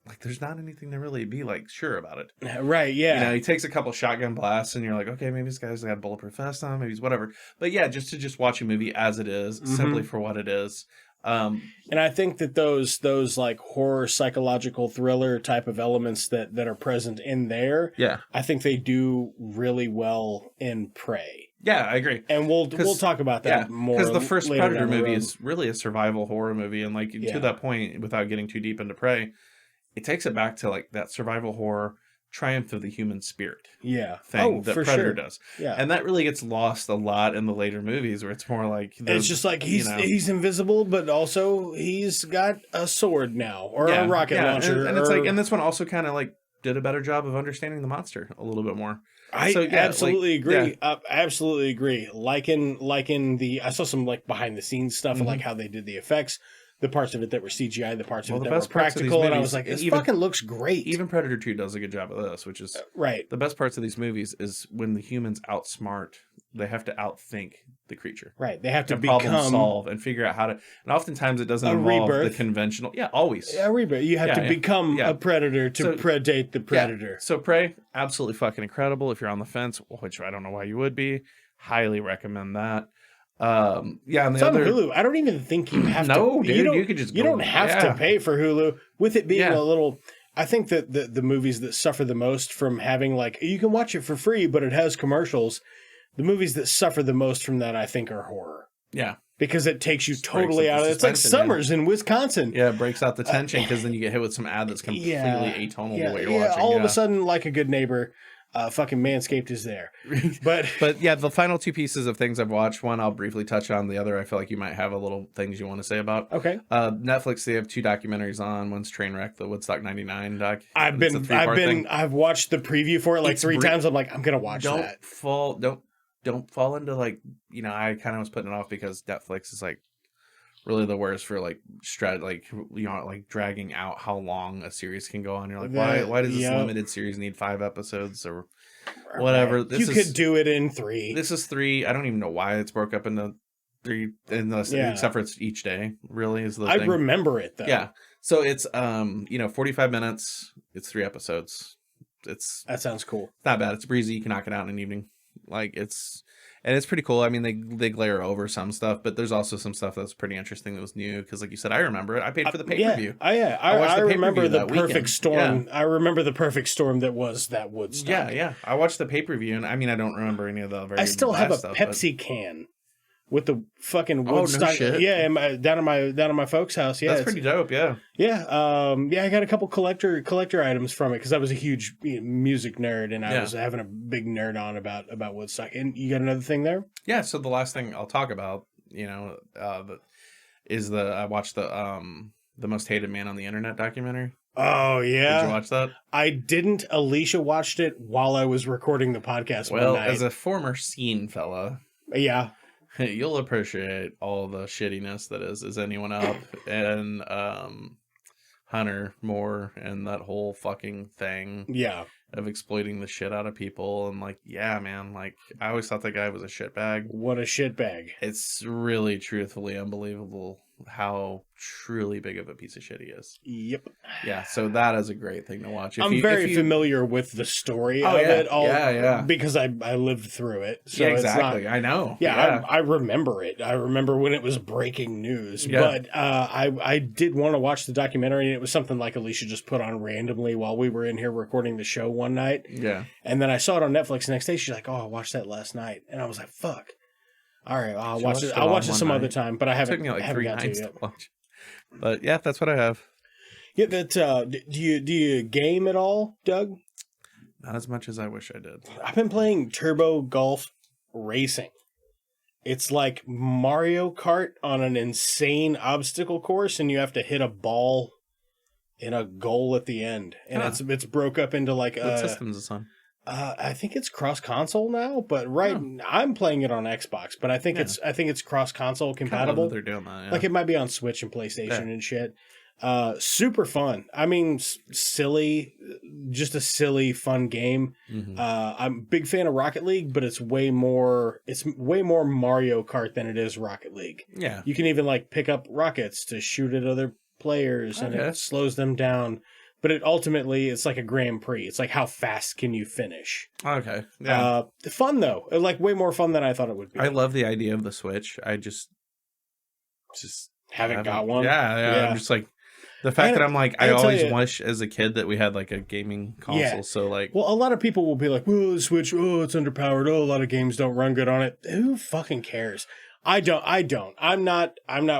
like there's not anything to really be like sure about it. Right, yeah. You know, he takes a couple shotgun blasts and you're like, okay, maybe this guy's got a bulletproof vest on, maybe he's whatever. But yeah, just watch a movie as it is, simply for what it is. And I think that those like horror psychological thriller type of elements that are present in there, Yeah. I think they do really well in Prey. Yeah, I agree. And we'll talk about that more. Because the first later Predator down the movie road. is really a survival horror movie, and like Yeah. to that point, without getting too deep into Prey, it takes it back to like that survival horror triumph of the human spirit thing that for Predator sure. does. Yeah. And that really gets lost a lot in the later movies, where it's more like It's just like he's you know. he's invisible, but also he's got a sword now or a rocket launcher. and it's like, or- and this one also kind of like did a better job of understanding the monster a little bit more. I So, yeah, absolutely like, agree. Absolutely agree. Liking the I saw some like behind the scenes stuff and like how they did the effects, the parts of it that were CGI, the parts of Well, it the that were best parts of these practical, and I movies, was like, this even- fucking looks great. Even Predator 2 does a good job of this, which is right. the best parts of these movies is when the humans outsmart, they have to outthink the creature. Right. They have to And problem become solve and figure out how to, and oftentimes it doesn't a involve rebirth. the conventional. Yeah, always. a rebirth. You have Yeah, to yeah. become Yeah. a predator to So- predate the predator. Yeah. So Prey, absolutely fucking incredible. If you're on the fence, which I don't know why you would be, highly recommend that. Yeah, and the It's on other Hulu. I don't even think you have No, to. dude, don't, you could just You go- don't have yeah. to pay for Hulu. With it being Yeah. a little, I think that the movies that suffer the most from having like you can watch it for free, but it has commercials. The movies that suffer the most from that, I think, are horror yeah, because it takes you Just totally breaks up out the of it. It's like suspension, Summers in Wisconsin. yeah, it breaks out the tension because then you get hit with some ad that's completely atonal to what you're watching. All of Yeah. a sudden, like a good neighbor, fucking Manscaped is there. But But yeah, the final two pieces of things I've watched, one I'll briefly touch on, the other I feel like you might have a little things you want to say about. okay. Netflix, they have two documentaries on. One's Trainwreck, the Woodstock 99 doc. I've It's a three-part thing. I've watched the preview for it like It's 3 times. I'm like, I'm gonna watch that. Don't fall into like, you know, I kind of was putting it off because Netflix is like really the worst for like like, you know, like dragging out how long a series can go on. You're like, why does this limited series need 5 episodes or whatever? Right. This You is, could do it in 3. This is 3. I don't even know why it's broke up into 3, except for it's each day. Really is the I thing. remember it though. Yeah. So it's 45 minutes. It's 3 episodes. It's That sounds cool. not bad. It's breezy. You can knock it out in an evening. Like it's pretty cool. I mean, they glare over some stuff, but there's also some stuff that's pretty interesting that was new. Because like you said, I remember it. I paid for the pay-per-view. I watched the remember pay-per-view the that perfect weekend. storm. I remember the perfect storm that was that Woodstock. Yeah. I watched the pay-per-view, and I mean, I don't remember any of the very I still have a last stuff, but- Pepsi can with the fucking Oh, no Woodstock. shit. Yeah, down at my folks' house. Yeah, That's it's- pretty dope. Yeah. Yeah, I got a couple collector items from it because I was a huge music nerd and I was having a big nerd on about Woodstock. And you got another thing there? Yeah. So the last thing I'll talk about, you know, I watched the Most Hated Man on the Internet documentary. Oh yeah, Did you watch that? I didn't. Alicia watched it while I was recording the podcast. Well, one night. as a former scene fella, yeah, you'll appreciate all the shittiness that is Anyone Up and Hunter Moore and that whole fucking thing yeah, of exploiting the shit out of people. And like, yeah, man, like I always thought that guy was a shitbag. what a shitbag. It's really truthfully unbelievable how truly big of a piece of shit he is. Yep. Yeah, so that is a great thing to watch. I'm very familiar with the story of it all because I lived through it. So exactly. I know. Yeah. I remember it. I remember when it was breaking news. Yeah. But I did want to watch the documentary, and it was something like Alicia just put on randomly while we were in here recording the show one night. Yeah. And then I saw it on Netflix the next day. She's like, "Oh, I watched that last night." And I was like, "Fuck. All right, I'll watch it. I'll watch it some other time." But I haven't. It took me like 3 nights to yet. Watch. But yeah, that's what I have. Yeah, that. Do you game at all, Doug? Not as much as I wish I did. I've been playing Turbo Golf Racing. It's like Mario Kart on an insane obstacle course, and you have to hit a ball in a goal at the end, and it's broke up into like what system is this on? I think it's cross console now, but I'm playing it on Xbox, but I think it's cross console compatible. They're doing that, yeah. Like it might be on Switch and PlayStation and shit. Super fun. I mean, silly, just a silly, fun game. Mm-hmm. I'm a big fan of Rocket League, but it's way more Mario Kart than it is Rocket League. Yeah. You can even like pick up rockets to shoot at other players, and it slows them down. But it's like a Grand Prix. It's like how fast can you finish? Okay. Yeah. Fun though. Like way more fun than I thought it would be. I love the idea of the Switch. I just haven't got one. Yeah. I'm just like the fact that I'm like I always wish as a kid that we had like a gaming console. Yeah. So like, well, a lot of people will be like, "Well, the Switch, it's underpowered. A lot of games don't run good on it." Who fucking cares? I don't. I'm not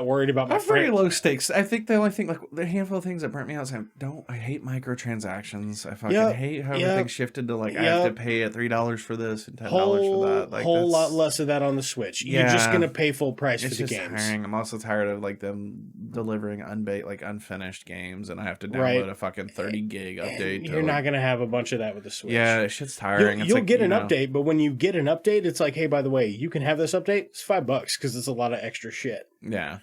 worried about my very low stakes. I think the only thing, like the handful of things that burnt me out is I hate microtransactions. I fucking hate how everything shifted to like I have to pay $3 for this and $10 for that. Like whole lot less of that on the Switch. You're just gonna pay full price for the games. Tiring. I'm also tired of like them delivering unfinished games, and I have to download a fucking 30 gig update. You're not gonna have a bunch of that with the Switch. Yeah, shit's tiring. You'll get an update, but when you get an update, it's like, hey, by the way, you can have this update. It's $5. Because it's a lot of extra shit. Yeah.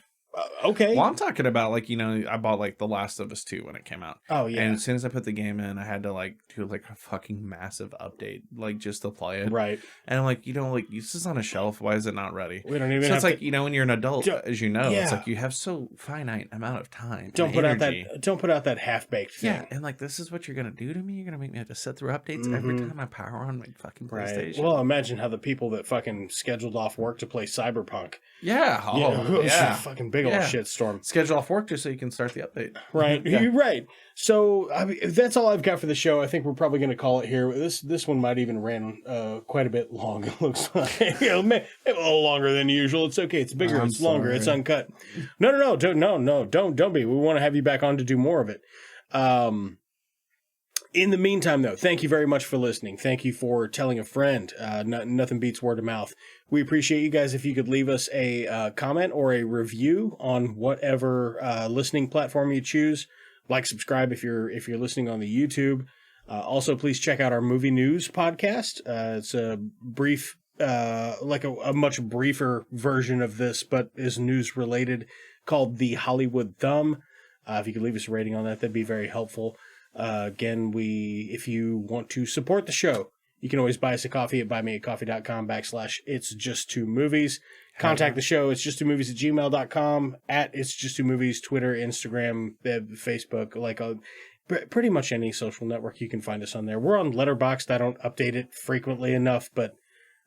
Okay. Well, I'm talking about like, I bought like The Last of Us 2 when it came out. Oh, yeah. And as soon as I put the game in, I had to like do like a fucking massive update, like just to play it. Right. And I'm like, this is on a shelf. Why is it not ready? We don't even so it's like, when you're an adult, as you know, it's like you have so finite amount of time. Don't put out that half-baked thing. Yeah. And like, this is what you're going to do to me? You're going to make me have to sit through updates every time I power on my fucking PlayStation. Well, imagine how the people that fucking scheduled off work to play Cyberpunk. Yeah. Oh, yeah. Fucking big old shitstorm. Schedule off work just so you can start the update. Right. You're right. So that's all I've got for the show. I think we're probably going to call it here. This one might even ran quite a bit long. It looks like maybe a little longer than usual. It's okay. It's bigger. It's longer. It's uncut. No. Don't be. We want to have you back on to do more of it. In the meantime, though, thank you very much for listening. Thank you for telling a friend. Nothing beats word of mouth. We appreciate you guys if you could leave us a comment or a review on whatever listening platform you choose. Like, subscribe if you're listening on the YouTube. Also, please check out our movie news podcast. It's a brief, like a much briefer version of this, but is news related, called The Hollywood Thumb. If you could leave us a rating on that, that'd be very helpful. Again, if you want to support the show, you can always buy us a coffee at buymeacoffee.com/itsjusttwomovies. Contact the show. It's justtwomovies@gmail.com, at It's Just Two Movies, Twitter, Instagram, Facebook, like pretty much any social network you can find us on there. We're on Letterboxd. I don't update it frequently enough, but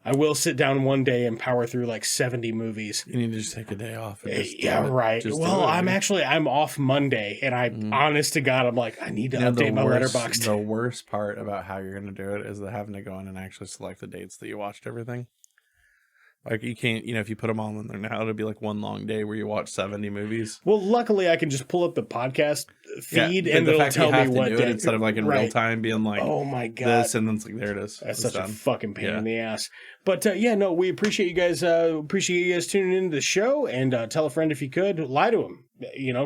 I will sit down one day and power through like 70 movies. You need to just take a day off. And right. Well, I'm off Monday, and honest to God, I'm like, I need to update my Letterboxd. The worst part about how you're going to do it is having to go in and actually select the dates that you watched everything. Like, you can't, if you put them all in there now, it'll be like one long day where you watch 70 movies. Well, luckily, I can just pull up the podcast feed and it'll tell me what day. Instead of like in real time being like, oh my God, this, and then it's like, there it is. That's such a fucking pain in the ass. But we appreciate you guys. Appreciate you guys tuning into the show, and tell a friend if you could. Lie to them.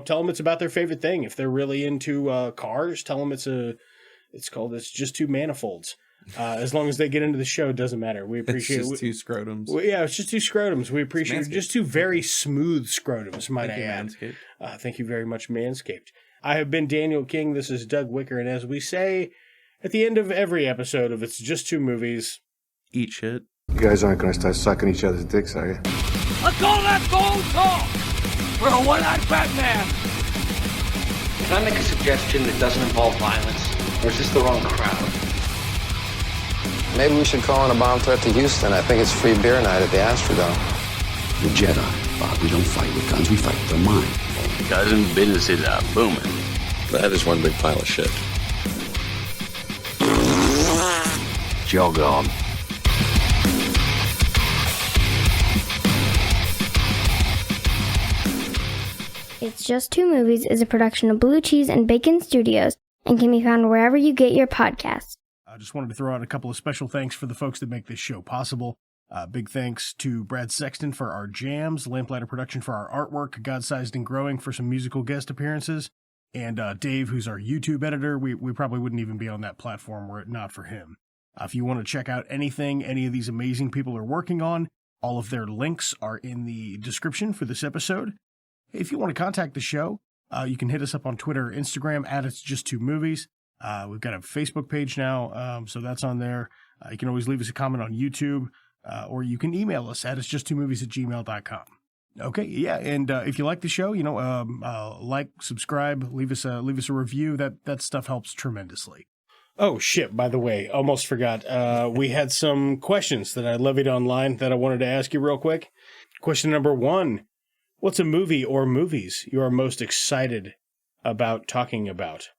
Tell them it's about their favorite thing. If they're really into cars, tell them it's just two manifolds. As long as they get into the show, it doesn't matter. We appreciate it's just two scrotums. It's just two scrotums. We appreciate it. Just two very smooth scrotums, might I add. Thank you very much, Manscaped. I have been Daniel King. This is Doug Wicker. And as we say at the end of every episode of It's Just Two Movies, eat shit. You guys aren't going to start sucking each other's dicks, are you? I call that gold talk! for a one-eyed Batman! Can I make a suggestion that doesn't involve violence? Or is this the wrong crowd? Maybe we should call in a bomb threat to Houston. I think it's free beer night at the Astrodome. The Jedi, Bob, we don't fight with guns, we fight with our mind. Cousin businesses are booming. That is one big pile of shit. Jog on. It's Just Two Movies is a production of Blue Cheese and Bacon Studios and can be found wherever you get your podcasts. I just wanted to throw out a couple of special thanks for the folks that make this show possible. Big thanks to Brad Sexton for our jams, Lamplighter Production for our artwork, Godsized Growing for some musical guest appearances, and Dave, who's our YouTube editor. We probably wouldn't even be on that platform were it not for him. If you want to check out anything any of these amazing people are working on, all of their links are in the description for this episode. If you want to contact the show, you can hit us up on Twitter or Instagram at It's Just Two Movies. We've got a Facebook page now, so that's on there. You can always leave us a comment on YouTube, or you can email us at itsjusttwomovies@gmail.com. Okay, yeah, and if you like the show, like, subscribe, leave us a review. That stuff helps tremendously. Oh, shit, by the way, almost forgot. We had some questions that I levied online that I wanted to ask you real quick. Question number 1. What's a movie or movies you are most excited about talking about?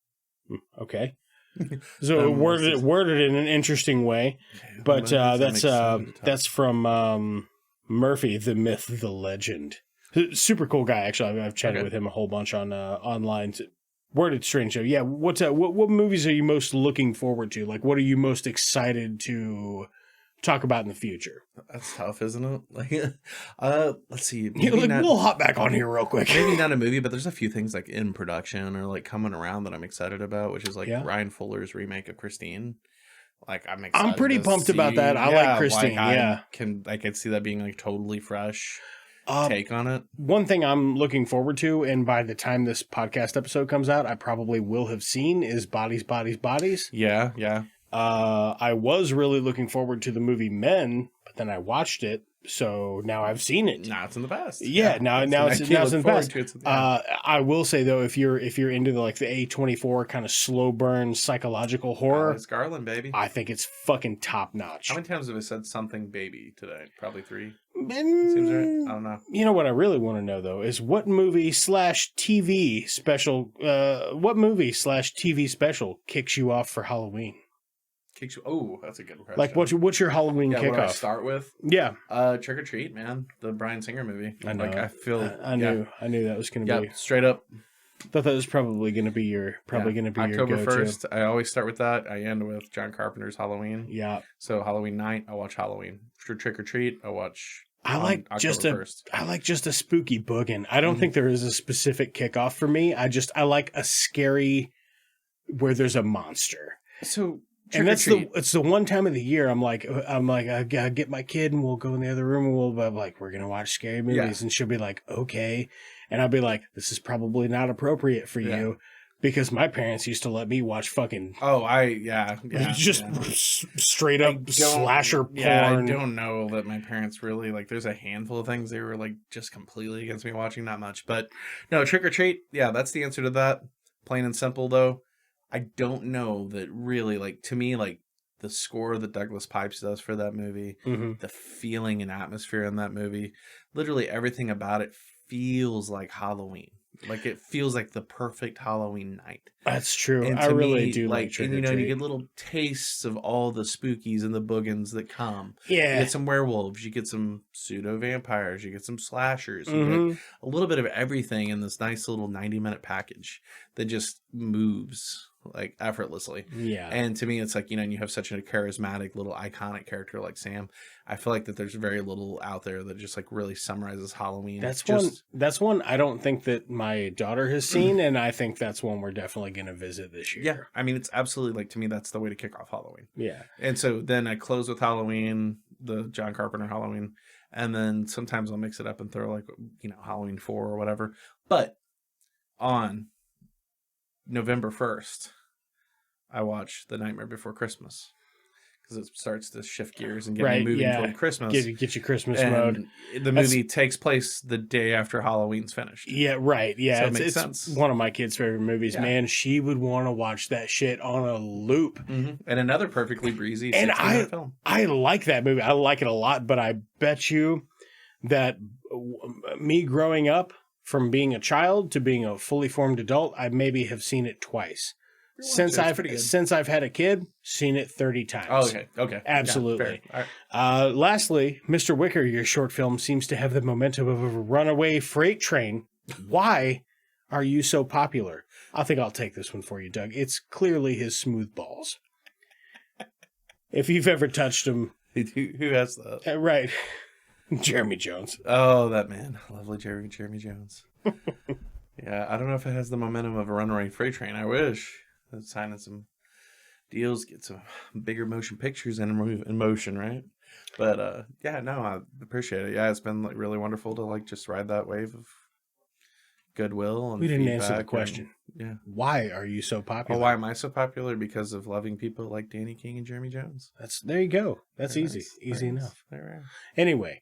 Okay. So worded in an interesting way, but that's from Murphy, the myth, the legend. Super cool guy, actually. I've chatted with him a whole bunch on online. Worded strange. So yeah, what movies are you most looking forward to? Like, what are you most excited to talk about in the future? That's tough, isn't it? Like, let's see. We'll hop back on here real quick. Maybe not a movie, but there's a few things like in production or like coming around that I'm excited about, which is like Ryan Fuller's remake of Christine. Like, I'm pretty pumped about that. I like Christine. Like, I could see that being like totally fresh take on it. One thing I'm looking forward to, and by the time this podcast episode comes out, I probably will have seen, is Bodies, Bodies, Bodies. Yeah, yeah. I was really looking forward to the movie Men, but then I watched it, so now I've seen it. Now it's in the past. Yeah, now it's in the past. I will say though, if you're into the A24 kind of slow burn psychological horror, it's Garland, baby. I think it's fucking top notch. How many times have I said something baby today? Probably 3. Seems right. I don't know. You know what I really want to know though is what movie/TV special kicks you off for Halloween? Oh, that's a good question. Like, what's your Halloween kickoff? What do I start with? Yeah. Trick or Treat, man. The Bryan Singer movie. I know. Like, I knew that was going to be. Straight up. Thought that was probably going to be your October your go-to. 1st. I always start with that. I end with John Carpenter's Halloween. Yeah. So Halloween night, I watch Halloween. For Trick or Treat, I watch. I like just a spooky boogin. I don't think there is a specific kickoff for me. I like a scary where there's a monster. So. And it's the one time of the year I'm like I gotta get my kid and we'll go in the other room and we'll be like, we're gonna watch scary movies, and she'll be like, okay, and I'll be like, this is probably not appropriate for you, because my parents used to let me watch fucking straight up slasher porn. Yeah, I don't know that my parents really there's a handful of things they were like just completely against me watching, not much, but no, Trick or Treat, that's the answer to that. Plain and simple though. I don't know that really, to me, the score that Douglas Pipes does for that movie, the feeling and atmosphere in that movie, literally everything about it feels like Halloween. Like, it feels like the perfect Halloween night. That's true. I really do like Trick or Treat. You get little tastes of all the spookies and the boogans that come. Yeah. You get some werewolves. You get some pseudo-vampires. You get some slashers. You get a little bit of everything in this nice little 90-minute package that just moves effortlessly. Yeah. And to me, it's and you have such a charismatic little iconic character like Sam. I feel like that there's very little out there that just really summarizes Halloween. That's one I don't think that my daughter has seen, and I think that's one we're definitely going to visit this year. Yeah. I mean, it's absolutely to me, that's the way to kick off Halloween. Yeah. And so then I close with Halloween, the John Carpenter Halloween, and then sometimes I'll mix it up and throw Halloween 4 or whatever. But on November 1st, I watch The Nightmare Before Christmas. because it starts to shift gears and get me moving toward Christmas. Get your Christmas mode. The movie takes place the day after Halloween's finished. Yeah, right. Yeah, so it makes sense. One of my kids' favorite movies. Yeah. Man, she would want to watch that shit on a loop. Mm-hmm. And another perfectly breezy and film. I like that movie. I like it a lot, but I bet you that me growing up from being a child to being a fully formed adult, I maybe have seen it twice. Since I've had a kid, seen it 30 times. Oh, okay. Absolutely. Yeah, all right. Lastly, Mr. Wicker, your short film seems to have the momentum of a runaway freight train. Why are you so popular? I think I'll take this one for you, Doug. It's clearly his smooth balls. If you've ever touched him. Who has that? Right. Jeremy Jones. Oh, that man. Lovely Jeremy Jones. Yeah, I don't know if it has the momentum of a runaway freight train. I wish. Signing some deals, get some bigger motion pictures in motion, right? But yeah, no, I appreciate it. Yeah, it's been like really wonderful to like just ride that wave of goodwill. And we didn't answer the question. Yeah, why are you so popular? Well, why am I so popular? Because of loving people like Danny King and Jeremy Jones. There you go. That's easy, easy enough. Anyway,